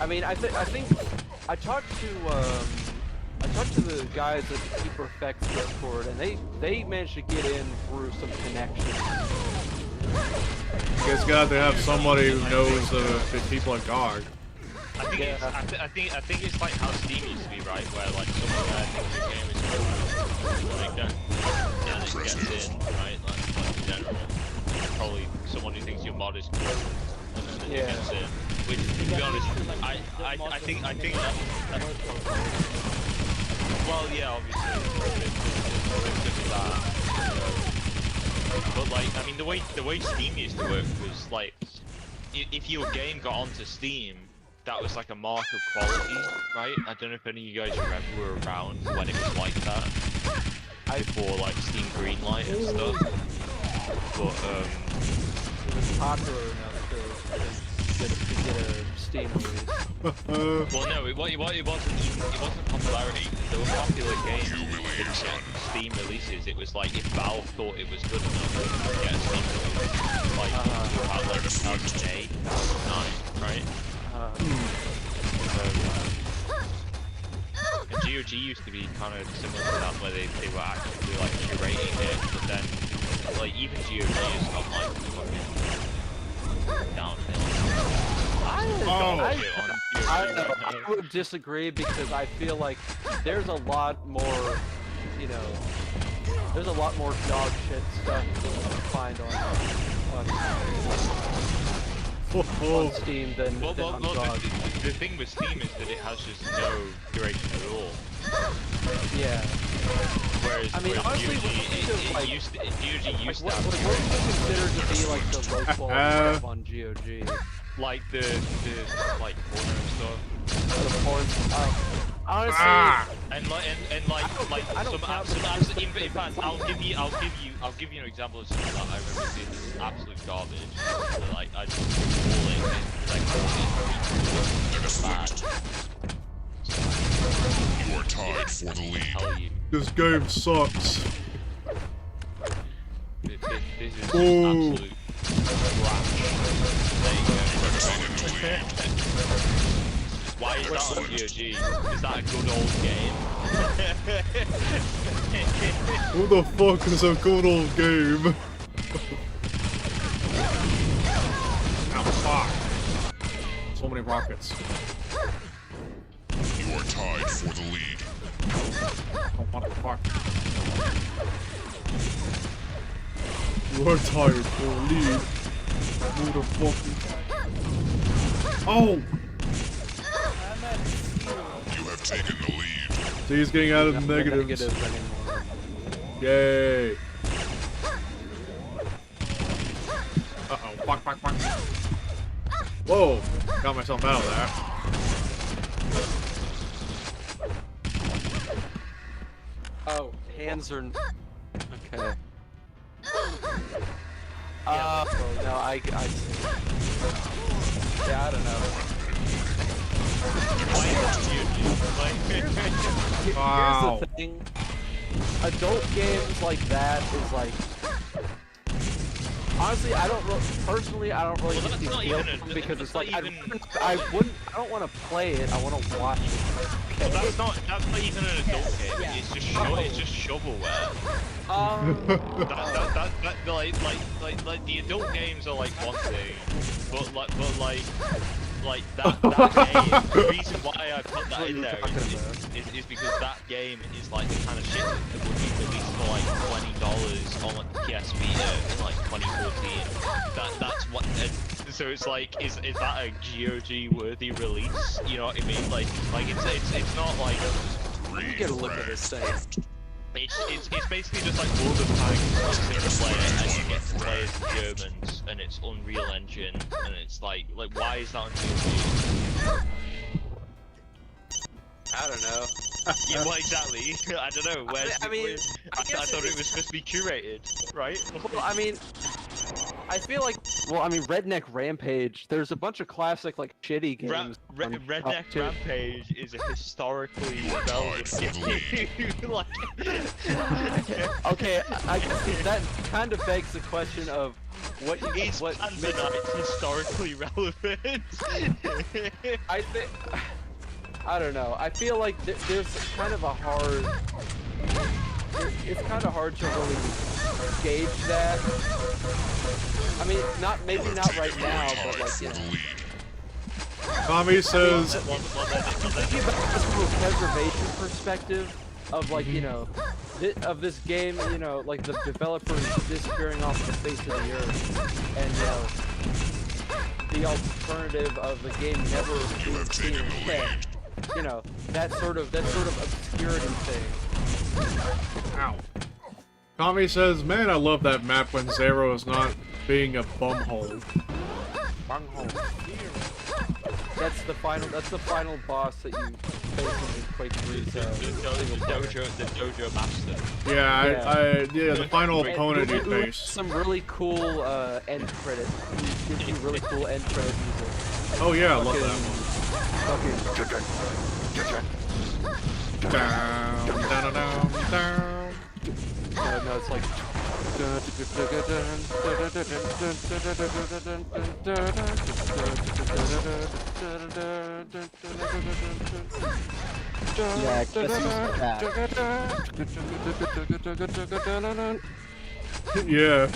I mean, I think I talked to the guys at the Keeper Effects Discord, and they managed to get in through some connections. You guys got to have somebody who knows the people at GOG. I think it's like how Steam used to be, right? Where like someone thinks your game is cool, like that, and it gets in, right? Like in general, probably someone who thinks your mod is cool, and then it gets in. Which, to be honest, I think that. Well, yeah, obviously, it's that. But like, I mean, the way Steam used to work was like, if your game got onto Steam, that was like a mark of quality, right? I don't know if any of you guys were around when it was like that. Before like Steam Greenlight and stuff. But it was popular enough to get a Steam release. well, no, it wasn't popularity. There were popular games that didn't get Steam releases. It was like if Valve thought it was good enough, they could get a Steam release. Like about like 2008, 2009, right? And GOG used to be kind of similar to that, where they were actually like curating it, but then like even GOG has got like fucking downhill. I would disagree because I feel like there's a lot more, you know, there's a lot more dog shit stuff that you can find on Steam than on GOG. The thing with Steam is that it has just no curation at all. Yeah. Whereas, I mean, honestly, GOG used to what have do you consider to be like the low quality stuff on GOG? like the like porno stuff. The porn stuff. Honestly, and like some absolute. In fact, I'll give you an example of something that I remember seeing as absolute garbage. So, like I just call it bad. You are tied for the lead. This game sucks. This is absolute trash. There you go. Why is that on GOG? Is that a good old game? Who the fuck is a good old game? Ow, fuck. So many rockets. You are tied for the lead. Oh, what the fuck? You are tired for a lead. Motherfucker. Oh! I'm at 0. You have taken the lead. So he's getting out of the negatives. anymore. Yay! Uh-oh. Fuck, fuck, fuck. Whoa! Got myself out of that. Oh, hands are... Okay. No, I yeah, I don't know. Wow. Here's the thing. Adult games like that is like... Honestly, I don't really get the appeal from them because it's like, I don't want to play it, I want to watch it. Well, that's not even an adult game. It's just shovelware. Like the adult games are like one thing, but that game. The reason why I put that in there is because that game is like the kind of shit that would be released for like $20 on like the PS Vita in like 2014. That's what. So it's like, is that a GOG worthy release? You know what I mean? Like it's not like. Let me get a look at this thing. It's basically just like World of Tanks single player, and you get to play as the Germans, and it's Unreal Engine, and it's like why is that on GOG? I don't know. Yeah, well, exactly. I don't know. I thought it was supposed to be curated, right? Well, I mean, I feel like, Redneck Rampage, there's a bunch of classic, like, shitty games. Redneck Rampage is a historically relevant game. Like... Okay, I guess that kind of begs the question of what it's historically relevant. I think... I don't know. I feel like there's kind of a hard... It's kind of hard to really gauge that. I mean, maybe not right now, but like, you know. Tommy says... Thinking about this from a preservation perspective of like, you know, of this game, you know, like the developers disappearing off the face of the earth, and you know, the alternative of the game never being seen again. You know, that sort of obscurity thing. Ow. Tommy says, man, I love that map when Zero is not being a bumhole. Bunghole. That's the final boss that you face in Quake 3. The dojo master. Yeah, the final opponent you With face. some really cool end credit. Gives you really cool end credit music. Oh yeah, I love that one. Down, down, down, down. No, it's like. Yeah, I guess he's back. Yeah.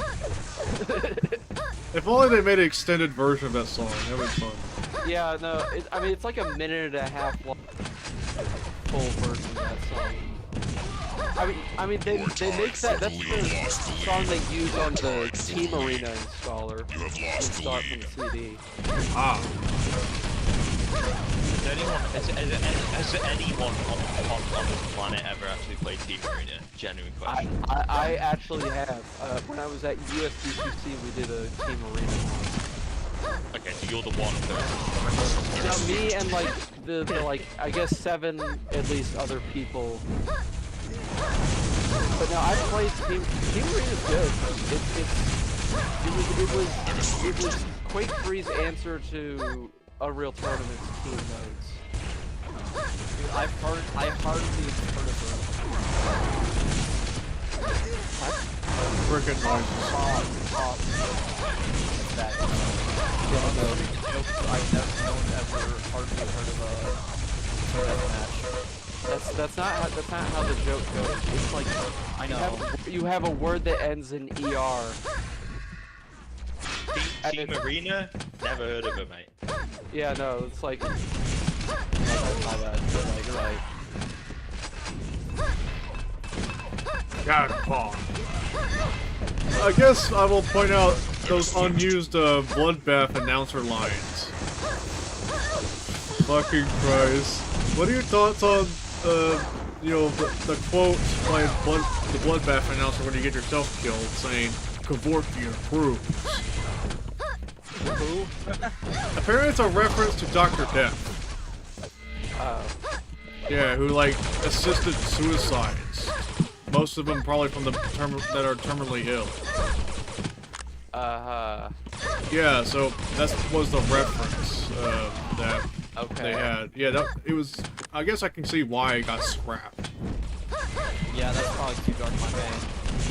If only they made an extended version of that song, that would be fun. Yeah, no, I mean, it's like a minute and a half long full version of that song. I mean, they make that's the song they use on the Team Arena installer. You have lost the Install from lead. the CD. Ah. Has anyone on this planet ever actually played Team Arena? Genuine question. I actually have. When I was at USDQC, we did a Team Arena. Okay, so you're the one. Now, me and like the like I guess 7 at least other people. But no, I played Team Arena is good. It was Quake 3's answer to Unreal Tournament's team modes. I've heard the tournament. Frickin' noises. that. I've never, no one ever hardly heard of a death match. That's not how the joke goes. It's like I know. you have a word that ends in er. Team Arena? Never heard of it, mate. Yeah, no, it's like My bad. Like, you're right. God, Paul. I guess I will point out those unused bloodbath announcer lines. Fucking Christ. What are your thoughts on, you know, the quote by the bloodbath announcer when you get yourself killed, saying, Kevorkian approves? who? Apparently it's a reference to Dr. Death. Yeah, who, like, assisted suicides. Most of them probably from the that are terminally ill. Yeah, so that was the reference that they had. Yeah, it was. I guess I can see why it got scrapped. Yeah, that's probably too dark for my game.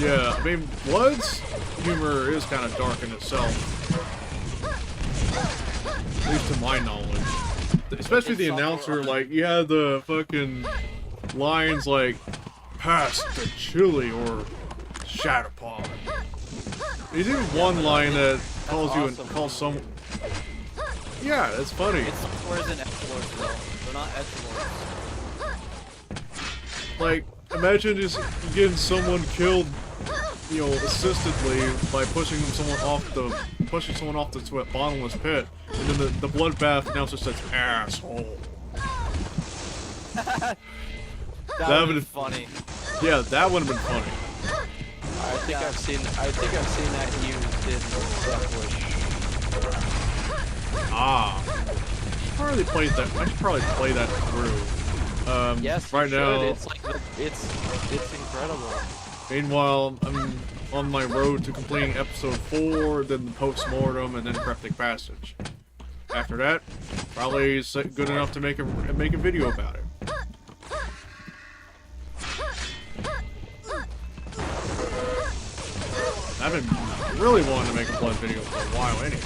Yeah, I mean, Blood's humor is kind of dark in itself. At least to my knowledge. Especially the announcer, like, you had the fucking lines like, pass the chili or Shatterpod. There's even one line that calls you and calls someone. Yeah, that's funny. It's squares and X-Lords though. They're not X-Lords. Like, imagine just getting someone killed, you know, assistedly by pushing someone off the bottomless pit, and then the bloodbath announcer says, asshole. that That would would've be funny. Yeah, that would have been funny. I think I've seen that used in Deathwish. Ah. I should probably play that through. Yes, right you now. should. It's like it's incredible. Meanwhile, I'm on my road to completing episode 4, then the post-mortem, and then Cryptic Passage. After that, probably good enough to make a video about it. I've been really wanting to make a Blood video for a while anyway.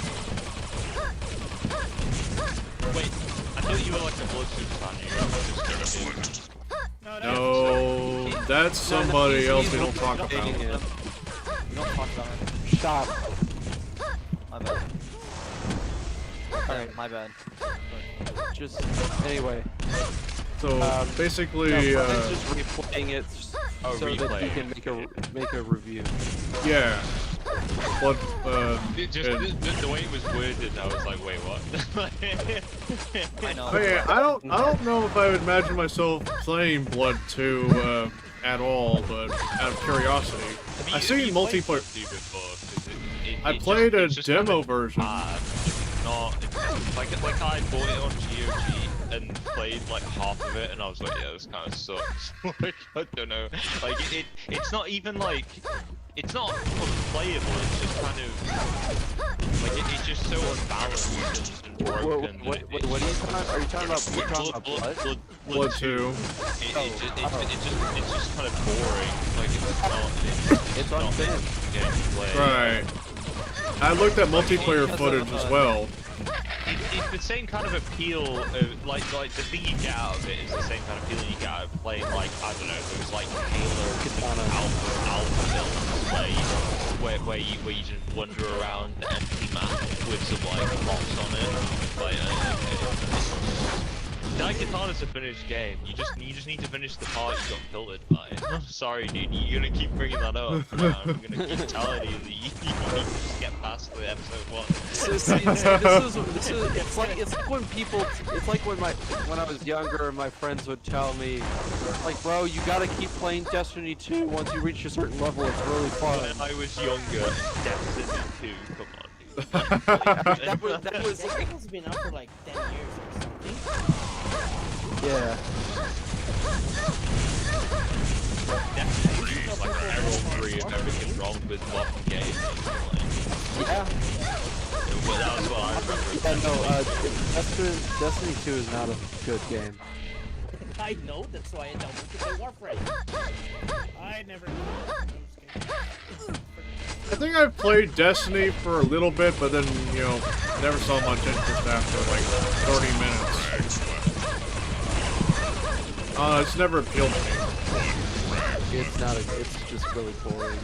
Wait, I thought you were like a Blood super fan. You were just No, that's somebody else we don't talk about. We don't talk about it. Stop. My bad. Alright, my bad. Just anyway. So basically, No, just replaying it so that you can make a review. yeah. Blood, just the way it was worded, I was like, wait, what? I know. I don't know if I would imagine myself playing Blood 2 at all, but out of curiosity. I've seen multiplayer. I played a demo version. Not like I bought it on GOG and played like half of it, and I was like, yeah, this kind of sucks. Like, I don't know. Like it's not even like. It's not unplayable, it's just kind of like it's just so unbalanced and broken. What are you talking about? Are you talking about Blood 2? It's just kind of boring. Like it's not unfinished gameplay. Right. I looked at multiplayer footage as well. It's the same kind of appeal, like the thing you get out of it is the same kind of feeling you get out of playing, like, I don't know, those like Halo Alpha films, where you just wander around the empty map with some like blocks on it. Like, Daikatana's a finished game. You just need to finish the part you got filtered by. I'm sorry, dude. You're gonna keep bringing that up. I'm gonna keep telling you that you need to just get past the episode 1. It's like when I was younger and my friends would tell me, like, bro, you gotta keep playing Destiny 2. Once you reach a certain level, it's really fun. When I was younger, Destiny 2. Come on, dude. that was like, it's been out for like 10 years or something. Yeah. Destiny is like an heraldry of everything wrong with modern games. Yeah. But that was what I remember. Yeah, no, Destiny 2 is not a good game. I know, that's why I don't want to play Warframe. I never know those games. I think I played Destiny for a little bit, but then, you know, never saw much interest after like 30 minutes. It's never appealed to me. It's not. It's just really boring.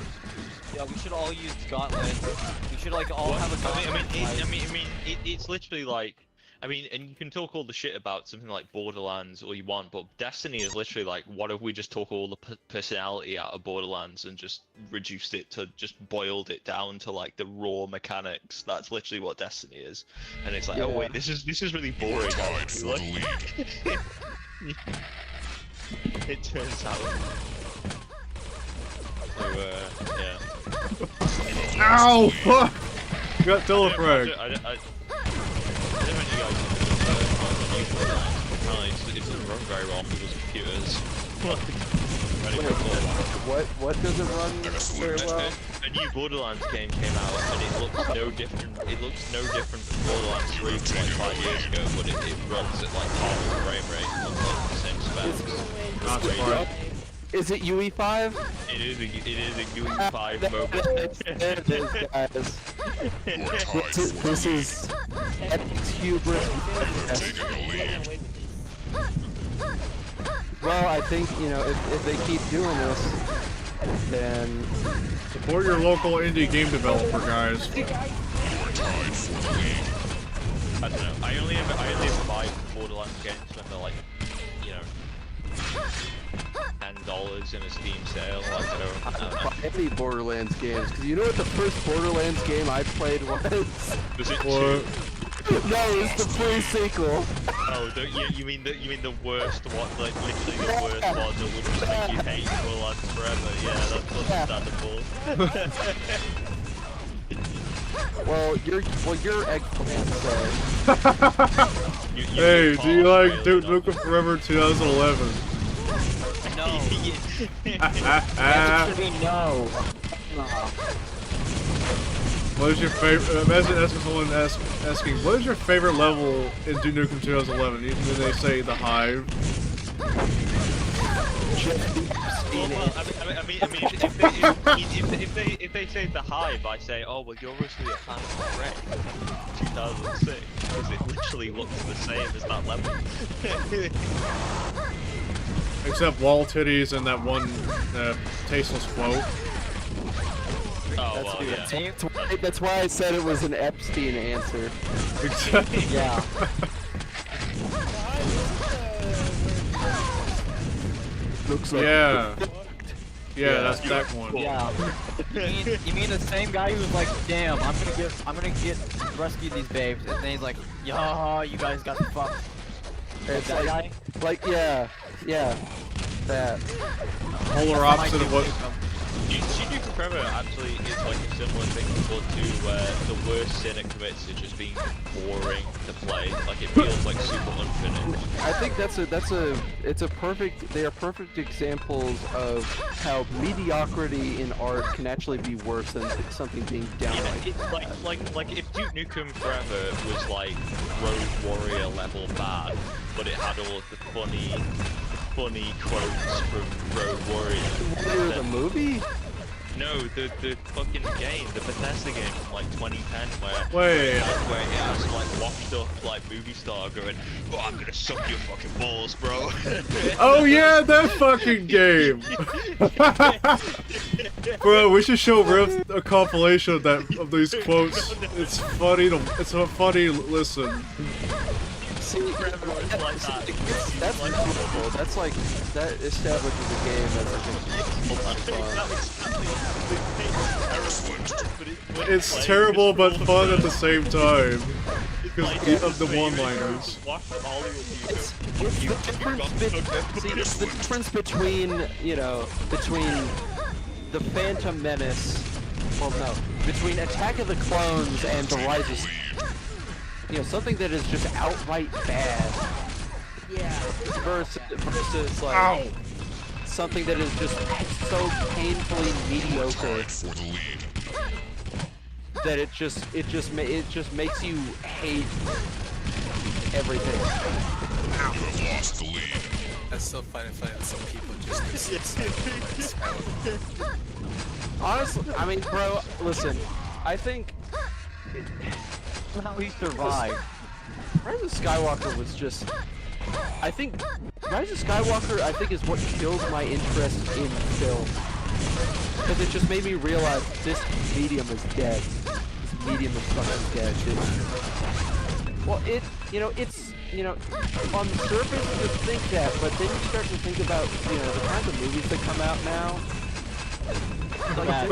Yeah, we should all use Gauntlet. We should like all have a Gauntlet. It's literally like, I mean, and you can talk all the shit about something like Borderlands all you want, but Destiny is literally like, what if we just took all the personality out of Borderlands and just reduced it to, just boiled it down to like the raw mechanics? That's literally what Destiny is, and it's like, oh wait, this is really boring. Tied for the lead. It turns out. So, yeah. Ow! Fuck! Got telefrag. I don't know if you guys apparently it doesn't run very well on people's computers. What doesn't run very well? A new Borderlands game came out and it looks no different. It looks no different from Borderlands 3 from like 5 years ago, but it runs at like half the frame rate and like the same specs. Not surprised. Is it UE5? It is a UE5 moment. There it is, guys. This is epic hubris. Taking the lead. Well, I think, you know, if they keep doing this, then... Support your local indie game developer, guys. You're tied for the lead. I don't know. I only ever buy Borderlands games when they're like, you know, $10 in a Steam sale. Like, I don't know. Any Borderlands games, because you know what the first Borderlands game I played was? Was it What? 2? No, it's the pre-sequel. Oh, you mean the worst one, like literally the worst one that would just make you hate Borderlands forever? Yeah, that's understandable. Well, you're eggplant, so... Hey, do you like Duke Nukem Forever 2011? No. No. What is your favorite? Imagine someone asking, what is your favorite level in Duke Nukem 2011? Even when they say the Hive. If they say the Hive, I say, oh well, you're obviously a fan of Red 2006 because it literally looks the same as that level. Except wall titties and that one tasteless quote. Oh well, yeah. That's why I said it was an Epstein answer. Yeah. Looks like Yeah, that's that one. Yeah. You mean the same guy who was like, damn, I'm gonna get rescue these babes, and then he's like, yo, you guys got fucked. It's that like, guy? yeah, that. Polar opposite of what. Duke Forever actually is like a similar thing to the worst sin it commits is just being boring to play. Like it feels like super unfinished. I think they are perfect examples of how mediocrity in art can actually be worse than something being downright. Yeah, like if Duke Nukem Forever was like Road Warrior level bad, but it had all of the funny quotes from Road Warrior. The movie? No, the fucking game, the Bethesda game from like 2010 where Wait. it has like washed up like movie star going, oh, I'm gonna suck your fucking balls, bro. Oh yeah, that fucking game. Bro, we should show Riff a compilation of these quotes. It's funny it's a funny listen. See, that's beautiful. That's like, that establishes a game that's fun. It's terrible but fun at the same time. Because of the one-liners. It's the difference between, you know, between the Phantom Menace, well no, between Attack of the Clones and The Rise of... You know, something that is just outright bad. Yeah. Versus like something that is just so painfully mediocre For the lead. that it just makes you hate everything. You have lost the lead. That's so funny that some people just Honestly, I mean, bro, listen. I think How he survived. Rise of Skywalker was just. I think Rise of Skywalker, I think, is what killed my interest in film. Because it just made me realize this medium is dead. This medium is fucking dead. Well, it's, on the surface you think that, but then you start to think about, the kinds of movies that come out now. Like,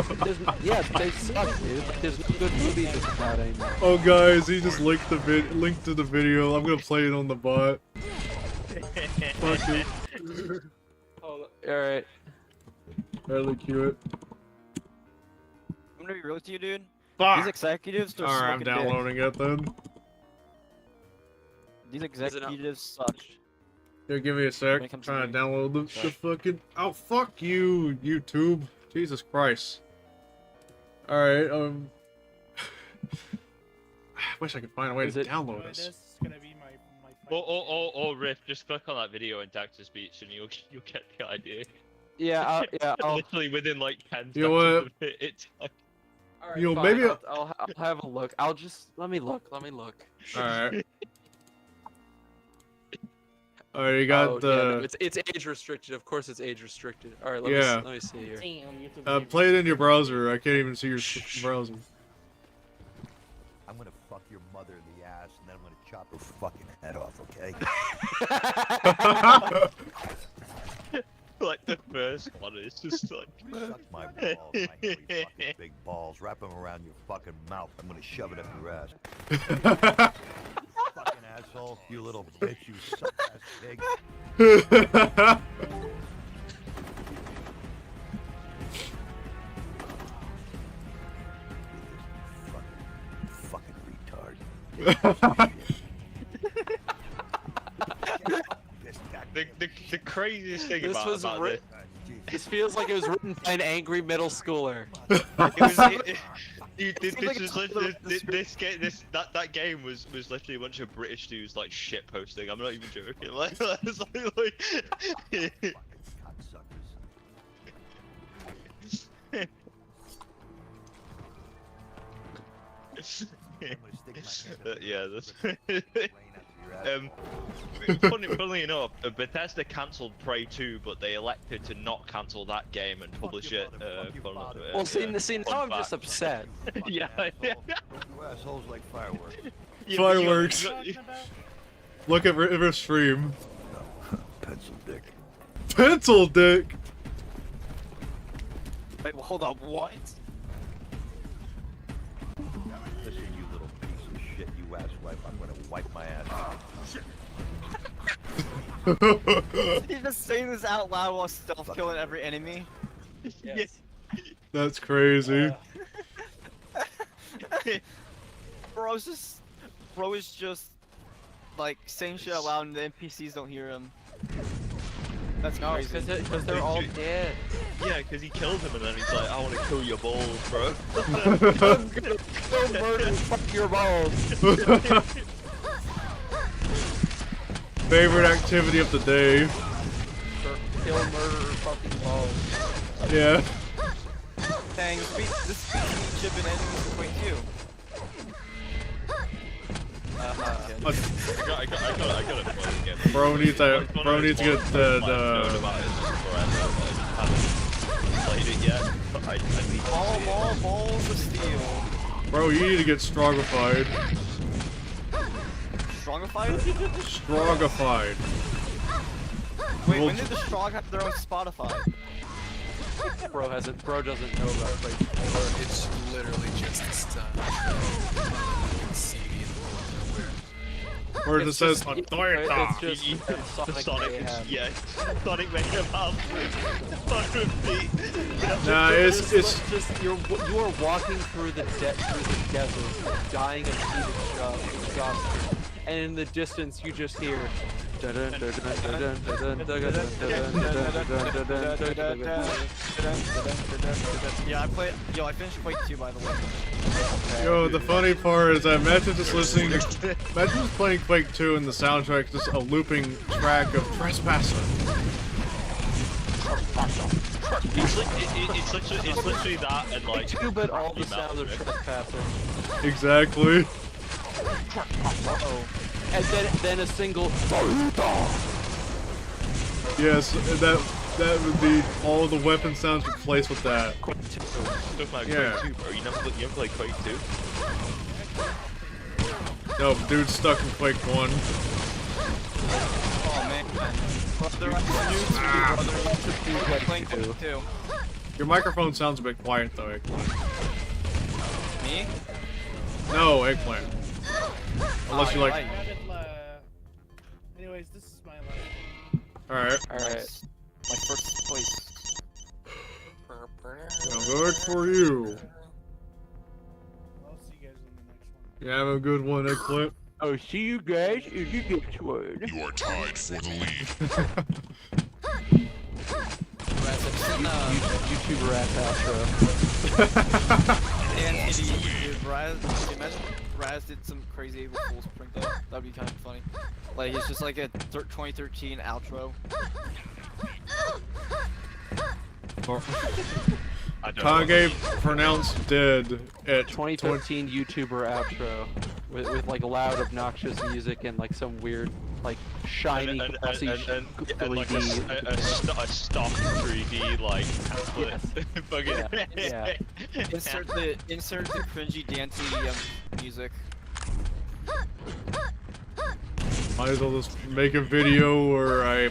they suck, dude. There's no good movies that come out anymore. Oh guys, he just linked to the video. I'm gonna play it on the bot. Fuck it. Alright. Barely cue it. I'm gonna be real with you, dude. Fuck! These executives are Alright, I'm sucking dick. downloading it then. These executives suck. Here, give me a sec. When it comes to Trying to me. download the fucking. Oh, fuck you, YouTube. Jesus Christ. Alright, I wish I could find a way to download This this. is gonna be my Or Riff, just click on that video in Dexter's speech and you'll get the idea. Yeah, I'll Literally within like 10 You know what? seconds of it, it's like... Alright, You know, fine, maybe I'll have a look. Let me look. Alright. Alright, you got yeah, no, it's age restricted. Of course, it's age restricted. All right, let me see here. play it in your browser. I can't even see your browser. I'm gonna fuck your mother in the ass, and then I'm gonna chop her fucking head off. Okay? Like the first one is just like... Suck my balls, my really fucking big balls. Wrap them around your fucking mouth. I'm gonna shove it up your ass. Fucking asshole, you little bitch, you suck-ass pig. Fucking retard. The craziest thing This was about written. This feels like it was written by an angry middle schooler. That game was literally a bunch of British dudes like shit posting. I'm not even joking. Like, it's yeah, that's funnily enough, Bethesda cancelled Prey 2, but they elected to not cancel that game and publish it. Well, see, now I'm just upset. Yeah. You assholes like fireworks. Fireworks. Look at River's stream. Pencil dick. Pencil dick. Wait, well, hold on, what? Listen, you little piece of shit, you asswipe. I'm gonna wipe my ass. Did you just say this out loud while stealth killing every enemy? Yes. That's crazy. Bro is just like saying shit out loud and the NPCs don't hear him. That's crazy. Because they're all dead. Yeah, because he killed him and then he's like, I want to kill your balls, bro. I'm gonna kill, murder, and fuck your balls. Favorite activity of the day. Kill, murder, or fucking balls. Yeah. Dang, this beats me chipping enemies in Quake II. I got it play again. Bro needs to get the Played it yet, but I need to All balls of steel. Bro, you need to get strongified. Strongified? Strongified. Wait, when did the Strong have their own Spotify? Bro doesn't know about Quake. It's literally just this time. CD in the middle of nowhere. Or it It's says just- Toyota. It's just Sonic Mayhem. yeah, Sonic Mayhem have 100 feet. Nah, it's just you are walking through the desert, dying of heat and exhaustion, and in the distance you just hear. Yeah, I finished Quake 2 by the way. Yo, the funny part is that imagine just playing Quake 2 and the soundtrack just a looping track of Trespasser. It's literally that and like. Two, but all the sounds are trespassing. Exactly. Uh-oh. And then a single. Yes, that would be all the weapon sounds replaced with that. Stuff like Yeah. Quake 2, bro. You never played Quake 2? No, dude's stuck in Quake 1. Oh man. Playing Quake 2. Your microphone sounds a bit quiet though, Eggplant. Me? No, Eggplant. Unless you like. Anyways, this is my life. Alright. Alright. My first place. Well, good for you. I'll see you guys in the next one. You have a good one, Eggplant. Oh, see you guys in the next one. You are tied for the lead. YouTuber ass outro. And dude, Raz, imagine Raz did some crazy April Fool's prank though. That'd be kind of funny. Like it's just like a 2013 outro. Akage pronounced dead at 2013 YouTuber outro with like loud obnoxious music and like some weird like shiny glossy and like a 3D. stock 3D like template. Fucking Yeah. Insert the cringy dancey music. Might as well just make a video where I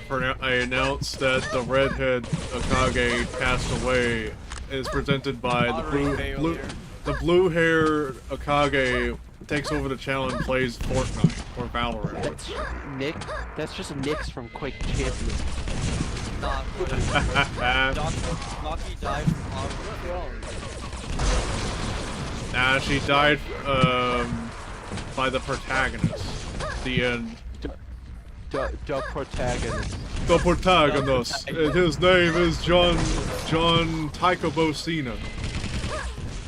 announce that the redhead Akage passed away. Is presented by the blue hair Akage takes over the channel and plays Fortnite or Valorant. That's Nick. That's just Nick's from Quake Champion. Nah, Donkey died from Nah, she died by the protagonist. The The protagonist. The protagonist. And his name is John Tycho-Bocina.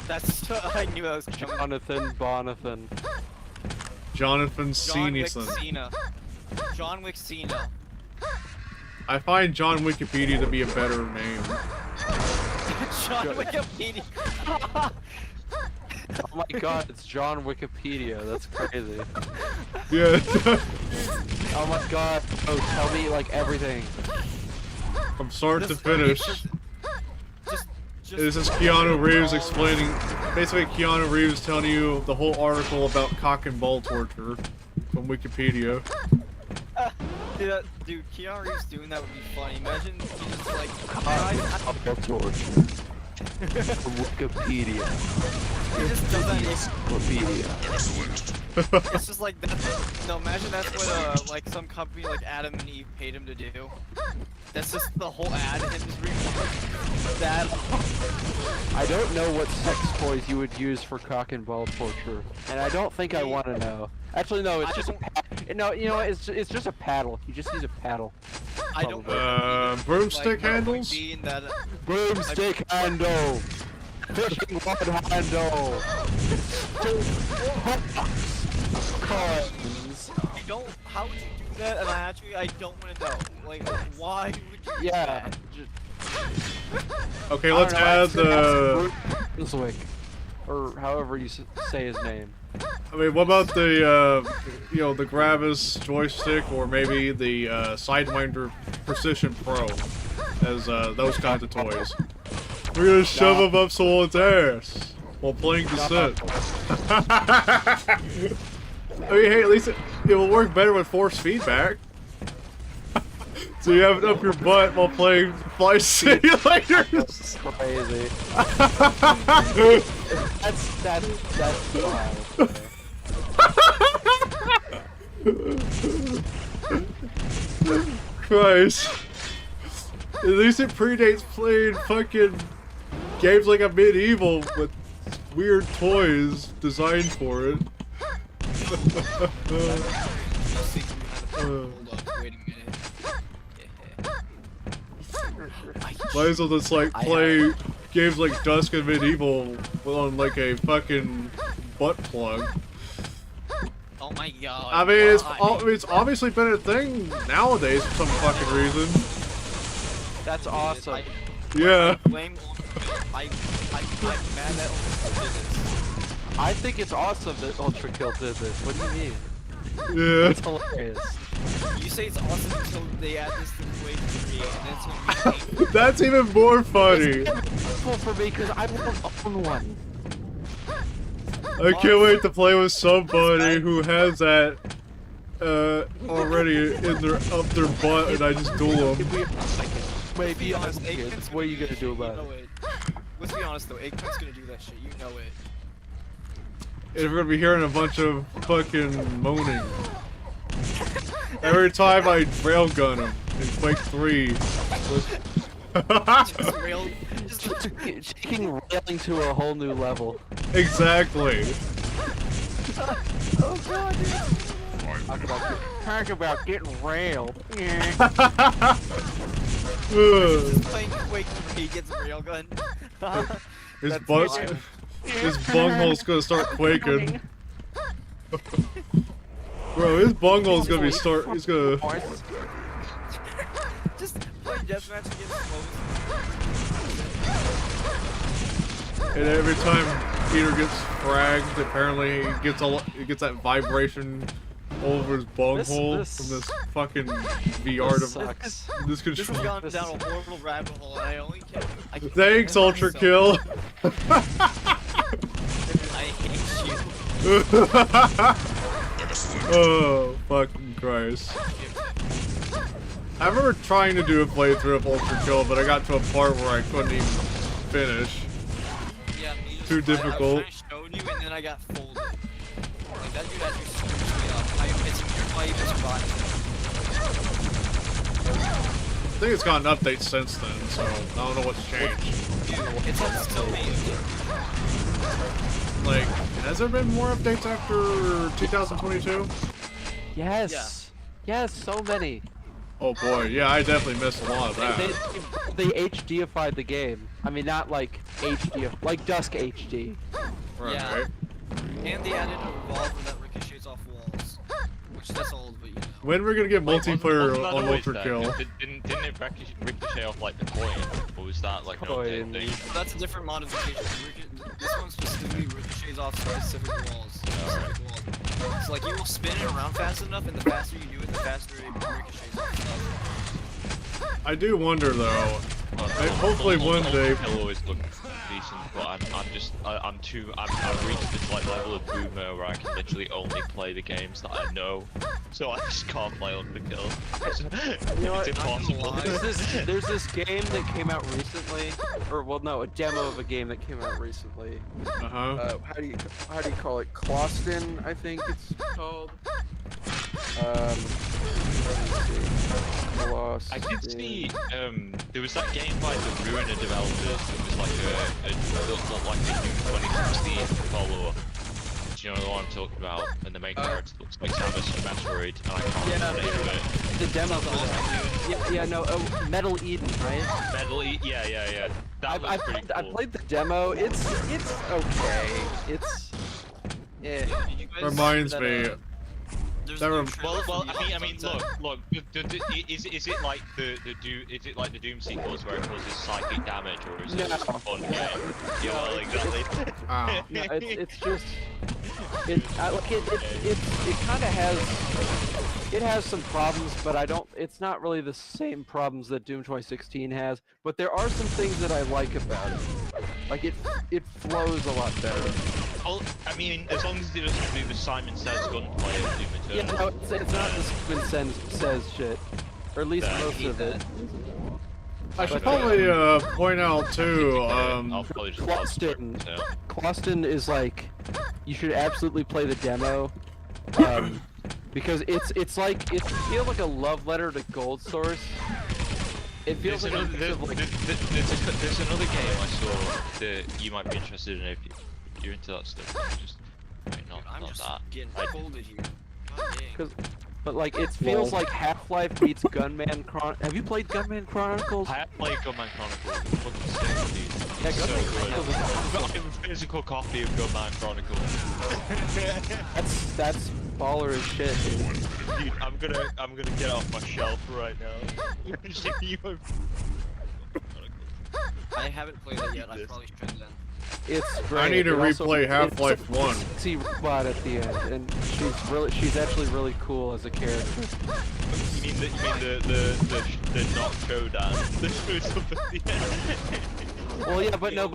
That's I knew I was coming. Jonathan Bonathan. Jonathan John Wick Cena. Cena. John Wick Cena. I find John Wikipedia to be a better name. John Wikipedia. Oh my god, it's John Wikipedia. That's crazy. Yeah. Oh my god. Oh, tell me like everything. From start to finish. This is Keanu Reeves explaining. Basically, Keanu Reeves telling you the whole article about cock and ball torture from Wikipedia. Dude, Keanu Reeves doing that would be funny. Imagine he just like Ball torture. From Wikipedia. he just does that. Wikipedia. It's just like that. No, imagine that's what like some company like Adam and Eve paid him to do. That's just the whole ad, and just reading that. I don't know what sex toys you would use for cock and ball torture, and I don't think I want to know. Actually, no, it's just a no. You know, it's just a paddle. You just use a paddle. I don't. Broomstick handles. Broomstick handle. Fishing rod handle. Coins. I don't. How would you do that? And I don't want to know. Like, why would you? Do Yeah. that? Okay, let's add the. Brunswick, or however you say his name. I mean, what about the, you know, the Gravis joystick, or maybe the Sidewinder Precision Pro, as those kinds of toys. We're gonna shove them up someone's ass while playing Descent. I mean, hey, at least it will work better with force feedback. So you have it up your butt while playing Flight Simulators. Crazy. that's wild. Christ. At least it predates playing fucking games like a medieval with weird toys designed for it. Might as well just like play games like Dusk and Medieval on like a fucking butt plug. Oh my god. I mean, it's obviously been a thing nowadays for some fucking reason. That's awesome. Yeah. Blame I'm mad that Ultra did this. I think it's awesome that Ultra Kill did this. What do you mean? Yeah. It's hilarious. You say it's awesome until they add this to Quake 3, and then it's gonna be painful. That's even more funny. It's painful for me because I won't own one. I can't wait to play with somebody who has that already in their up their butt, and I just duel them. Wait, Be honest, Aikman's what are you gonna do You about know it? Let's be honest though, Aikman's gonna do that shit, you know it. And we're gonna be hearing a bunch of fucking moaning. Every time I railgun him in Quake 3. Just rail, Taking railing to a whole new level. Exactly. Oh god, dude. Talk about getting railed. playing Quake 3 gets railgun. His That's butt, fine. his bunghole's gonna start quaking. Bro, his bunghole's gonna be he's gonna... Just play deathmatch against close. And every time Peter gets fragged, apparently he gets that vibration over his bunghole from this fucking VR sucks. This This has control. gone down a horrible rabbit hole, and I only can't. Thanks, Ultra Kill. I hate you. Oh, fucking Christ. I remember trying to do a playthrough of Ultra Kill, but I got to a part where I couldn't even finish. Yeah, me Too just- difficult. I showed you, and then I got folded. Like that dude actually screwed me up. I survived. I think it's gotten updates since then, so I don't know what's changed. Dude, it's still me. Like, has there been more updates after 2022? Yes. Yes, so many. Oh boy, yeah, I definitely missed a lot of that. They HDified the game. I mean, not like HD, like Dusk HD. Right, Yeah. right. And they added a revolver that ricochets off walls. Which that's old, but you know. When we're gonna get multiplayer Wasn't that on always Ultra there? Kill? Didn't it ricochet off like the coin? Or was that like an Coin. update thing? But that's a different modification. This one specifically ricochets off specific walls. Specific walls. So like you will spin it around fast enough, and the faster you do it, the faster it ricochets off stuff. I do wonder though. Hopefully one day. Kill always look decent, but I've reached this like level of boomer where I can literally only play the games that I know, so I just can't play Ultra Kill. You know what? It's impossible. There's this game that came out recently, or well, no, a demo of a game that came out recently. Uh-huh. How do you call it? Closton, I think it's called. Let me see. I did see, there was that game by the Ruiner developers that was like looked like a new 2016 follow-up. Do you know the one I'm talking about? And the main character looks like Samus from Metroid, and I can't remember the name of it. The demo for that. No, Metal Eden, right? Metal yeah. That looks pretty cool. I played the demo. It's okay. It's Did you guys Reminds that, me. there's That no rem- trailer Well, for I mean, look. Is it like the Doom sequels where it causes psychic damage, or is it No. just a fun game? Yeah, well, exactly. Ah. no, it's just it kind of has some problems, but it's not really the same problems that Doom 2016 has. But there are some things that I like about it. Like it flows a lot better. Well, I mean, as long as it doesn't do the Simon Says gunplay of Doom Yeah, Eternal. no, it's not the Simon Says shit, or at least Yeah, I most hate of it. I should probably point out too. I'll probably just Closton. yeah. Closton is like, you should absolutely play the demo, because it feels like a love letter to Gold Source. It feels There's like another, there's another game I saw that you might be interested in if you're into that stuff. Just wait, I'm not just that. getting I- folded here. God dang. But like, it feels like Half-Life meets Gunman Have you played Gunman Chronicles? I have played Gunman Chronicles. It's fucking sick, dude. Yeah, It's Gunman so good. Chronicles is I have a physical copy of Gunman Chronicles. That's baller as shit, dude. Dude, I'm gonna get off my shelf right now. I haven't played it yet. I probably should then. It's great. I need to It also- replay Half-Life it's 1. See robot at the end, and she's actually really cool as a character. You mean the not showdown? The shows up at the end. Well, yeah, but no,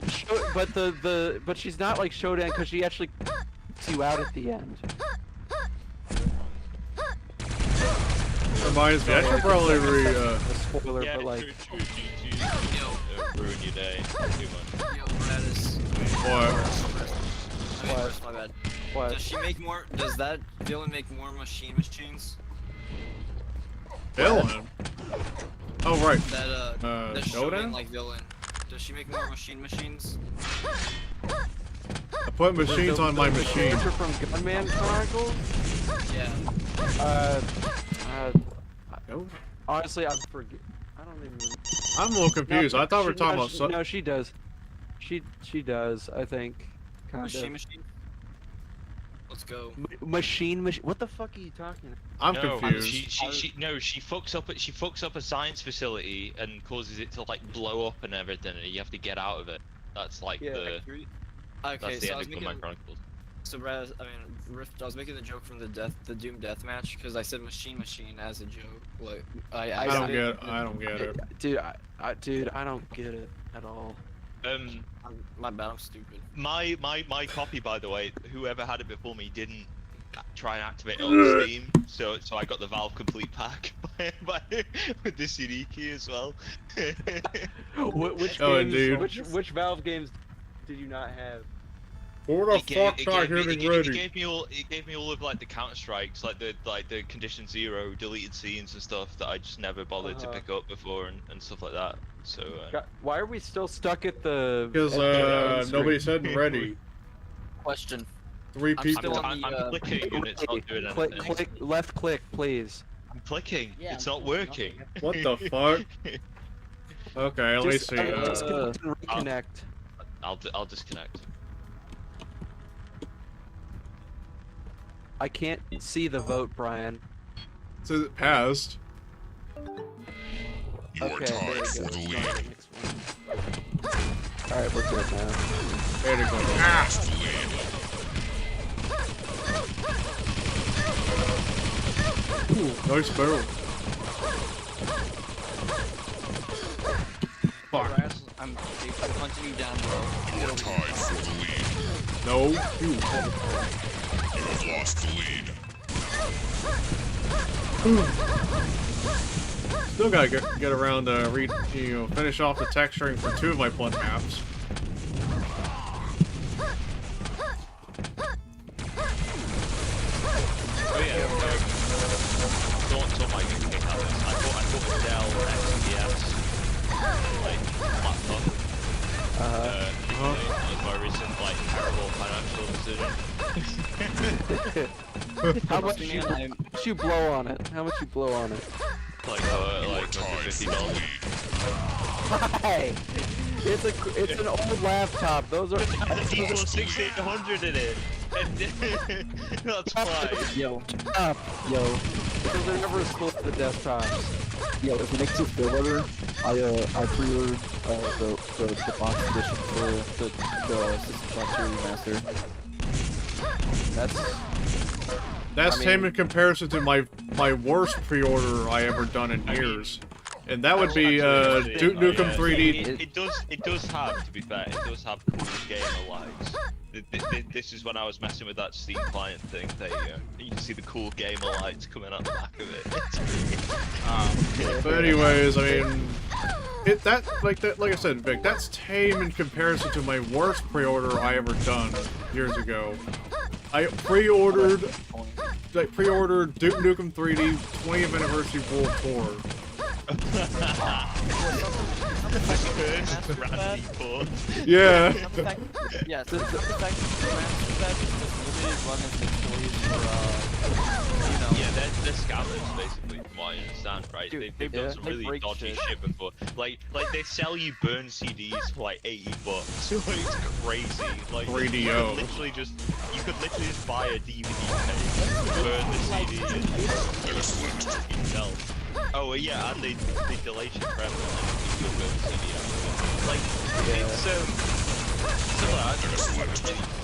but she's not like Shodan because she actually cuts you out at the end. Reminds me, I should probably A spoiler, Yeah, but like. true. Ruin your day too much. Yo, Bradis. What? My bad. What? Does she make more? Does that villain make more machines? Villain? Oh, right. That the Shodan? Shodan like villain. Does she make more machines? I put machines on my machine. Character from Gunman Chronicles? Yeah. Honestly, I forget. I don't even. I'm a little confused. I thought we were talking about No, she does. She does. I think. Kind Machine. of. Let's go. Machine. What the fuck are you talking about? I'm No, confused. she fucks up a science facility and causes it to like blow up and everything, and you have to get out of it. That's like Okay, that's the so I end was of making. my Chronicles. So Brad, I was making the joke from the Doom deathmatch because I said machine as a joke. Like I don't get it. Dude, I don't get it at all. My bad, I'm stupid. My copy, by the way, whoever had it before me didn't try and activate it on Steam, so I got the Valve Complete Pack with the CD key as well. Which Oh, games? dude. Which Valve games did you not have? What the fuck's not getting ready? It gave me all of like the Counter Strikes, like the Condition Zero deleted scenes and stuff that I just never bothered to pick up before and stuff like that. So Why are we still stuck at the? Because nobody said ready. Question. 3 people. I'm clicking and it's not doing anything. Click, left click, please. I'm clicking. Yeah, it's not working. What the fuck? Okay, let me see. Reconnect. I'll disconnect. I can't see the vote, Brian. So it passed. You are tied for the lead. Alright, we're good now. There you go. Lost the lead. Ooh, nice barrel. Fuck. I'm punching you down, bro. You are tied for the lead. No. You have lost the lead. Still gotta get around to finish off the texturing for 2 of my Blood maps. Oh yeah, don't mind me kick out this. I bought a Dell XPS like laptop. Like my recent like terrible financial decision. How much you blow on it? How much you blow on it? Like $150. Hey, it's an old laptop. Those are. Diesel 6800 in it. That's fine. Yo, Up, yo. Because they're never as cool as the desktops. yo, if it makes you feel better, I pre-ordered the box edition for the System Shock 2 remaster. That's tame in comparison to my worst pre-order I ever done in years. And that would be Duke Nukem 3D. It does have, to be fair, it does have cool gamer lights. This is when I was messing with that Steam client thing. There you go. You can see the cool gamer lights coming out the back of it. But anyways, I mean, like I said, Vic, that's tame in comparison to my worst pre-order I ever done years ago. I pre-ordered Duke Nukem 3D 20th Anniversary World Tour. Yeah. Yeah, so the fact that the fact that this limited run is notorious for, Yeah, they're scammers basically, from what I understand, right? Dude, They've done yeah, some they really break dodgy shit. shit before. Like they sell you burn CDs for like $80. So it's crazy. Like 3DO. you could literally just buy a DVD tape, burn the CD, and yourself. Oh well, yeah, and they delay shit forever, and then you can burn the CD out. Like it's similar.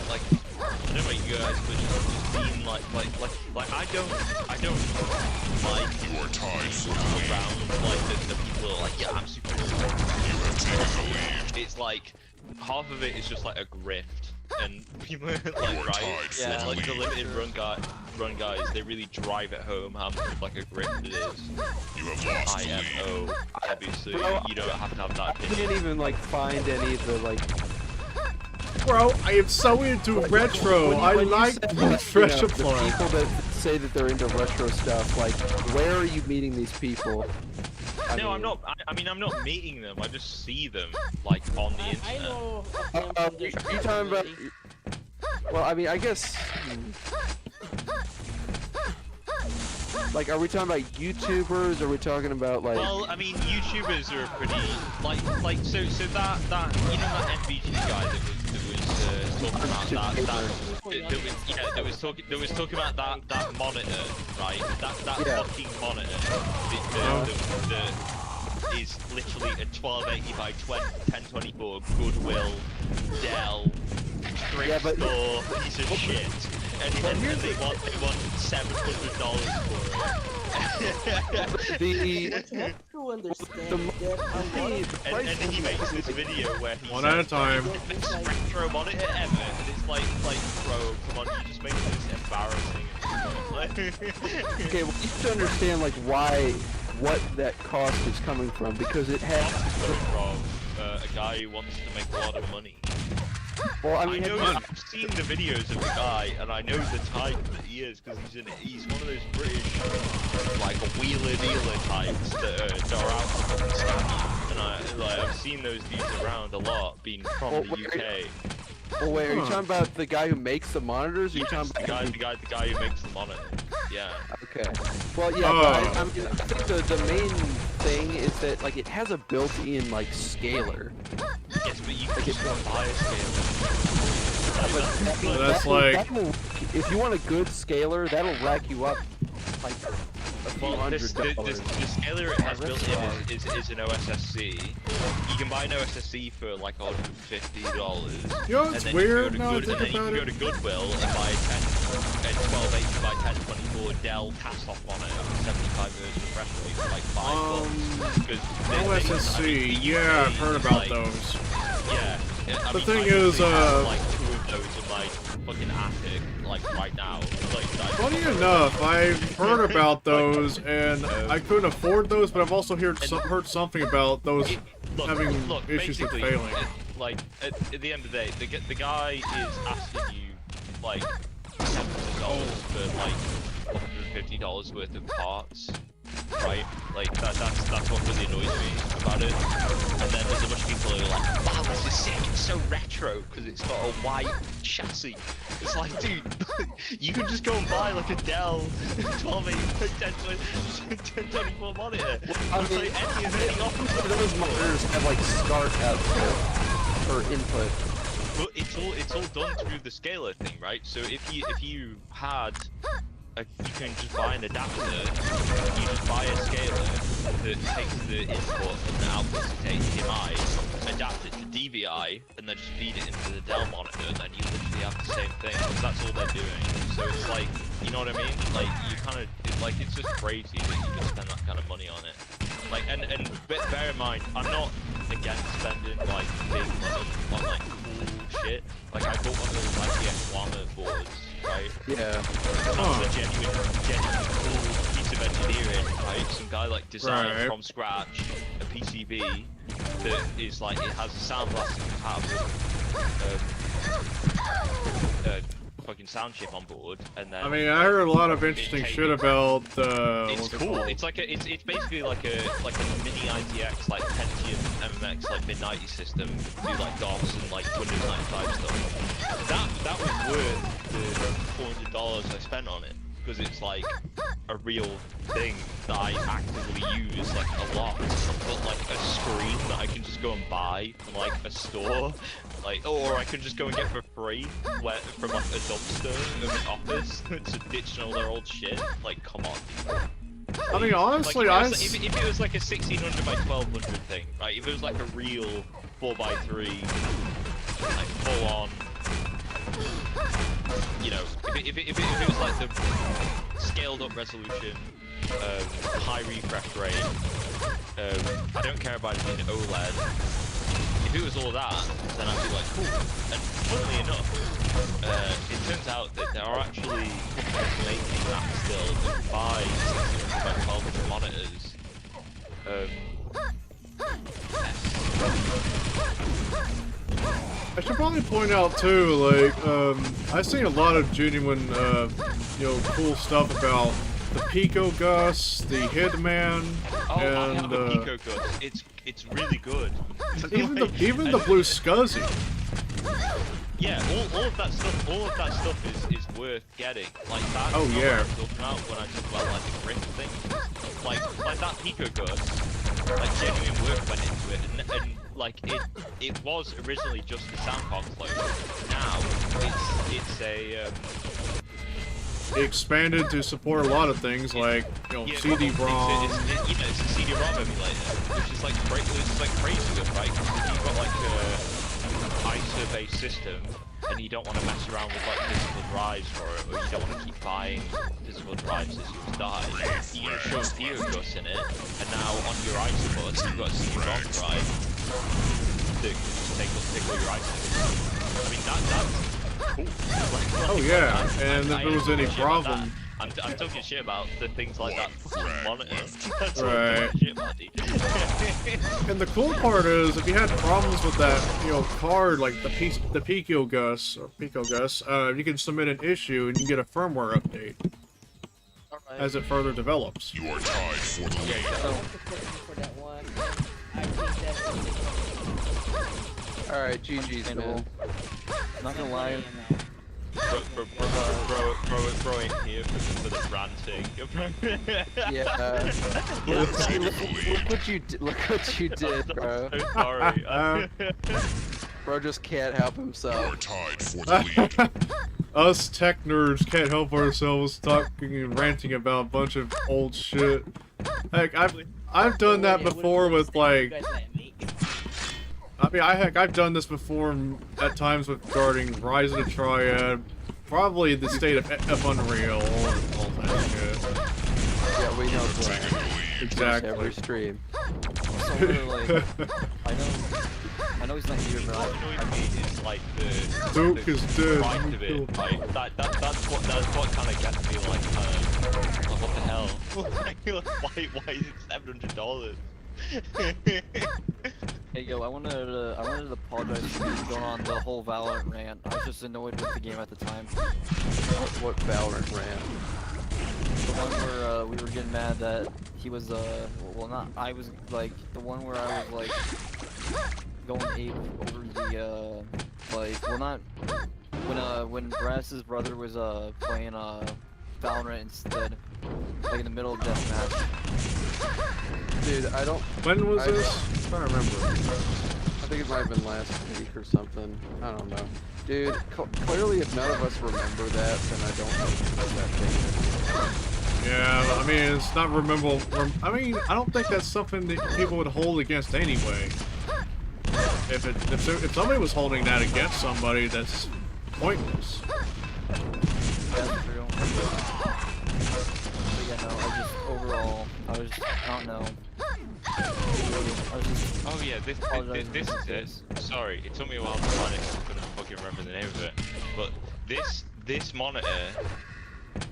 Like I don't know about you guys, but just being like I don't like being around like the people who are like, yeah, I'm super cool. It's like half of it is just like a grift, and people like like the limited run guys, they really drive it home how much of like a grift it is. You have lost the lead. IMO, obviously, Bro, you don't have to have that I can't even like find any of the like. Bro, I am so into retro. I like fresh the apply. people that say that they're into retro stuff. Like, where are you meeting these people? I'm not. I mean, I'm not meeting them. I just see them like on the internet. I know of them from You this talking about? community. Well, I mean, I guess. Like, are we talking about YouTubers? Or are we talking about like? Well, I mean, YouTubers are pretty like so that you know that NVG guy that was talking about that monitor, right? That fucking monitor that is literally a 1280 by 1024 Goodwill Dell thrift store piece of shit. And they want $700 for it. And he makes this video where he One at a time. Best retro monitor ever, and it's like bro, come on, you just make this embarrassing. Okay, well, you have to understand like what that cost is coming from, because it has. It's coming from a guy who wants to make a lot of money. Well, I mean, I've seen the videos of the guy, and I know the type that he is, because he's one of those British, like, wheeler-dealer types that are out to fucking scam you. And I've seen those dudes around a lot, being from the UK. Oh wait, are you talking about the guy who makes the monitors? Or are you talking about the guy who makes the monitor? Yeah. Okay. Well, yeah, but I think the main thing is that like it has a built-in like scaler. Yes, but you can just go buy a scaler. That's like if you want a good scaler, that'll rack you up like a few $100. The scaler it has built in is an OSSC. You can buy an OSSC for like $150. You know, it's weird now I think and then you about can go to Goodwill and buy a 1280 by 1024 Dell cast-off monitor with 75 hertz refresh rate for like $5. OSSC, yeah, I've heard about those. Yeah. The thing is, like 2 of those in my fucking attic, like right now. Funny enough, I've heard about those, and I couldn't afford those, but I've also heard something about those having issues with failing. Like, at the end of the day, the guy is asking you, like, $700 for, like, $150 worth of parts, right? Like, that's what really annoys me about it. And then there's a bunch of people who are like, wow, this is sick, it's so retro, because it's got a white chassis. It's like, dude, you can just go and buy, like, a Dell 1024 monitor. I mean, those monitors have, like, SCART output or input. But it's all done through the scaler thing, right? So if you had you can just buy an adapter, you just buy a scaler that takes the input and the output to HDMI, adapt it to DVI, and then just feed it into the Dell monitor, and then you literally have the same thing. That's all they're doing. So it's like, you know what I mean? Like, you kind of, it's just crazy that you can spend that kind of money on it. Like, and bear in mind, I'm not against spending, like, big money on, like, cool shit. Like, I bought one of those IPX Llama boards, right? Yeah. That's a genuine cool piece of engineering, right? Some guy, like, designed from scratch a PCB that is, like, it has a sound blasting compatible fucking sound chip on board, and then I mean, I heard a lot of interesting shit about it's cool. It's like it's basically like a mini ITX, like Pentium MMX, like mid-90s system that do like DOS and like Windows 95 stuff. That was worth the $400 I spent on it, because it's like a real thing that I actively use like a lot. But like a screen that I can just go and buy from like a store, like, or I can just go and get for free from like a dumpster in an office to ditch all their old shit. Like, come on. I mean, honestly, like, if it was like a 1600 by 1200 thing, right? If it was like a real 4x3, like full on, you know, if it was like the scaled up resolution, high refresh rate, I don't care about it being OLED. If it was all that, then I'd be like, cool. And funnily enough, it turns out that there are actually companies making that still that buy 1600 by 1200 monitors. I should probably point out too, like, I've seen a lot of genuine, you know, cool stuff about the Pico Gus, the Hitman, Oh, and I have a Pico Gus. It's really good. even the Blue Scuzzy. Yeah, all of that stuff is worth getting. Like that. Oh yeah. What I'm talking about when I talk about like the grip thing. Like that Pico Gus, like genuine work went into it, and like it was originally just a sound card clone. Now it's a It expanded to support a lot of things like, you know, CD-ROM. It's a CD-ROM emulator, which is like crazy good, right? Because if you've got like a ISO-based system and you don't want to mess around with like physical drives for it, or you don't want to keep buying physical drives as you die, you can show Theogus in it, and now on your ISO bus you've got a CD-ROM drive that can just take all your ISO. I mean that's cool. Oh yeah, and if there was any problem... I'm talking shit about the things like that monitor. That's right. Shit about, and the cool part is, if you had problems with that, you know, card, like the Pico Gus, you can submit an issue and you get a firmware update as it further develops. You are tied for the lead. Alright, GG's, man. Not gonna lie. Throw it here for the ranting. Yeah. Look what you did, bro. I'm so sorry. Bro just can't help You are himself. tied for the lead. Us tech nerds can't help ourselves talking and ranting about a bunch of old shit. Heck, I've done that before with like. I mean, I've done this before at times with regarding Rise of the Triad, probably the state of Unreal, all that shit. Yeah, we know that. Exactly. Every stream. So really, like, I know he's not here, but It's like the Duke is dead. right of it. Like that's what kind of gets me like, what the hell? why is it $700? Hey yo, I wanted to apologize for going on the whole Valorant rant. I was just annoyed with the game at the time. What Valorant ran? The one where we were getting mad that he was well not I was like the one where I was like going ape over the like well not when Brass's brother was playing Valorant instead, like in the middle of deathmatch. Dude, I don't. When was this? I'm trying to remember. I think it might have been last week or something. I don't know. Dude, clearly if none of us remember that, then I don't know that thing. Yeah, I mean, it's not memorable. I mean, I don't think that's something that people would hold against anyway. If somebody was holding that against somebody, that's pointless. That's true. But yeah, no, overall, I don't know. Oh yeah, this is it. Sorry, it took me a while to find it. I couldn't fucking remember the name of it. But this monitor,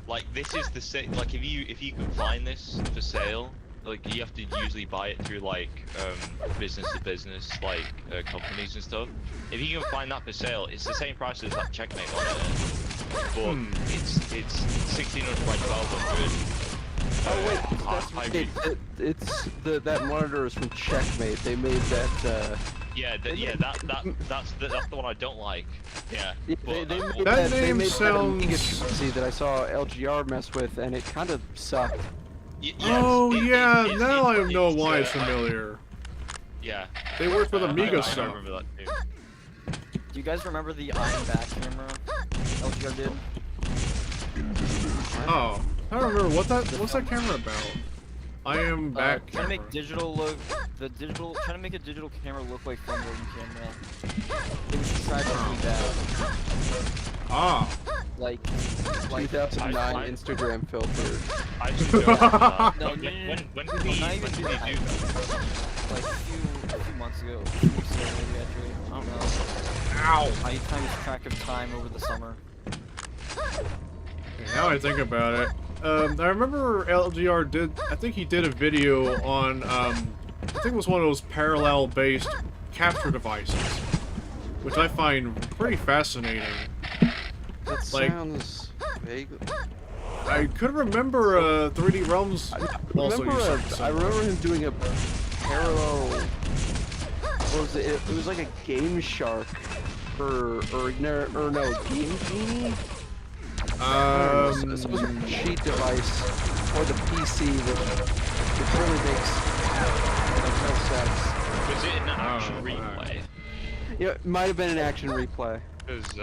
like this is the same. Like if you can find this for sale, like you have to usually buy it through like business to business, like companies and stuff. If you can find that for sale, it's the same price as that Checkmate monitor, but it's 1600 by 1200. Oh wait, that's right. It's that monitor is from Checkmate. They made that Yeah, that's the one I don't like. Yeah. They But, made That they name made sounds- that Amiga currency that I saw LGR mess with, and it kind of sucked. yes, Oh yeah, now I know it's, why it's familiar. Yeah. They work with Amiga I stuff. remember that too. Do you guys remember the I'm back camera LGR did? Oh, I don't remember what's that camera about. I am back. Trying to make camera. trying to make a digital camera look like phone loading camera. It was tragically bad. Ah. Like 2009 I- Instagram filter. I actually don't remember that. No, When did Well, he not even do that. that? Like a few months ago, a few weeks ago maybe actually. I don't know. Ow. I kind of track of time over the summer. Now I think about it. I remember LGR did. I think he did a video on. I think it was one of those parallel-based capture devices, which I find pretty fascinating. That Like- sounds vague. I could remember 3D Realms also used something I similar. remember him doing a parallel. What was it? It was like a Game Shark, or no, Game Genie. Some sort of cheat device for the PC, which really makes no sense. Was it an action Oh, replay? Yeah, it might have been an action replay. Because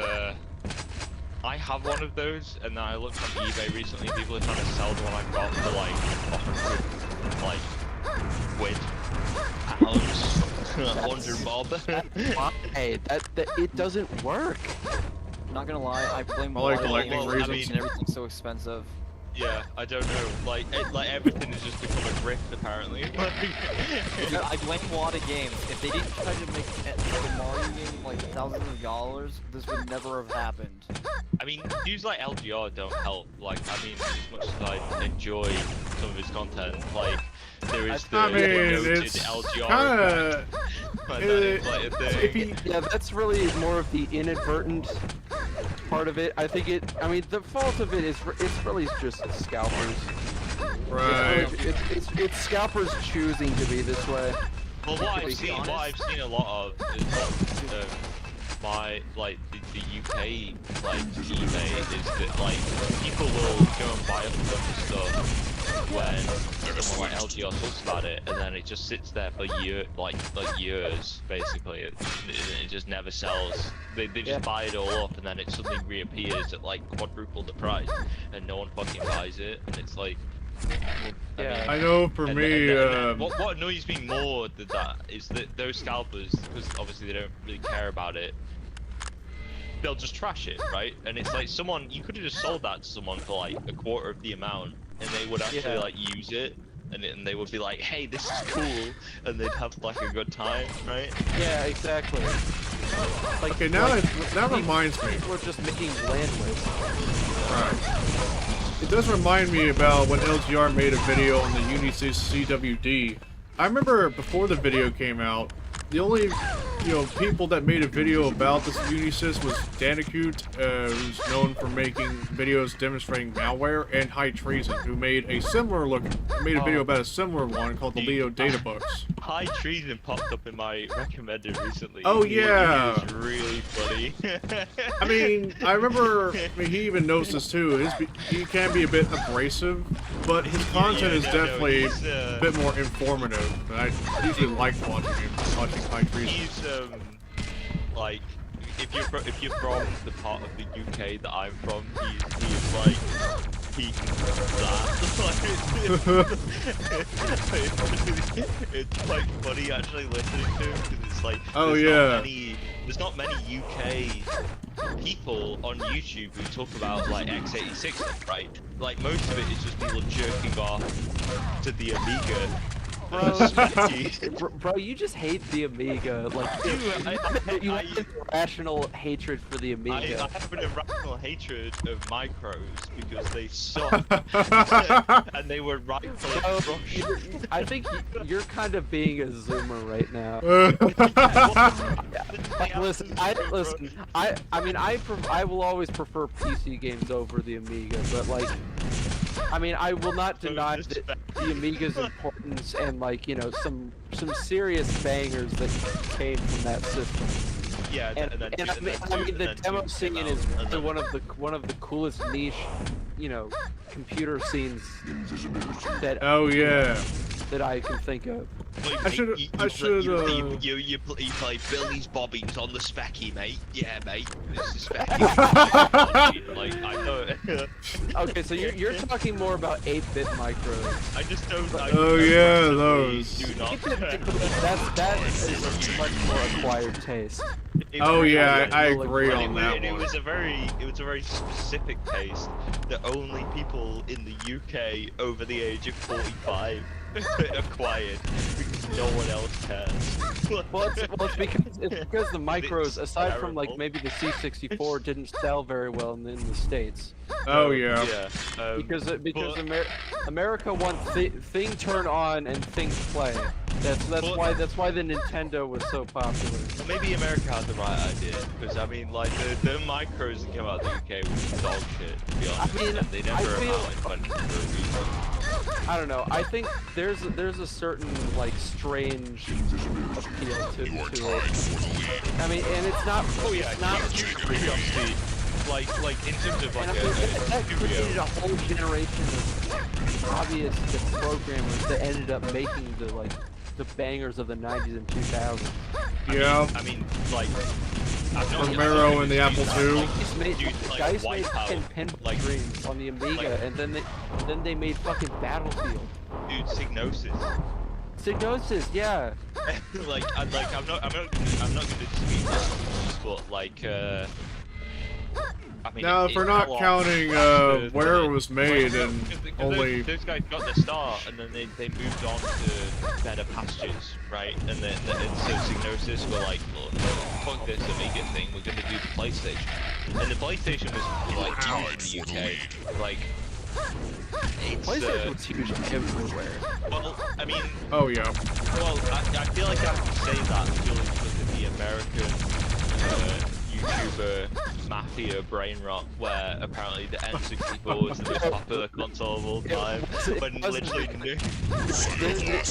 I have one of those, and then I looked on eBay recently. People are trying to sell the one I got for like 100 quid. Pounds. 100 bob. Why? That it doesn't work. Not gonna lie, I blame I like why collecting all reasons. games and everything's so expensive. Yeah, I don't know. Like everything has just become a grift apparently. I blame WADA Games. If they didn't try to make the Mario game like thousands of dollars, this would never have happened. I mean, views like LGR don't help. Like, I mean, as much as I enjoy some of his content, like, there is the I mean, noted it's LGR kinda- effect. But that is like a thing. Yeah, that's really more of the inadvertent part of it. I mean, the fault of it is it's really just scalpers. Right. It's scalpers choosing to be this way. Well, what I've seen a lot of is the UK like eBay is that like people will go and buy up a bunch of stuff when someone like LGR talks about it, and then it just sits there for years basically. It just never sells. They just buy it all up, and then it suddenly reappears at like quadruple the price, and no one fucking buys it, and it's like. Yeah. I know for me, What annoys me more than that is that those scalpers, because obviously they don't really care about it, they'll just trash it, right? And it's like you could have just sold that to someone for like a quarter of the amount, and they would actually like use it, and they would be like, hey, this is cool, and they'd have like a good time, right? Yeah, exactly. Like, okay, now that reminds me. People are just making land lists. Right. It does remind me about when LGR made a video on the Unisys CWD. I remember before the video came out, the only, people that made a video about this Unisys was Danikut, who's known for making videos demonstrating malware, and High Treason, who made a video about a similar one called the Leo Databooks. High Treason popped up in my recommended recently. Oh, yeah. He was really funny. I mean, I rember, he even knows this too. He can be a bit abrasive, but his content is definitely a bit more informative. And I usually like watching High Treason. He's like, if you're from the part of the UK that I'm from, he's like peak that. It's quite funny actually listening to him, because it's like there's not many UK people on YouTube who talk about like x86, right? Like most of it is just people jerking off to the Amiga. Bro, you just hate the Amiga. Like, Dude, you have an irrational hatred for the Amiga. I have an irrational hatred of micros because they suck and they were rightfully crushed. I think you're kind of being a zoomer right now. Listen, I will always prefer PC games over the Amiga, but like, I mean, I will not deny that the Amiga's importance and like, some some serious bangers that came from that system. Yeah, And I mean the demo scene is one of the coolest niche, you know, computer scenes that that I can think of. I should. You play Billy's Bobbins on the Specky, mate. Yeah, mate. This is Specky. Like, I know. Okay, so you're talking more about 8-bit micros. I just don't. Those. Do not. That is a much more acquired taste. I agree on that one. It was a very specific taste that only people in the UK over the age of 45 acquired, because no one else cares. Well, it's because the micros, aside from like maybe the C64, didn't sell very well in the States. Because America wants thing turn on and thing play. That's why the Nintendo was so popular. Maybe America had the right idea, because I mean, like the micros that came out of the UK was dog shit. To be honest, I mean, they never amounted for a reason. I don't know. I think there's a certain like strange appeal to it. I mean, and it's not. Oh yeah, it's not. Like in terms of like that created a whole generation of hobbyist programmers that ended up making the bangers of the 90s and 2000s. Yeah. I mean, like. Romero and the Apple II. Guys made pinball dreams on the Amiga, and then they made fucking Battlefield. Dude, Psygnosis. Psygnosis, yeah. I'm not gonna dispute this, but like, I mean, now, if we're not counting where it was made and only... Those guys got their start, and then they moved on to better pastures, right? And so Psygnosis were like, look, fuck this Amiga thing, we're gonna do the PlayStation. And the PlayStation was like huge in the UK. Like, PlayStation was huge everywhere. Well, I mean... Oh, yeah. Well, I feel like I can say that purely because of the American... YouTuber mafia brain rot, where apparently the N64 was the most popular console of all time, when literally the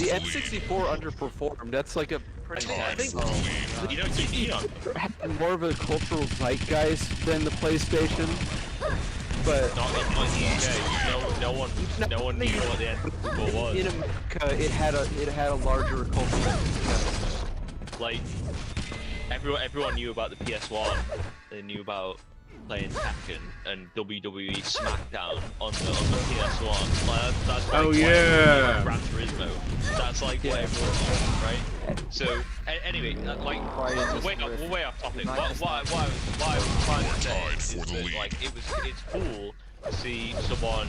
N64 underperformed. That's like a pretty. I think you know, had more of a cultural zeitgeist than the PlayStation, but not in the UK. No one knew what the N64 was. In America, it had a larger cultural zeitgeist. Like. Everyone knew about the PS1. They knew about playing Tekken and WWE SmackDown on the PS1. Like, that's like Gran Turismo. That's like what everyone knew, right? So anyway, like we're way off topic. What I was trying to say is that like it's cool to see someone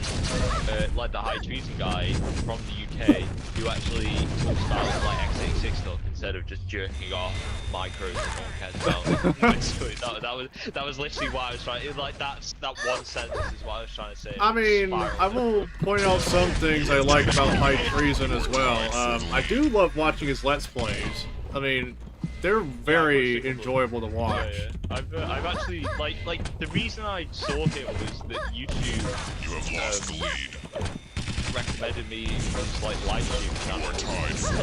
like the High Treason guy from the UK who actually talks about like x86 stuff instead of just jerking off micros that no one cares about. Basically, that was literally what I was trying. It, like that one sentence is what I was trying to say. I mean, I will point out some things I like about High Treason as well. I do love watching his Let's Plays. I mean, they're very enjoyable to watch. Yeah. I've actually like the reason I saw him was that YouTube recommended me his like live stream channel.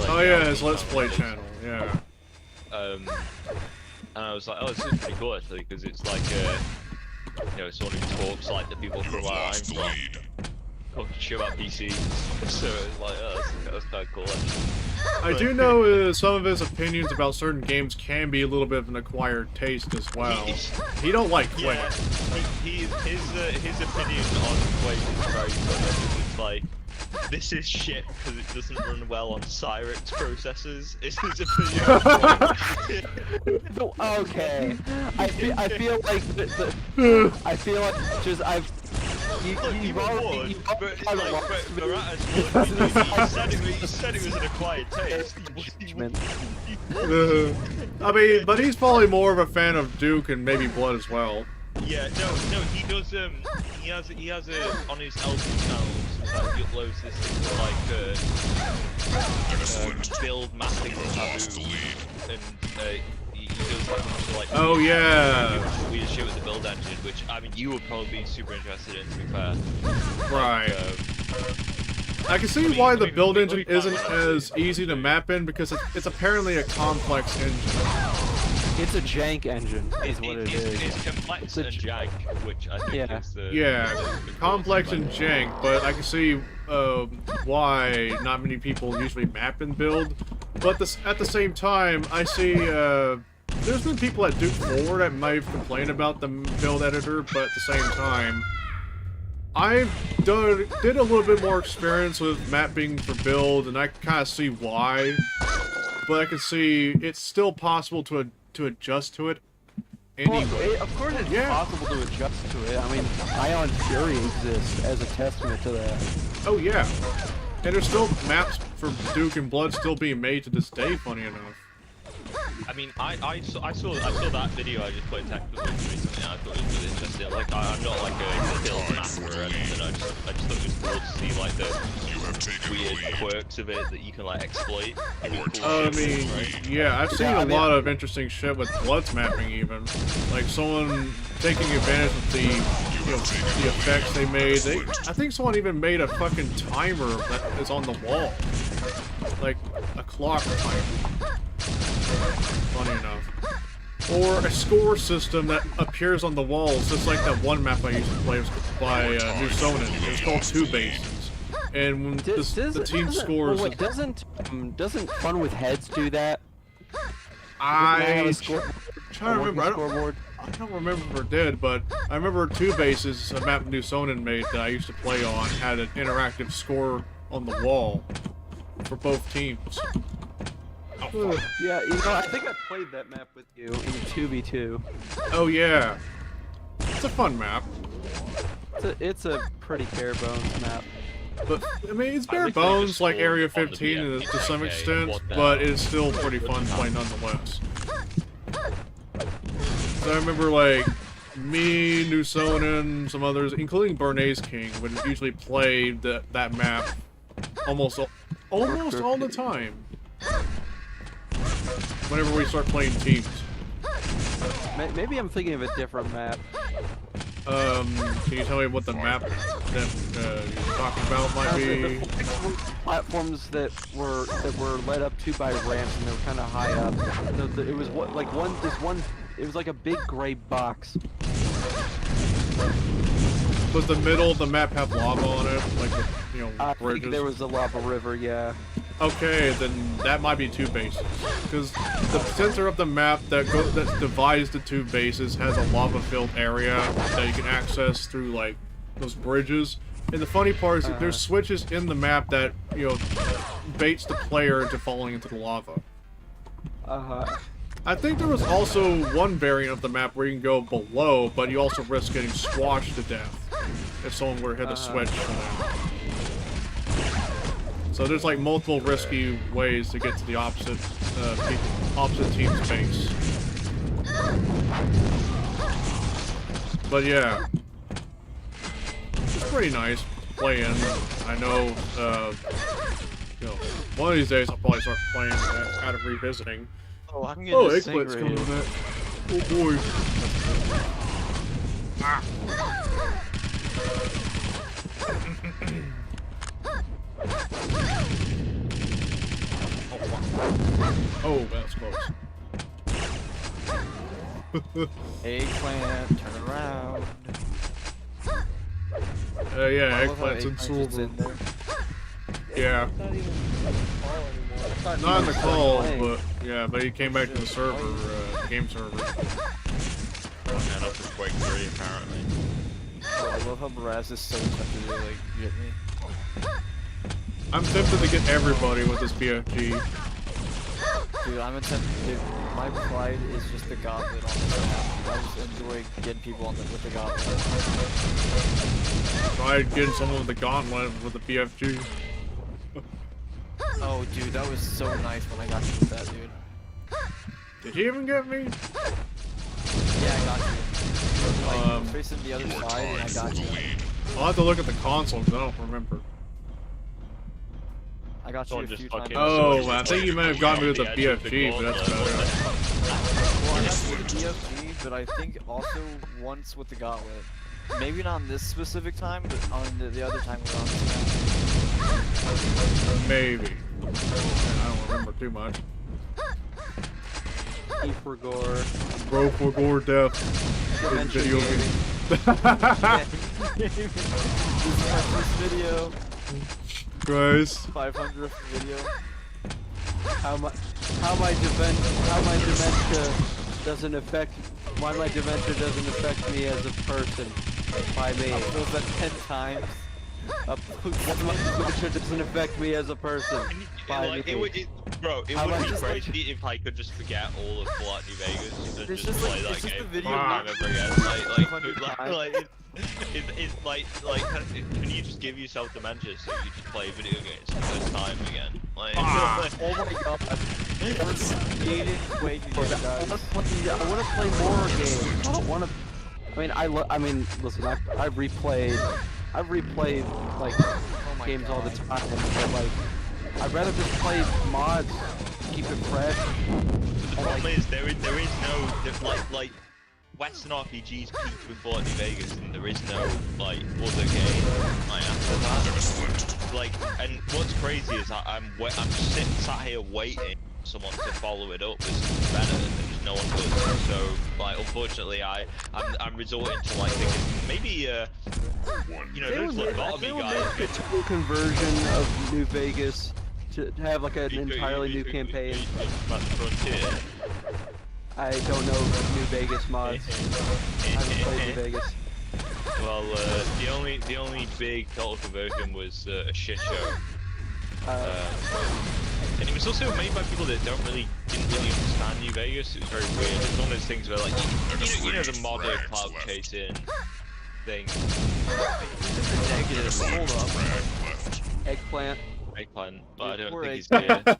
Oh yeah, his Let's Play channel. Yeah. And I was like, oh, this is pretty cool actually, because it's like you know, someone who talks like the people from where I'm from. Talking shit about PC, so it's like, oh, that's kind of cool. I do know some of his opinions about certain games can be a little bit of an acquired taste as well. He don't like Quake. Yeah, his opinion on Quake is very funny. It's like, this is shit because it doesn't run well on Cyrix processors. Is his opinion. Okay, I feel like just you've already he said it was an acquired taste. I mean, but he's probably more of a fan of Duke and maybe Blood as well. Yeah, no, he does. He has a on his LP channels. He uploads this like build mapping taboo, and he does like oh yeah, weird shit with the build engine, which I mean you would probably be super interested in, to be fair. Right. I can see why the build engine isn't as easy to map in because it's apparently a complex engine. It's a jank engine, is what it is. It's complex and jank, which I think is the... Yeah, complex and jank, but I can see why not many people usually map and build. But at the same time, I see there's been people at Duke 4 that might have complained about the build editor, but at the same time, I've did a little bit more experience with mapping for build, and I kind of see why. But I can see it's still possible to adjust to it anyway. Well, of course it's possible to adjust to it. I mean, Ion Fury exists as a testament to that. Oh yeah. And there's still maps for Duke and Blood still being made to this day, funny enough. I mean, I saw that video I just put in technical recently, and I thought it was really interesting. Like, I'm not like a build master or anything, I just thought it was cool to see, like, the weird quirks of it that you can, like, exploit. I mean, yeah, I've seen a lot of interesting shit with Blood's mapping, even. Like, someone taking advantage of the, you know, the effects they made. I think someone even made a fucking timer that is on the wall. Like, a clock timer. Funny enough. Or a score system that appears on the walls, just like that one map I used to play by New Sonnen. It was called 2 Bases. And when the team scores... Well, doesn't Fun with Heads do that? I'm trying to remember. I don't remember if it did, but I remember 2 Bases, a map New Sonnen made that I used to play on, had an interactive score on the wall for both teams. Yeah, you know, I think I played that map with you in 2v2. Oh yeah, it's a fun map. It's a pretty bare bones map. But I mean, it's bare bones like Area 15 to some extent, but it's still pretty fun to play nonetheless. So I remember like me, New Sonnen, some others, including Bernays King, would usually play that map almost all the time. Whenever we start playing teams. Maybe I'm thinking of a different map. Can you tell me what the map that you're talking about might be? The platforms that were led up to by ramps, and they were kind of high up. It was it was like a big gray box. Does the middle of the map have lava on it, like the, you know, I bridges? think there was a lava river, yeah. Okay, then that might be 2 bases. Because the center of the map that divides the 2 bases has a lava-filled area that you can access through, like, those bridges. And the funny part is that there's switches in the map that, you know, baits the player into falling into the lava. I think there was also one variant of the map where you can go below, but you also risk getting squashed to death if someone were to hit a switch for that. So there's like multiple risky ways to get to the opposite team's base. But yeah, it's pretty nice playing. I know, you know, one of these days I'll probably start playing out of revisiting. Oh, I'm getting this thing Eggplet's coming back. Oh boy. Ah. Oh, that's close. Eggplant, turn around. Yeah, Eggplant's in silver. Yeah. Not in the call, but yeah, but he came back to the server, game server. And up to Quake III, apparently. Oh, I love how Baraz is so tempted to like get me. I'm tempted to get everybody with this BFG. Dude, I'm tempted. My pride is just the gauntlet on this map. I just enjoy getting people on with the gauntlet. Try getting someone with the gauntlet with the BFG. Oh, dude, that was so nice when I got you with that, dude. Did you even get me? Yeah, I got you. Like, facing the other side, and I got you. I'll have to look at the console because I don't remember. I got you a few times. Oh, I think you might have gotten me with the BFG, but that's better. Well, I got you with the BFG, but I think also once with the gauntlet. maybe not on this specific time, but on the other time we were on this map. Maybe. I don't remember too much. E for gore. Bro for gore death in Dimension video gaming. games. This is my first video. Guys. 500th video. How my dementia doesn't affect me as a person by me. Upload that 10 times. How my dementia doesn't affect me as a person by Like, me. it would be just like- crazy if I could just forget all of Fallout New Vegas and It's just just play like- that it's just game a video time of- ever again. It's can you just give yourself dementia so you just play video games for the first time again? Like, Oh my god. Skating Quake I want to play more games. I don't want to. I mean, listen. I've replayed like games all the time, but like I'd rather just play mods, keep it fresh. the problem is there is no like Western RPGs peaked with Fallout New Vegas, and there is no like other game like after that. Like, and what's crazy is I'm sat here waiting for someone to follow it up with something better, and there's no one does. So like, unfortunately, I'm resorting to like thinking maybe there's like gotta be guys. Make a total conversion of New Vegas to have like an entirely new campaign. Frontier. I don't know New Vegas mods. I haven't played New Vegas. Well, the only big total conversion was a shit show. And it was also made by people that didn't really understand New Vegas. It was very weird. It's one of those things where like you know the modern cloud chasing thing. Negative. Hold up. Eggplant. Eggplant, but I don't Poor think he's good. But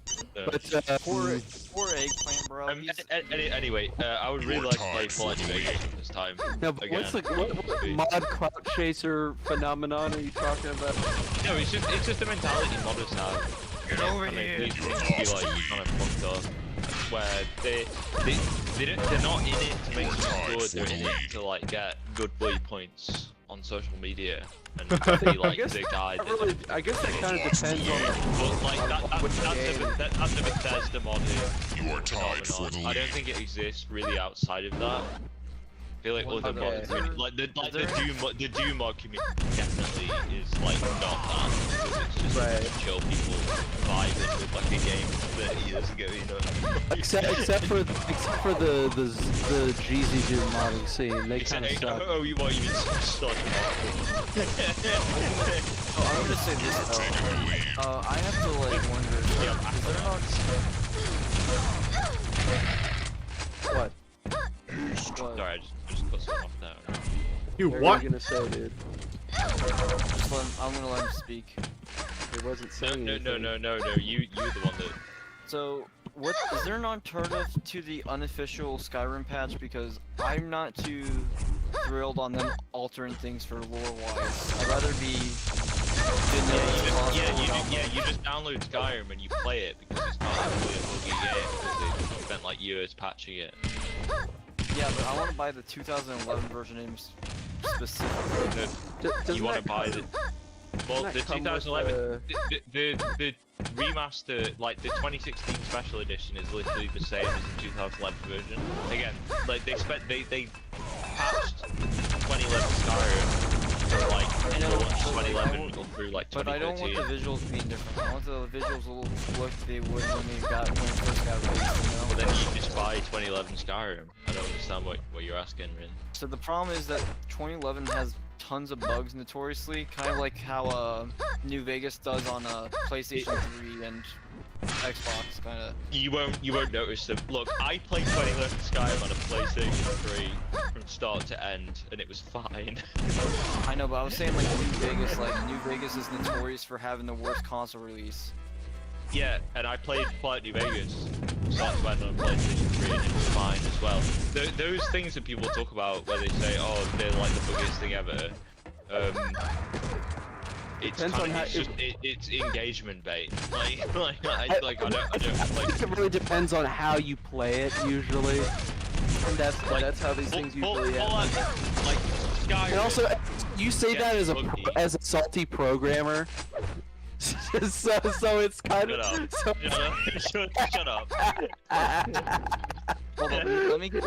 Poor eggplant, bro. Anyway, I would really like to play Fallout New Vegas this time. no, but again. what mod cloud chaser phenomenon are you talking about? No, it's just the mentality modders have. Get over here. They be like kind of fucked up, where they're not in it to make something good. They're in it to like get good bully points on social media and be like the guy. I guess that kind of depends on But like that's a Bethesda modding You are tied for the phenomenon. I don't think it exists really outside of that. I feel like other mods, like the Doom mod community definitely is like not that. It's just chill people vibing with like a game 30 years ago, you know. except for the Jeezy Doom modding scene, they kind of suck. Oh, you mean stuck? Oh, I'm gonna say this though. I have to like wonder. Is there not? What? Sorry, I just cut someone off now. You What what? are you gonna say, dude? I'm gonna let him speak. He wasn't saying No, anything. you were the one that. So, what is there an alternative to the unofficial Skyrim patch? Because I'm not too thrilled on them altering things for lore-wise. I'd rather be you just download Skyrim and you play it because it's not actually a buggy game because they spent like years patching it. Yeah, but I want to buy the 2011 version in specifically. You want to buy the... Well, the 2011... The remaster, like the 2016 special edition is literally the same as the 2011 version. Again, like they patched 2011 Skyrim from like 2011 through like 2013. But I don't want the visuals being different. I want the visuals to look they would when it first got released, you know? Well then you just buy 2011 Skyrim. I don't understand what you're asking, really. So the problem is that 2011 has tons of bugs notoriously, kind of like how New Vegas does on PlayStation 3 and Xbox, kind of. You won't notice them. Look, I played 2011 Skyrim on a PlayStation 3 from start to end, and it was fine. I know, but I was saying like New Vegas is notorious for having the worst console release. Yeah, and I played Fallout New Vegas start to end on a PlayStation 3 and it was fine as well. Those things that people talk about where they say, oh, they're like the biggest thing ever, it's engagement bait. I think it really depends on how you play it usually, and that's how these things usually end. Like Sky. And also, you say that as Buggy. as a salty programmer. so it's kind Shut of. up. So, Shut up. Hold on, let me get.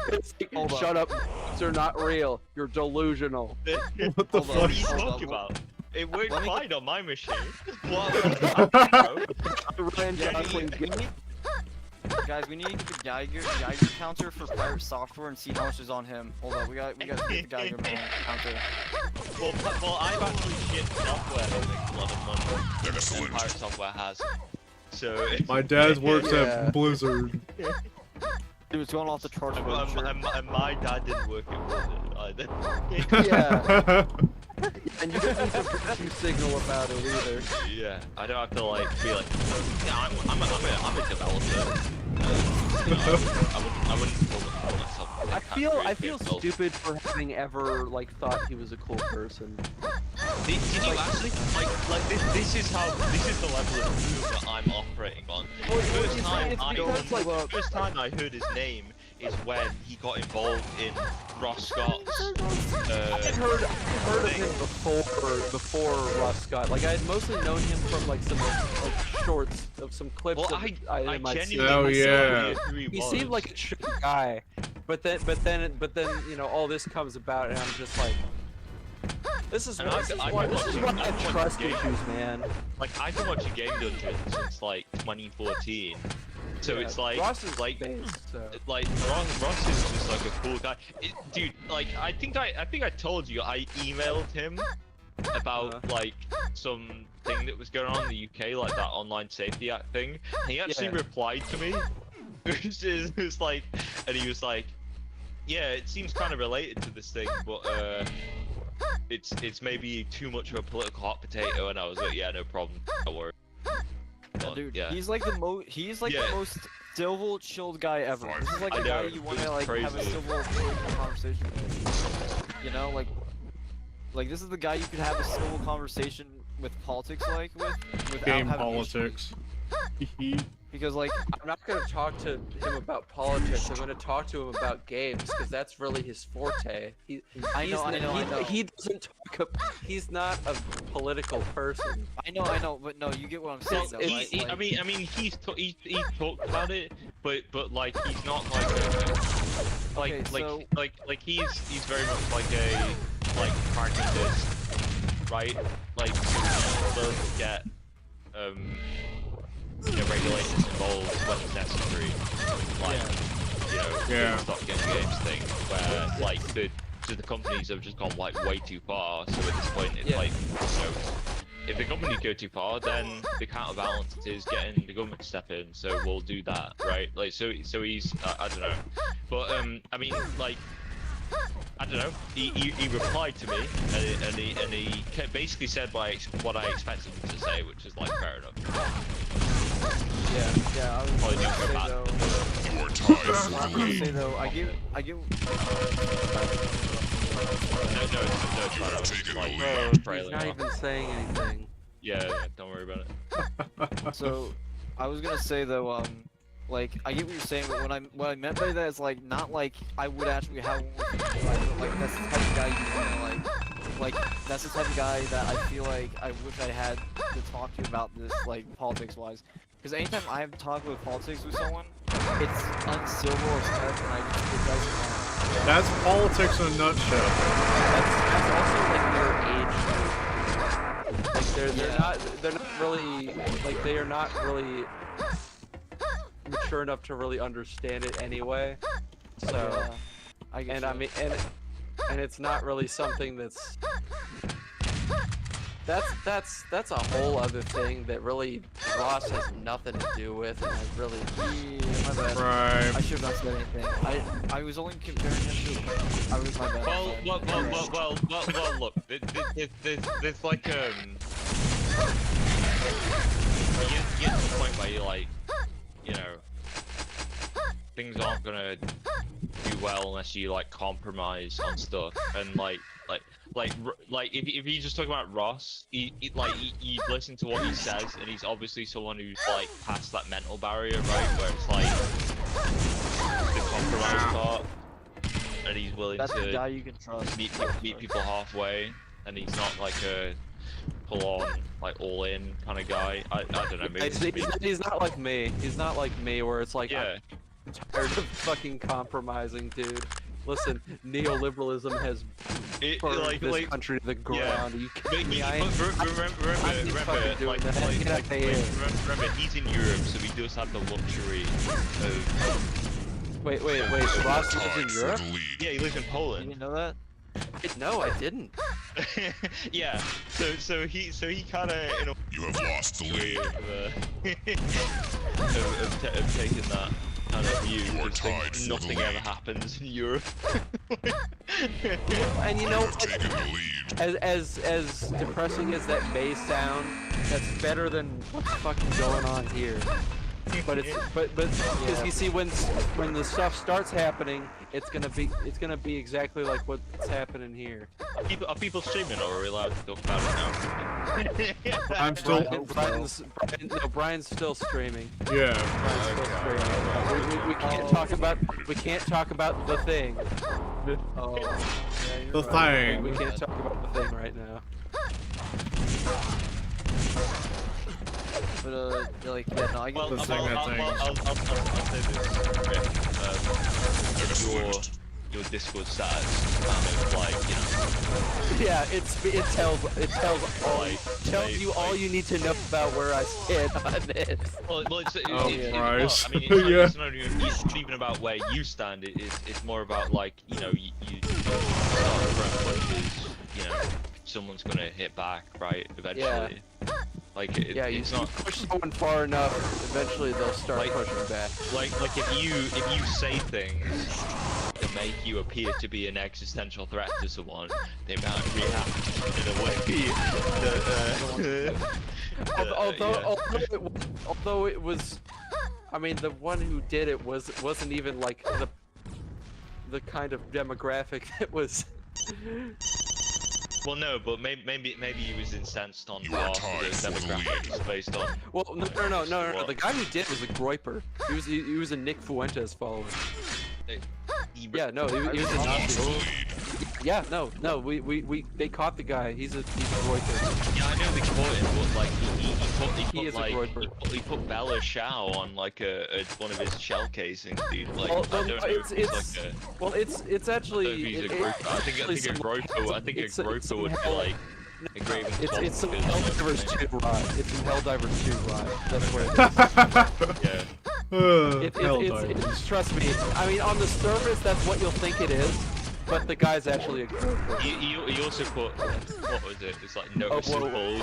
Hold on. Shut up. They're not real. You're delusional. What the What fuck? are you Hold talking on. about? It worked Let me fine on my machine. What? Ryan Yeah, Gosling. Guys, we need to get the Geiger counter for pirate software and see how much is on him. Hold on, we got to get the Geiger counter. Well, I've actually shipped software that makes a lot of money. And Excellent. pirate software has. So. My dad works Yeah. at Blizzard. Dude, it's going off the charts. And, for and, sure. and my dad didn't work at Blizzard either. Yeah. And you don't need to virtue signal about it either. Yeah, I don't have to like be like, yeah, I'm a developer. I wouldn't call myself. I feel stupid for having ever like thought he was a cool person. Did you actually like this is the level of humor I'm operating on. Well, The first time I heard his name is when he got involved in Ross Scott's. I heard of him before Ross Scott. Like I had mostly known him from like some like shorts of some clips. Well, of, I might see. genuinely yeah. He seemed like a chill guy, but then you know all this comes about, and I'm just like, this is And why I have trust game. issues, man. Like I've been watching Game Dungeon since like 2014. So Yeah, it's like, Ross is like, based, so. like Ross is just like a cool guy. Dude, like I think I told you I emailed him about like some thing that was going on in the UK, like that Online Safety Act thing. And he actually replied to me. It was like, and he was like, yeah, it seems kind of related to this thing, but it's maybe too much of a political hot potato. And I was like, yeah, no problem, don't worry. But, Dude, yeah. he's like the most civil, chilled guy ever. This is like I the guy know, you want to it's like have a crazy. civil conversation with. You know, like this is the guy you could have a civil conversation with politics without Game having politics. because like I'm not going to talk to him about politics. I'm going to talk to him about games because that's really his forte. I know. He doesn't talk. He's not a political person. I know, but no, you get what I'm saying. Though, right? Like, I mean, he's talked about it, but like he's not like he's very much like a pragmatist, right? Like he does get regulators involved when it's necessary, like the stop getting games thing, where like the companies have just gone like way too far. So at this point, it's like, if the companies go too far, then the counterbalance is getting the government to step in. So we'll do that, right? Like so he's I don't know, but I mean like. I don't know. He replied to me, and he basically said what I expected him to say, which is like fair enough. Yeah. I was Probably gonna don't go say back. though. Your time for I the was gonna lead. say though. I give. No, You have taken the like, lead. He's trailing not off. even saying anything. Yeah, don't worry about it. So, I was gonna say though, like I get what you're saying, but what I meant by that is like not like I would actually have like that's the type of guy you wanna like that's the type of guy that I feel like I wish I had to talk to about this like politics wise. Because anytime I have to talk with politics with someone, it's uncivil as heck, and it doesn't. That's politics in a nutshell. That's also like their age. Like they're not really like they are not really mature enough to really understand it anyway. So I get and you. I mean and it's not really something that's a whole other thing that really Ross has nothing to do with, and I really Yeah, my bad. Right. I should have not said anything. I was only comparing him to. I was my bad. Well, look, there's like you get to the point where you're like, things aren't gonna do well unless you like compromise on stuff, and like if you just talk about Ross, you listen to what he says, and he's obviously someone who's like past that mental barrier, right? Where it's like the compromise part. and he's willing That's the guy to you can trust. meet people halfway, and he's not like a full on like all in kind of guy. I don't know. Maybe He's not like me. He's not like me, where it's like yeah. I'm tired of fucking compromising, dude. Listen, neoliberalism has burned this country to the ground. You kidding me? Remember, he's in Europe, so he does have the luxury of... Wait, Ross lives in Europe? Yeah, he lives in Poland. You didn't know that? No, I didn't. Yeah, so he kind of, you know... You have lost the lead. Of taking that kind of view, You are just tied for the nothing lead. ever happens in Europe. And you know have taken the lead. as depressing as that may sound, that's better than what's fucking going on here. But it's because you see when the stuff starts happening, it's gonna be exactly like what's happening here. Are people streaming, or are we allowed to talk about it now? I'm still. Brian's still streaming. Yeah. Brian's still streaming. We can't talk about the thing. Oh, yeah, The you're right. thing. We can't talk about the thing right now. But like, yeah, no, I get Well, The the thing that thing. I'll say this. Your Discord stats kind of like, you know. Yeah, it tells you all you need to know about where I stand on this. Well, it's Christ. I mean, it's not even about where you stand. It's more about like, you know, you start throwing punches, you know, someone's gonna hit back, right? Eventually. Yeah. Like You push someone far enough, eventually they'll start pushing back. Like if you say things that make you appear to be an existential threat to someone, they might react in a way that although it was, I mean, the one who did it wasn't even like the kind of demographic that was. Well, no, but maybe he was incensed on behalf of the demographics based on. Well, no. The guy who did was a Groiper. He was a Nick Fuentes follower. Yeah, no, he was a Nazi. Yeah, no, they caught the guy. He's a Groiper. Yeah, I know they caught him, but like he put Bella Shao on like one of his shell casings, dude. Like, I don't know if he's like a. Well, it's actually. He's a Groiper. I think a Groiper would be like. It's some Helldivers 2 ride. It's some Helldivers 2 ride. That's what it is. Yeah. Trust me. I mean, on the surface, that's what you'll think it is, but the guy's actually a Groiper. He also put, what was it? It's like noticeable.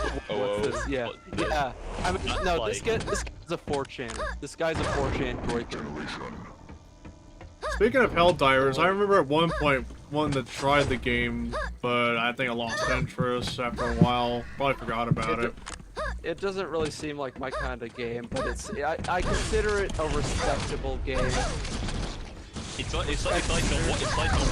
Yeah. I mean, no, like... this guy's a 4chan. This guy's a 4chan Groiper. Speaking of Helldivers, I remember at one point wanting to try the game, but I think I lost interest after a while. Probably forgot about it. It doesn't really seem like my kind of game, but I consider it a respectable game. It's like the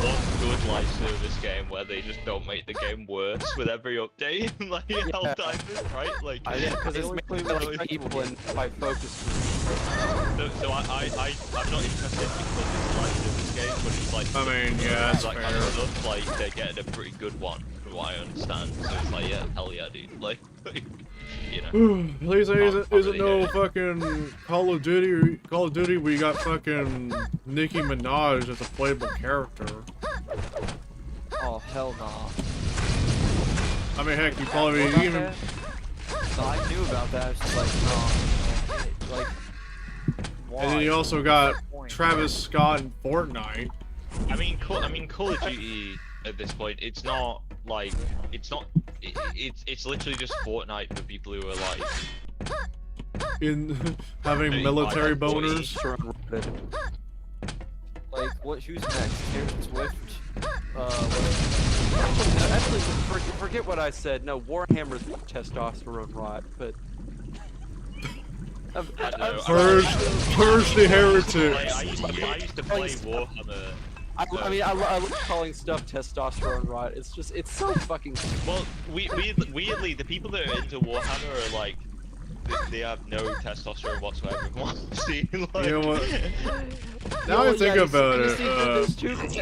one good live service game where they just don't make the game worse with every update. Like Helldivers, right? Like because it's mainly like people and by focus groups. So I'm not interested because it's a live service game, but it's like I mean, yeah, that's that fair. kind of stuff. Like they're getting a pretty good one, from what I understand. So it's like, yeah, hell yeah, dude. Like, you know. At least isn't no fucking Call of Duty. Call of Duty, we got fucking Nicki Minaj as a playable character. Oh hell no. I mean, heck, you probably even. No, I knew about that. I was just like, no. Like, why? And then you also got Travis Scott in Fortnite. I mean, Call of Duty at this point, it's not like it's literally just Fortnite for people who are like in having military boners. Like, what? Who's next? Taylor Swift? Actually, forget what I said. No, Warhammer's testosterone rot, but. Purge the heretic. I used to play Warhammer. I mean, I love calling stuff testosterone rot. It's so fucking. Well, weirdly, the people that are into Warhammer are like they have no testosterone whatsoever. See, like, You know what? Now Well, I think yeah, about it.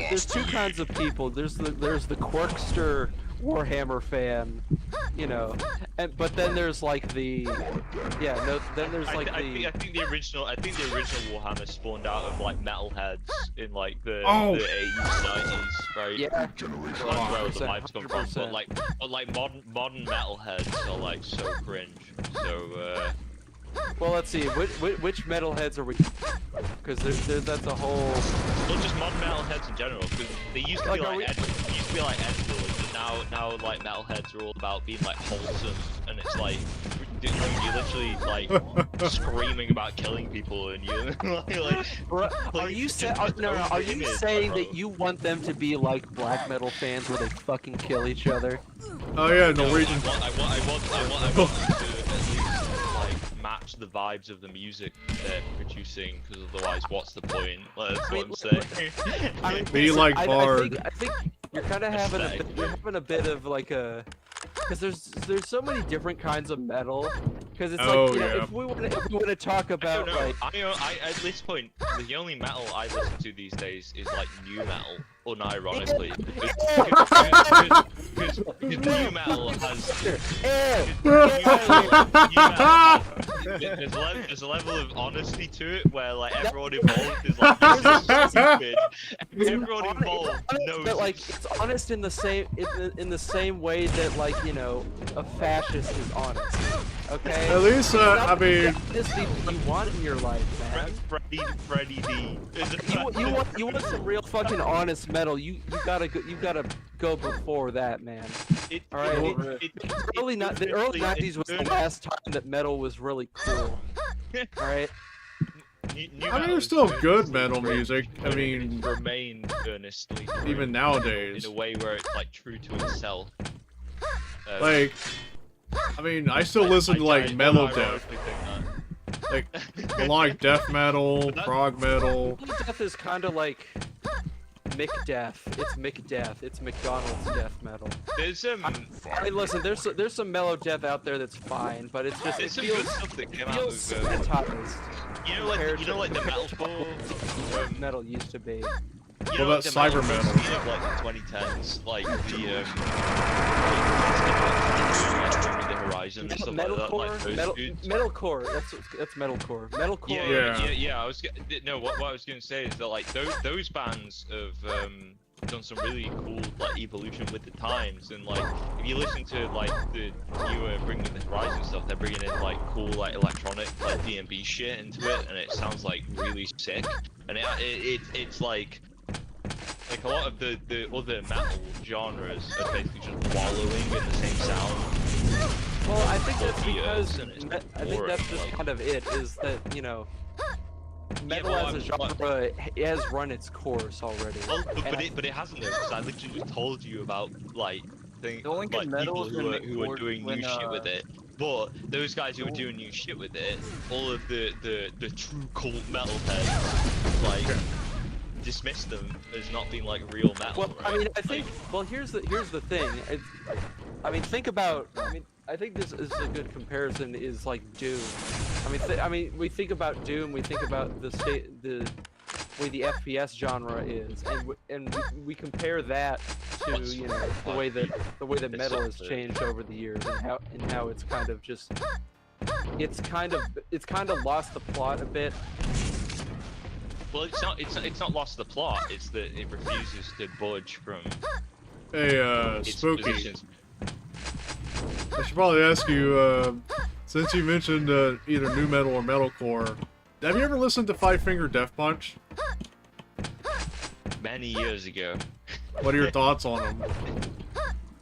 there's two kinds of people. There's the Quirkster Warhammer fan, you know, but then there's like the then there's like I think the original Warhammer spawned out of like metalheads in like the 80s, 90s, right? Yeah, That's where the vibes come from. 100%. But like modern metalheads are like so cringe. So well, let's see, which metalheads are we? Because that's a whole. well, just modern metalheads in general. Because they used to be like edgelords, but now like metalheads are all about being like wholesome, and it's like you're literally like screaming about killing people, and you Are you saying that you want them to be like black metal fans where they fucking kill each other? Oh yeah, Norwegian. I want them to at least like match the vibes of the music they're producing, because otherwise, what's the point? That's what I'm saying. Be like Bard. I think you're kind of having a bit of like a. Because there's so many different kinds of metal. Because it's like, you know, if we want to talk about like. I at this point, the only metal I listen to these days is like new metal, unironically. Because new metal has there's a level of honesty to it where like everyone involved is like, this is stupid. Everyone involved knows. But like it's honest in the same way that like, you know, a fascist is honest. Okay. At least I mean. This is what you want in your life, man. Freddie D. You want some real fucking honest metal. You gotta go before that, man. All right. The early 90s was the last time that metal was really cool. All right. I mean, there's still good metal music. I mean, remain earnestly. Even nowadays. In a way where it's like true to itself. Like, I mean, I still listen to like mellow death. Like melodic death metal, prog metal. Melodic death is kind of like McDeath. It's McDeath. It's McDonald's death metal. There's I mean, listen. There's some mellow death out there that's fine, but it's just it feels sanitized. You know, like the metalcore metal used to be. What about cyber metal? Of, like the 2010s, like the Horizon and stuff metalcore, like that. Metalcore. That's metalcore. Metalcore. Yeah. What I was gonna say is that like those bands have done some really cool like evolution with the times, and like if you listen to like the newer Bring Me the Horizon stuff, they're bringing in like cool like electronic like D&B shit into it, and it sounds like really sick. And it's like a lot of the other metal genres are basically just wallowing in the same sound. Well, I think that's because I think that's just kind of it. Is that, you know, metal as a genre has run its course already. Well, but it hasn't though, because I literally just told you about like people who are doing new shit with it. But those guys who are doing new shit with it, all of the true cult metalheads, like dismiss them as not being like real metal. Well, right? I mean, I think. Well, here's the thing. I mean, think about. I think this is a good comparison. Is like Doom. I mean, we think about Doom. We think about the way the FPS genre is, and we compare that to, you know, the way that metal has changed over the years, and how it's kind of just it's kind of lost the plot a bit. Well, it's not lost the plot. It's that it refuses to budge from. Hey, its Spooky. positions. I should probably ask you, since you mentioned either new metal or metalcore, have you ever listened to Five Finger Death Punch? Many years ago. What are your thoughts on them?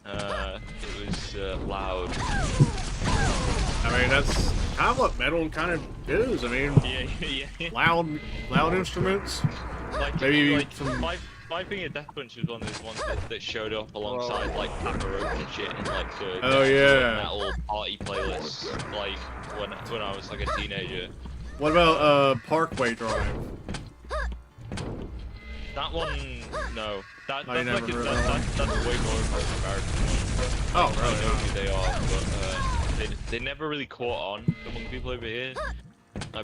It was loud. I mean, that's kind of what metal kind of is. I mean, yeah. loud instruments. Like maybe like some. Five Finger Death Punch was one of those ones that showed up alongside like Papa Roach and shit in like the metal party playlists, like when I was like a teenager. What about Parkway Drive? That one, no. That's way more of Oh, an American one. I don't know who they are, but they never really caught on among people over here.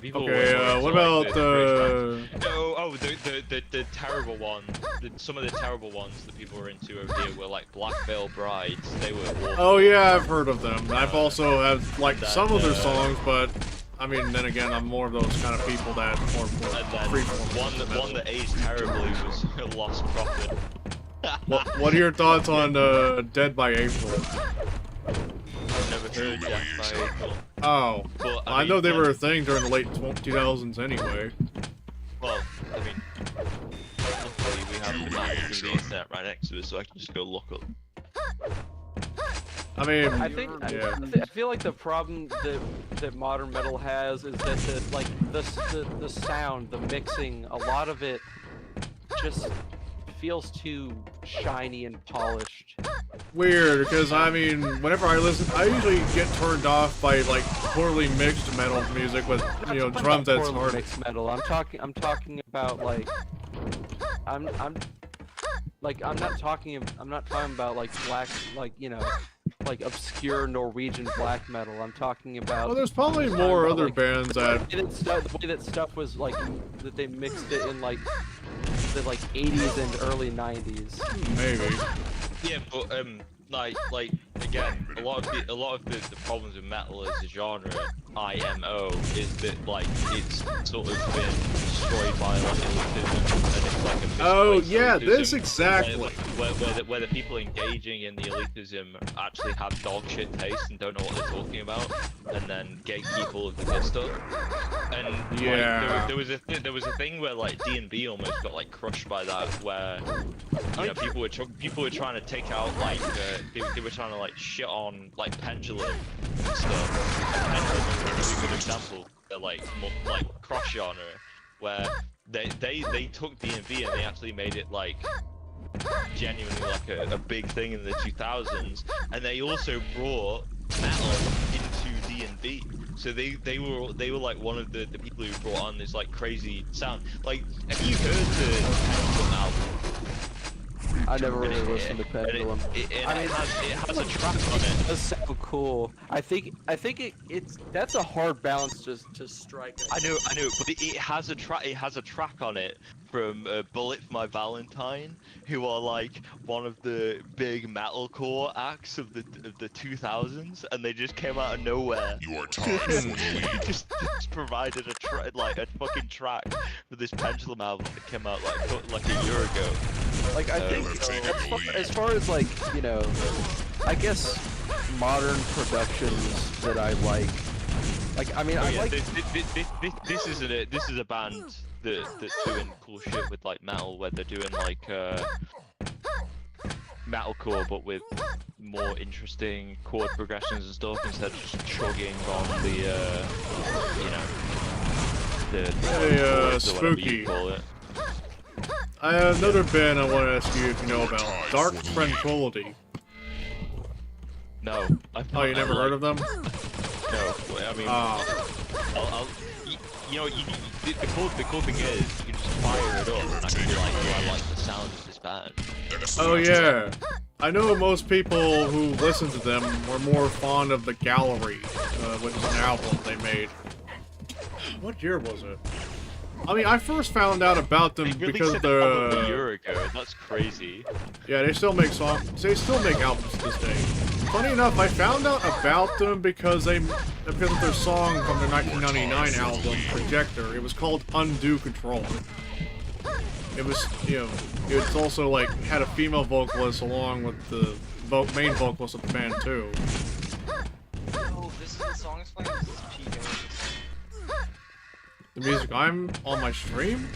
People Okay, were what into, about like, the... the terrible one. Some of the terrible ones that people were into over here were like Black Veil Brides. They were awful. Oh yeah, I've heard of them. I've also have liked that, some of their songs, but I mean, then again, I'm more of those kind of people that are more And then freeform. one that aged terribly was Lost Prophet. What are your thoughts on Dead by April? Never heard Death by April. Oh, But, I know mean, they like, were a thing during the late 2000s anyway. Well, I mean, luckily we have the map of the internet right next to us, so I can just go look up. I mean, I feel like the problem that modern metal has is that the sound, the mixing, a lot of it just feels too shiny and polished. Weird, because I mean, whenever I listen, I usually get turned off by like poorly mixed metal music with drums that's Poorly hard. mixed metal. I'm talking about like I'm not talking about like black, like like obscure Norwegian black metal. I'm talking about. Well, there's probably more other like, bands that. The way that stuff was like that they mixed it in like the 80s and early 90s. Maybe. Yeah, but like again, a lot of the problems with metal as a genre, IMO, is that like it's sort of been destroyed by like elitism, and it's like a Oh misplaced yeah, elitism, this exactly. where the people engaging in the elitism actually have dog shit taste and don't know what they're talking about, and then gatekeep all of the good stuff. And yeah, like, there was a thing where like D&B almost got like crushed by that, where people were trying to take out like they were trying to like shit on like Pendulum and stuff. And Pendulum is a really good example. They're like cross genre, where they took D&B and they actually made it like genuinely like a big thing in the 2000s, and they also brought metal into D&B. So they were like one of the people who brought on this like crazy sound. Like, have you heard the Pendulum album? I never really listened to Pendulum. It has a track on it. It does sound cool. I think that's a hard balance to strike. I know, but it has a track. It has a track on it from Bullet for My Valentine, who are like one of the big metalcore acts of the 2000s, and they just came out of nowhere. You are tied for the lead. just provided a fucking track for this Pendulum album that came out like a year ago. Like I think as far as like I guess modern productions that I like I mean I like this is a band that's doing cool shit with like metal, where they're doing like metalcore but with more interesting chord progressions and stuff, instead of just chugging on the spooky. call it. Another band I want to ask you if you know about, Dark Tranquility. No. Oh, you never heard of them? No. I mean, the cool thing is you can just fire it up and I can be like, oh, I like the sound of this band. Oh yeah. I know most people who listen to them were more fond of The Gallery, which is an album they made. What year was it? I mean, I first found out about them because a year ago. That's crazy. Yeah, they still make songs. They still make albums to this day. Funny enough, I found out about them because of their song from their 1999 album Projector. It was called Undue Control. It was, it's also like had a female vocalist along with the main vocalist of the band too. Oh, this is the song it's playing. This is Pico. The music I'm on my stream?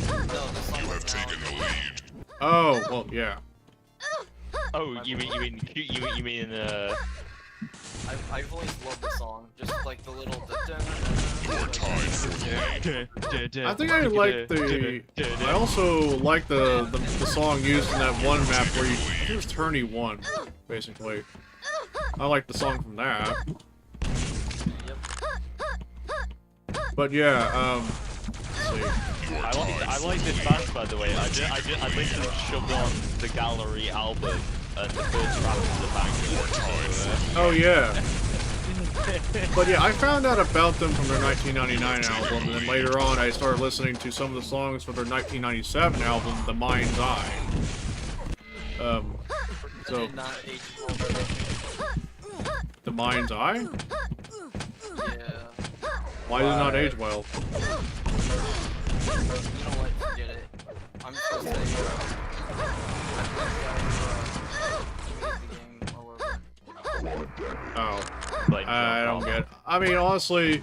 No, the song You have taken the lead. Oh, well, yeah. Oh, you mean I've always loved the song, just like the little. You are tied for the lead. I think I like the. I also like the song used in that one map where it was Tourney 1, basically. I like the song from that. But yeah, let's see. I like this band, by the way. I literally shoved on the Gallery album and the first track of the band. Oh yeah. But yeah, I found out about them from their 1999 album, and then later on I started listening to some of the songs from their 1997 album, The Mind's Eye. So Did not age well. The Mind's Eye? Yeah. Why did it not age well? You know what? Forget it. I'm just gonna say, Oh, Like, I don't get it. I mean, honestly,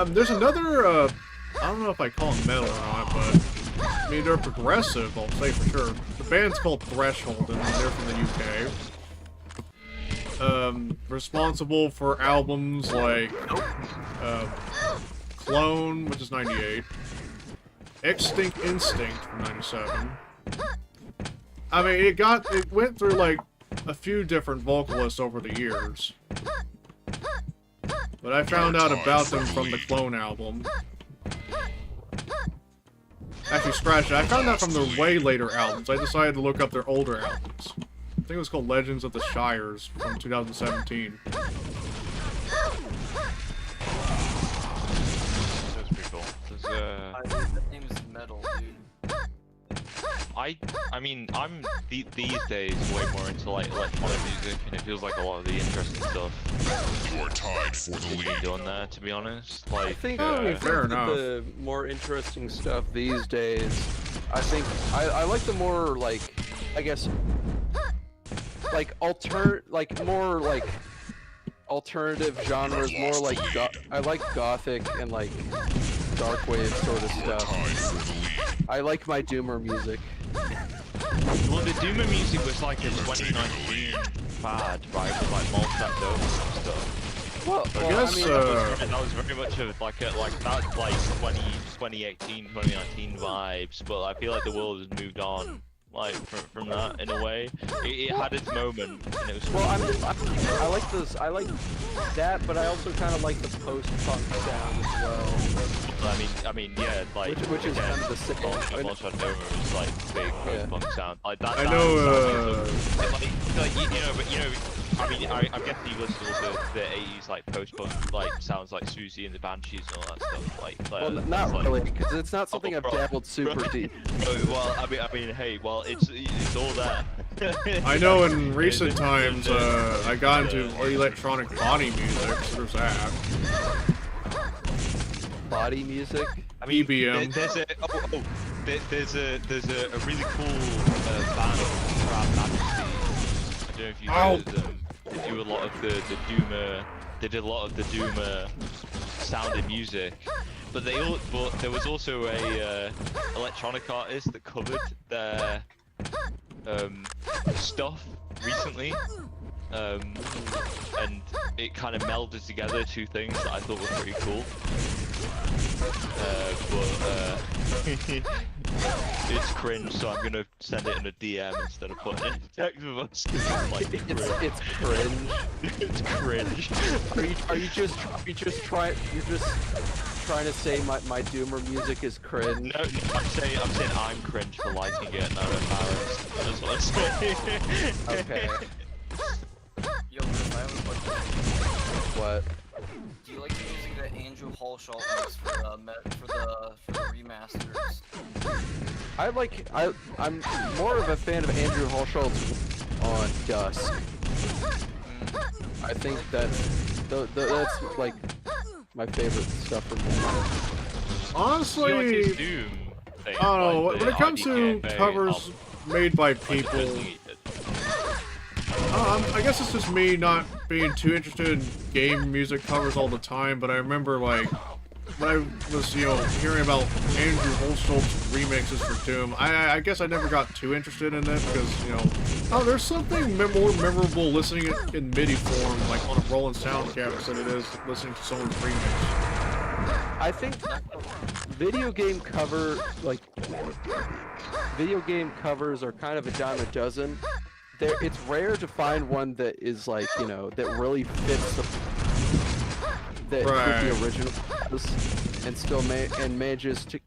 there's another, I don't know if I call them metal or not, but, I mean, they're progressive, I'll say for sure. The band's called Threshold, and they're from the UK. Responsible for albums like, Clone, which is 98, Extinct Instinct from 97. I mean, it went through, like, a few different vocalists over the years. But I found out about them from the Clone album. Actually, scratch it. I found out from their way later albums. I decided to look up their older albums. I think it was called Legends of the Shires from 2017. That's pretty cool. that name is metal, dude. I mean, I'm these days way more into like electronic music, and it feels like a lot of the interesting stuff. You are tied for the lead. Doing that, to be honest. Like, I think, fair enough. The more interesting stuff these days, I think I like the more like, I guess, like more like alternative genres, more like I like gothic and like dark wave sort of stuff. I like my doomer music. Well, the Doomer music was like a 2019 fad, right? With like Molten Dome and stuff. Well, I guess, I mean, that was very much of like that, like 2018, 2019 vibes. But I feel like the world has moved on, like from that in a way. It had its moment, and it was. Well, I like those. I like that, but I also kind of like the post-punk sound as well. I mean, yeah, like which is kind of the same. Molten Dome was like big post-punk sound. Like that. I know. Like you know. I mean, I'm guessing you listen to the 80s like post-punk like sounds like Susie and the Banshees and all that stuff. Like well, not like, really, because it's not something I've dabbled super deep. Well, I mean, hey, well, it's all there. I know in recent times, I got into electronic body music, so there's that. Body music? I mean, EBM. There's a really cool band called Majesty. I don't know if you know them. They do a lot of the doomer. They did a lot of the doomer sounded music, but there was also a electronic artist that covered their stuff recently, and it kind of melded together two things that I thought were pretty cool. It's cringe, so I'm gonna send it in a DM instead of putting it in text with us. It's cringe. It's cringe. Are you just trying to say my doomer music is cringe? No, I'm saying I'm cringe for liking it, and I'm embarrassed. That's what I'm saying. Okay. Yo, Griff, I have a question. What? Do you like the music that Andrew Halshaw makes for the remasters? I'm more of a fan of Andrew Halshaw's on Dusk. I think that's like my favorite stuff from him. Honestly, I don't know, when it comes to covers made by people, I guess it's just me not being too interested in game music covers all the time, but I remember, like, when I was, hearing about Andrew Holstolt's remixes for Doom, I guess I never got too interested in it because, there's something more memorable listening it in MIDI form, like on a Roland sound canvas, than it is listening to someone's remix. I think video game covers are kind of a dime a dozen. It's rare to find one that is like, that really fits the original and still manages to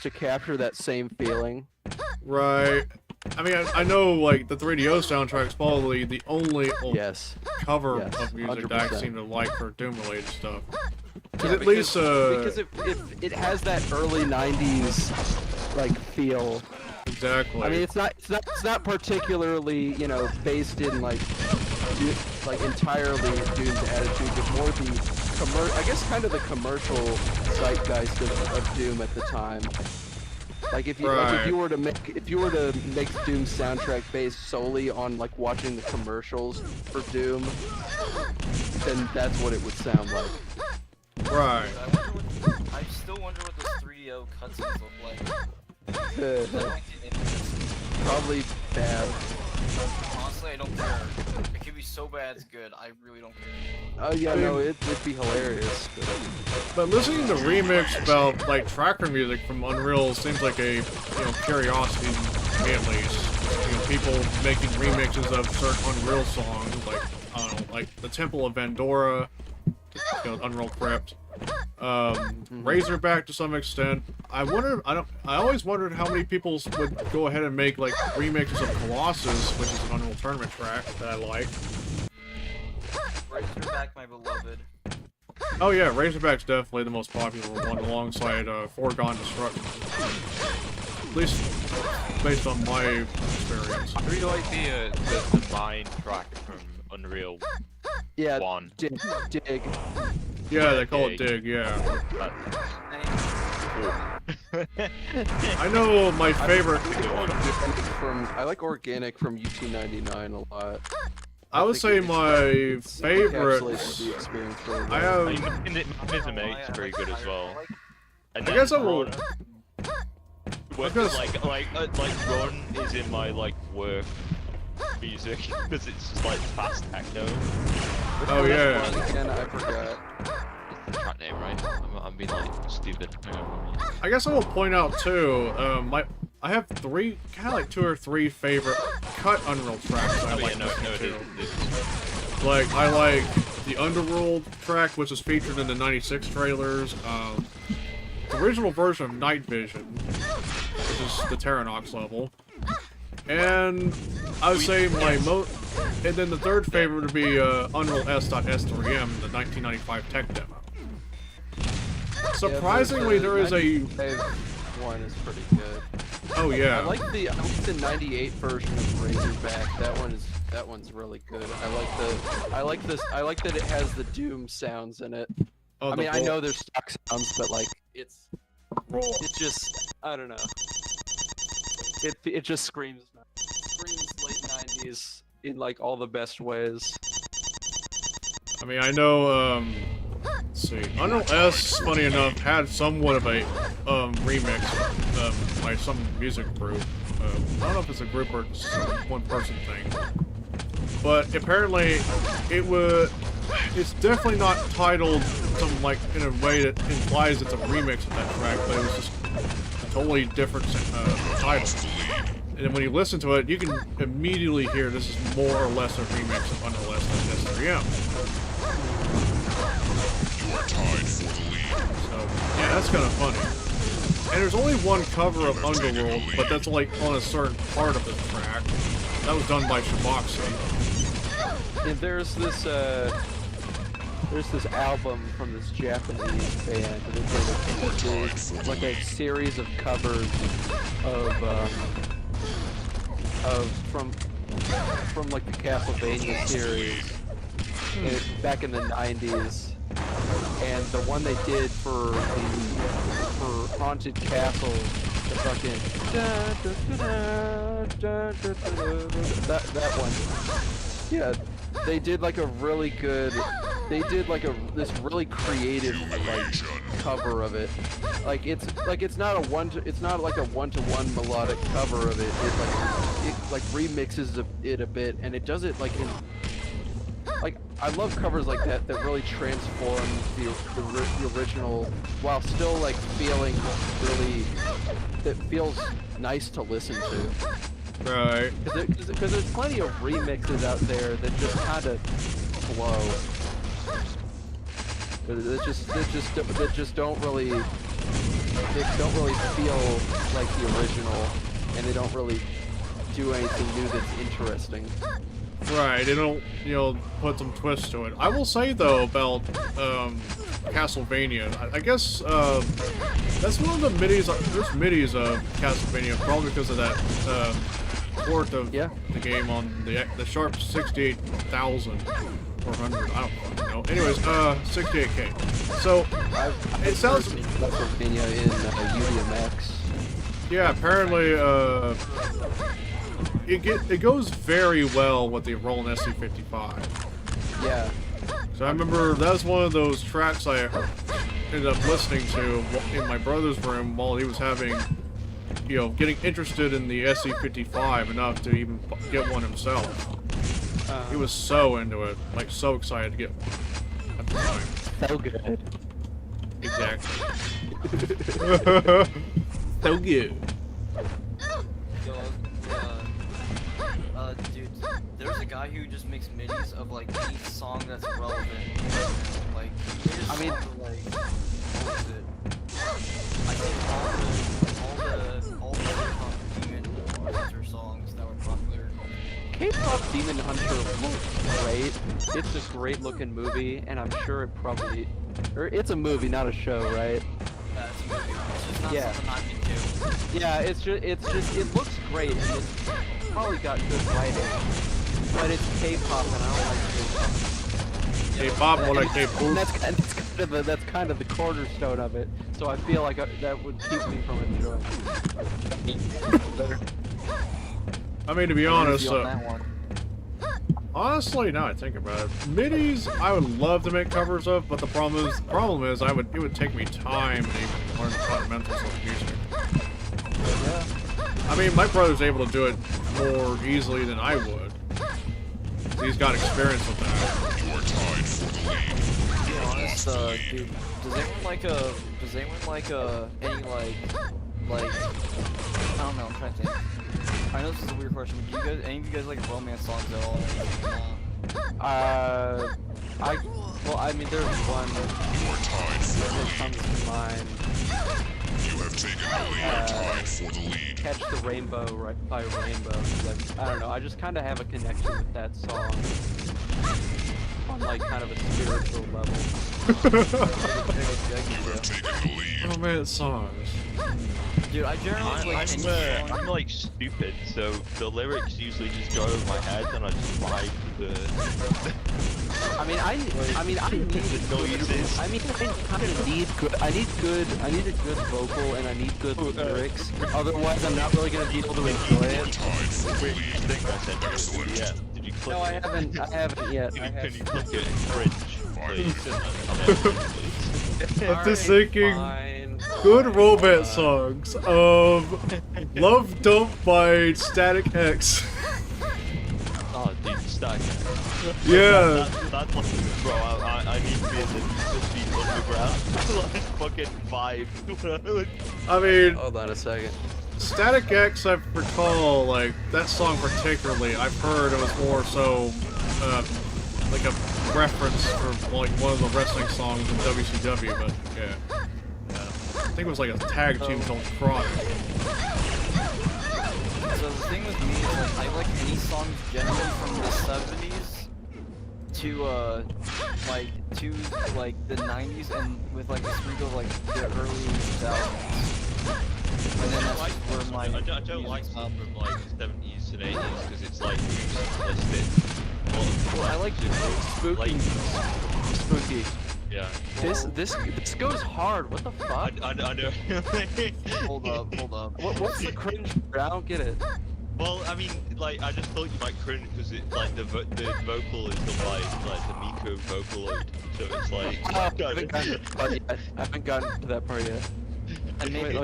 capture that same feeling. Right. I mean, I know like the 3DO soundtrack is probably the only Yes. cover Yes, of music that I 100%. seem to like for Doom related stuff. Because Yeah, at least because it has that early '90s like feel. exactly. I mean, it's not particularly, you know, based in like entirely Doom's attitude, but more the I guess kind of the commercial zeitgeist of Doom at the time. Like if you were to make Doom's soundtrack based solely on like watching the commercials for Doom, then that's what it would sound like. Right. I still wonder what those 3DO cutscenes look like. Probably bad. Honestly, I don't care. It could be so bad it's good. I really don't care. Oh yeah, no, it'd be hilarious. But listening to remix about like tracker music from Unreal seems like a curiosity to me at least. You know, people making remixes of certain Unreal songs, like I don't know, like the Temple of Vandora, Unreal Crypt, Razorback to some extent. I always wondered how many people would go ahead and make like remixes of Colossus, which is an Unreal Tournament track that I like. Razorback, my beloved. Oh yeah, Razorback's definitely the most popular one alongside Foregone Destruction. At least based on my experience. I really like the mine track from Unreal. Yeah, 1. Dig. Yeah, they call it Dig, yeah. I know my favorite... I like Organic from UT99 a lot. I would say my favorites... I have... It's very good as well. And I guess I will... Like Run is in my like work music because it's just like fast techno. Oh yeah. Again, I forgot. It's the track name, right? I'm being like stupid. I guess I will point out too. I have kind of like 2 or 3 favorite cut Unreal tracks I like listening to. Like I like the Underworld track, which is featured in the '96 trailers. The original version of Night Vision, which is the Terranox level. And I would say and then the third favorite would be Unreal S.S3M, the 1995 tech demo. Surprisingly, there is a... one is pretty good. Oh yeah. I like the '98 version of Razorback. That one's really good. I like that it has the Doom sounds in it. Oh, I mean, I know there's stock sounds, but like it just I don't know. It just screams late '90s in like all the best ways. I mean, I know, let's see, Unreal S, funny enough, had somewhat of a remix by some music group. I don't know if it's a group or it's a one-person thing. But apparently, it's definitely not titled in a way that implies it's a remix of that track, but it was just a totally different title. And then when you listen to it, you can immediately hear this is more or less a remix of Unreal S.S3M. You are tied for the lead. So, yeah, that's kind of funny. And there's only one cover of Underworld, but that's like on a certain part of the track. That was done by Shiboxi. And there's this album from this Japanese band that did like a series of covers from like the Castlevania series back in the 90s, and the one they did for Haunted Castle, the fucking that one. Yeah, they did like a really good. They did like this really creative like cover of it. It's not a one-to-one melodic cover of it. It like remixes it a bit, and it does it like in. Like, I love covers like that really transform the original while still like feeling really, that feels nice to listen to. Right. Because there's plenty of remixes out there that just kind of flow. That just don't really feel like the original, and they don't really do anything new that's interesting. Right, they don't, put some twist to it. I will say, though, about Castlevania, I guess that's one of the midis, there's midis of Castlevania, probably because of that port of the game on the Sharp 68,400, I don't fucking know. Anyways, 68K. So, it sounds... Castlevania in UDMX. Yeah, apparently, it goes very well with the Roland SC55. Yeah. So I remember that was one of those tracks I ended up listening to in my brother's room while he was having, getting interested in the SC55 enough to even get one himself. He was so into it, like so excited to get one at the time. So good. Exactly. So good. Dude, there's a guy who just makes midis of like any song that's relevant. Like, I mean, like, what is it? I think all the Demon Hunter songs that were popular. K-pop Demon Hunter looks great. It's a great looking movie, and I'm sure it probably, or it's a movie, not a show, right? It's a movie. It's just not something I'm into. Yeah, it looks great, and it's probably got good writing, but it's K-pop, and I don't like K-pop. K-pop, more like K-pop. That's kind of the cornerstone of it. So I feel like that would keep me from enjoying it. I mean, to be honest, honestly, now I think about it, midis I would love to make covers of, but the problem is it would take me time to even learn the fundamentals of music. Yeah. I mean, my brother's able to do it more easily than I would. He's got experience with that. You are tied for the lead. To be honest, dude, does anyone like any like, I don't know, I'm trying to think. I know this is a weird question, but do any of you guys like romance songs at all? Well, I mean, there's one that comes to mind. You have taken the lead. Tied for the lead. Catch the Rainbow by Rainbow. Like, I don't know, I just kind of have a connection with that song on like kind of a spiritual level. You have taken the lead. Romance songs. Dude, I generally I'm like stupid, so the lyrics usually just go over my head and I just vibe to the... I need a good vocal and I need good lyrics. Otherwise, I'm not really gonna be able to enjoy it. Yeah. Did you click No, I it? haven't yet. Can you click it and cringe, please? I'm just thinking good romance songs of Love Dump by Static X. Oh, dude, Static X. Yeah. That's like, bro, I need to be in the speed underground. Like, fucking vibe. I mean, Hold on a second. Static X, I recall, like, that song particularly, I've heard it was more so, like a reference for, like, one of the wrestling songs in WCW, but, yeah. I think it was like a tag team called Chronic. So the thing with me is like I like any songs generally from the 70s to the 90s and with like a sprinkle of like the early 2000s. And then that's where my I don't like stuff from like the 70s and 80s because it's like simplistic. Well, I like Spooky. Yeah. This goes hard. What the fuck? I know. Hold up. What's the cringe? I don't get it. Well, I mean, like, I just thought you might cringe because it, like, the vocal is the like the Miko Vocaloid, so it's like. I haven't gotten to that part yet. And maybe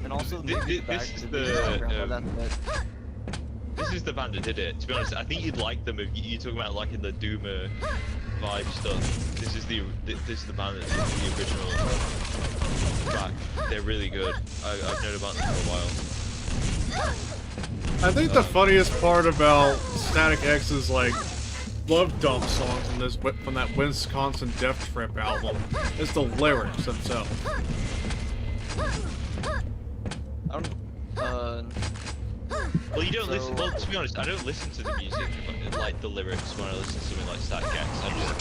and also this is the band that did it. To be honest, I think you'd like them if you're talking about like in the Doomer vibe stuff. This is the band that did the original track. They're really good. I've known about them for a while. I think the funniest part about Static X's, like, love dump songs in this, from that Wisconsin Death Trip album is the lyrics themselves. Well, you don't listen. Well, to be honest, I don't listen to the music, like the lyrics, when I listen to something like Static X.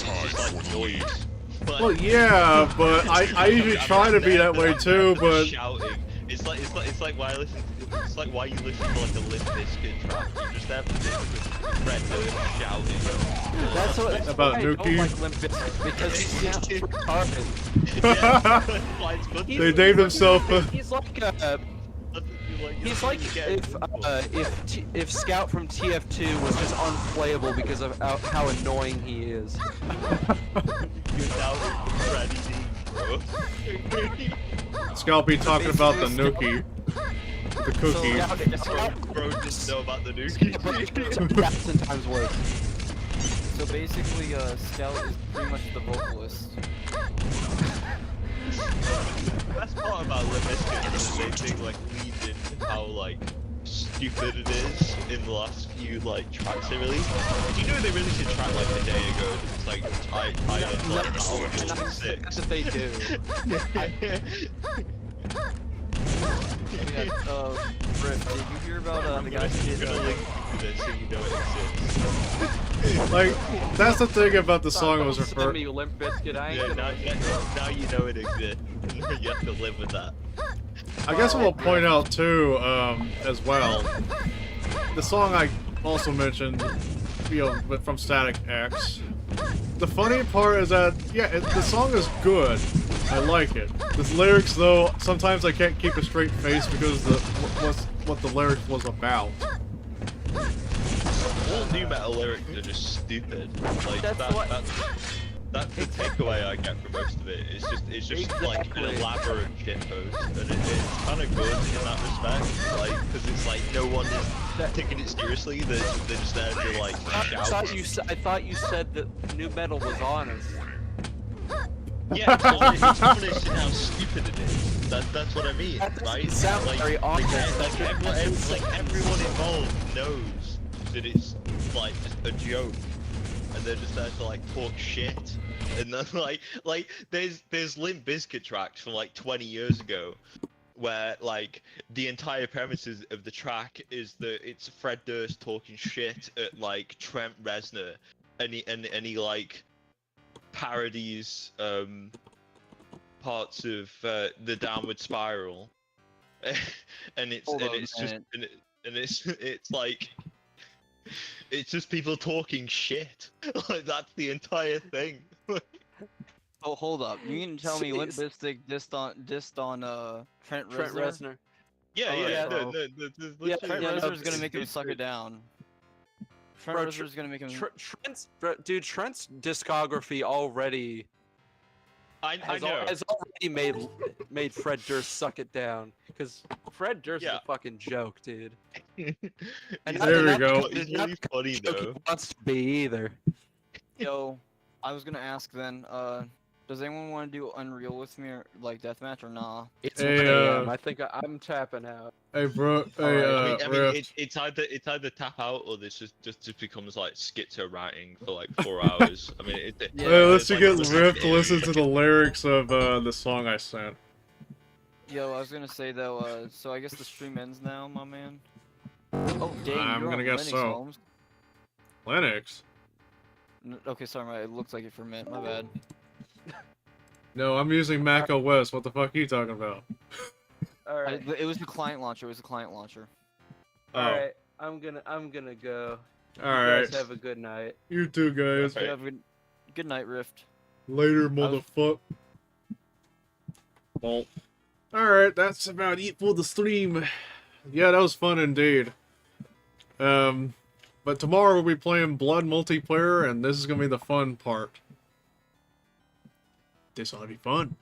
It's just like noise. But, Well, yeah, but I usually try to be that way too, but shouting. It's like why I listen. It's like why you listen to like a Limp Bizkit track. You just have to listen to Fred Durst shouting. That's what About why I Nuki? don't like Limp Bizkit, because he sounds retarded. they named himself. He's like he's like if Scout from TF2 was just unplayable because of how annoying he is. You're now Freddy D, bro. Scalpy talking about the Nuki. The cookie. Bro, just know about the Nuki. 1,000 times worse. So basically, Scout is pretty much the vocalist. The best part about Limp Bizkit is that they like leaned into how like stupid it is in the last few like tracks they released. Do you know they released a track like a day ago that's like tied into like Battlefield 6? That's what they do. Riff, did you hear about the guy who did link to this so you know it exists. Like, that's the thing about the song I was Send referring. me Limp Bizkit. I ain't Yeah, gonna. now you know it exists. You have to live with that. I guess I will point out too, as well, the song I also mentioned, but from Static X. The funny part is that, yeah, the song is good. I like it. The lyrics, though, sometimes I can't keep a straight face because what the lyrics was about. All new metal lyrics are just stupid. Like that's the takeaway I get from most of it. It's just like an elaborate shitpost, and it's kind of good in that respect. Like, because it's like no one is taking it seriously. They're just there to like shout. I thought you said that new metal was honest. Yeah, so it's honest in how stupid it is. That's what I mean, right? Sounds like, very honest. Everyone involved knows that it's like just a joke, and they're just there to like talk shit. And then like there's Limp Bizkit tracks from like 20 years ago, where like the entire premises of the track is that it's Fred Durst talking shit at like Trent Reznor, and he like parodies parts of the Downward Spiral, and it's like it's just people talking shit. Like that's the entire thing. Oh, hold up. You can tell me Limp Bizkit dissed on Trent Reznor? Yeah, Trent Reznor's gonna make him suck it down. Trent Reznor's gonna make him. Trent's discography already has already made Fred Durst suck it down, because Fred Durst is a fucking joke, dude. And there we go. It's really funny though. He wants to be either. Yo, I was gonna ask then. Does anyone want to do Unreal with me, or like deathmatch, or nah? It's 1 a.m. I think I'm tapping out. Hey, bro. I mean, it's either tap out or this just becomes like schizo writing for like 4 hours. I mean, let's get Rift to listen to the lyrics of the song I sent. Yo, I was gonna say though. So I guess the stream ends now, my man. Oh, dang, I'm you're gonna on guess Linux, so. Holmes. Linux? Okay, sorry, it looks like it for a minute. My bad. No, I'm using Mac OS. What the fuck are you talking about? Alright. It was the client launcher. It was the client launcher. Alright, I'm gonna go. Alright. You guys have a good night. You too, guys. Okay, have a good night, Rift. Later, motherfucker. Well, alright, that's about it for the stream. Yeah, that was fun indeed. But tomorrow we'll be playing Blood multiplayer, and this is gonna be the fun part. This ought to be fun.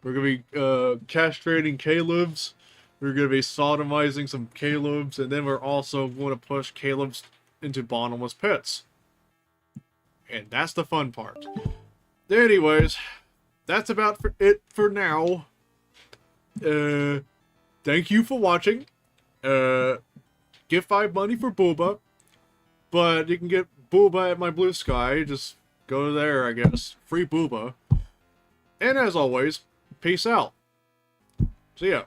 We're gonna be castrating Caleb's. We're gonna be sodomizing some Caleb's, and then we're also going to push Caleb's into bottomless pits. And that's the fun part. Anyways, that's about it for now. Thank you for watching. Give 5 money for Booba, but you can get Booba at my Blue Sky. Just go there, I guess. Free Booba. And as always, peace out. See ya.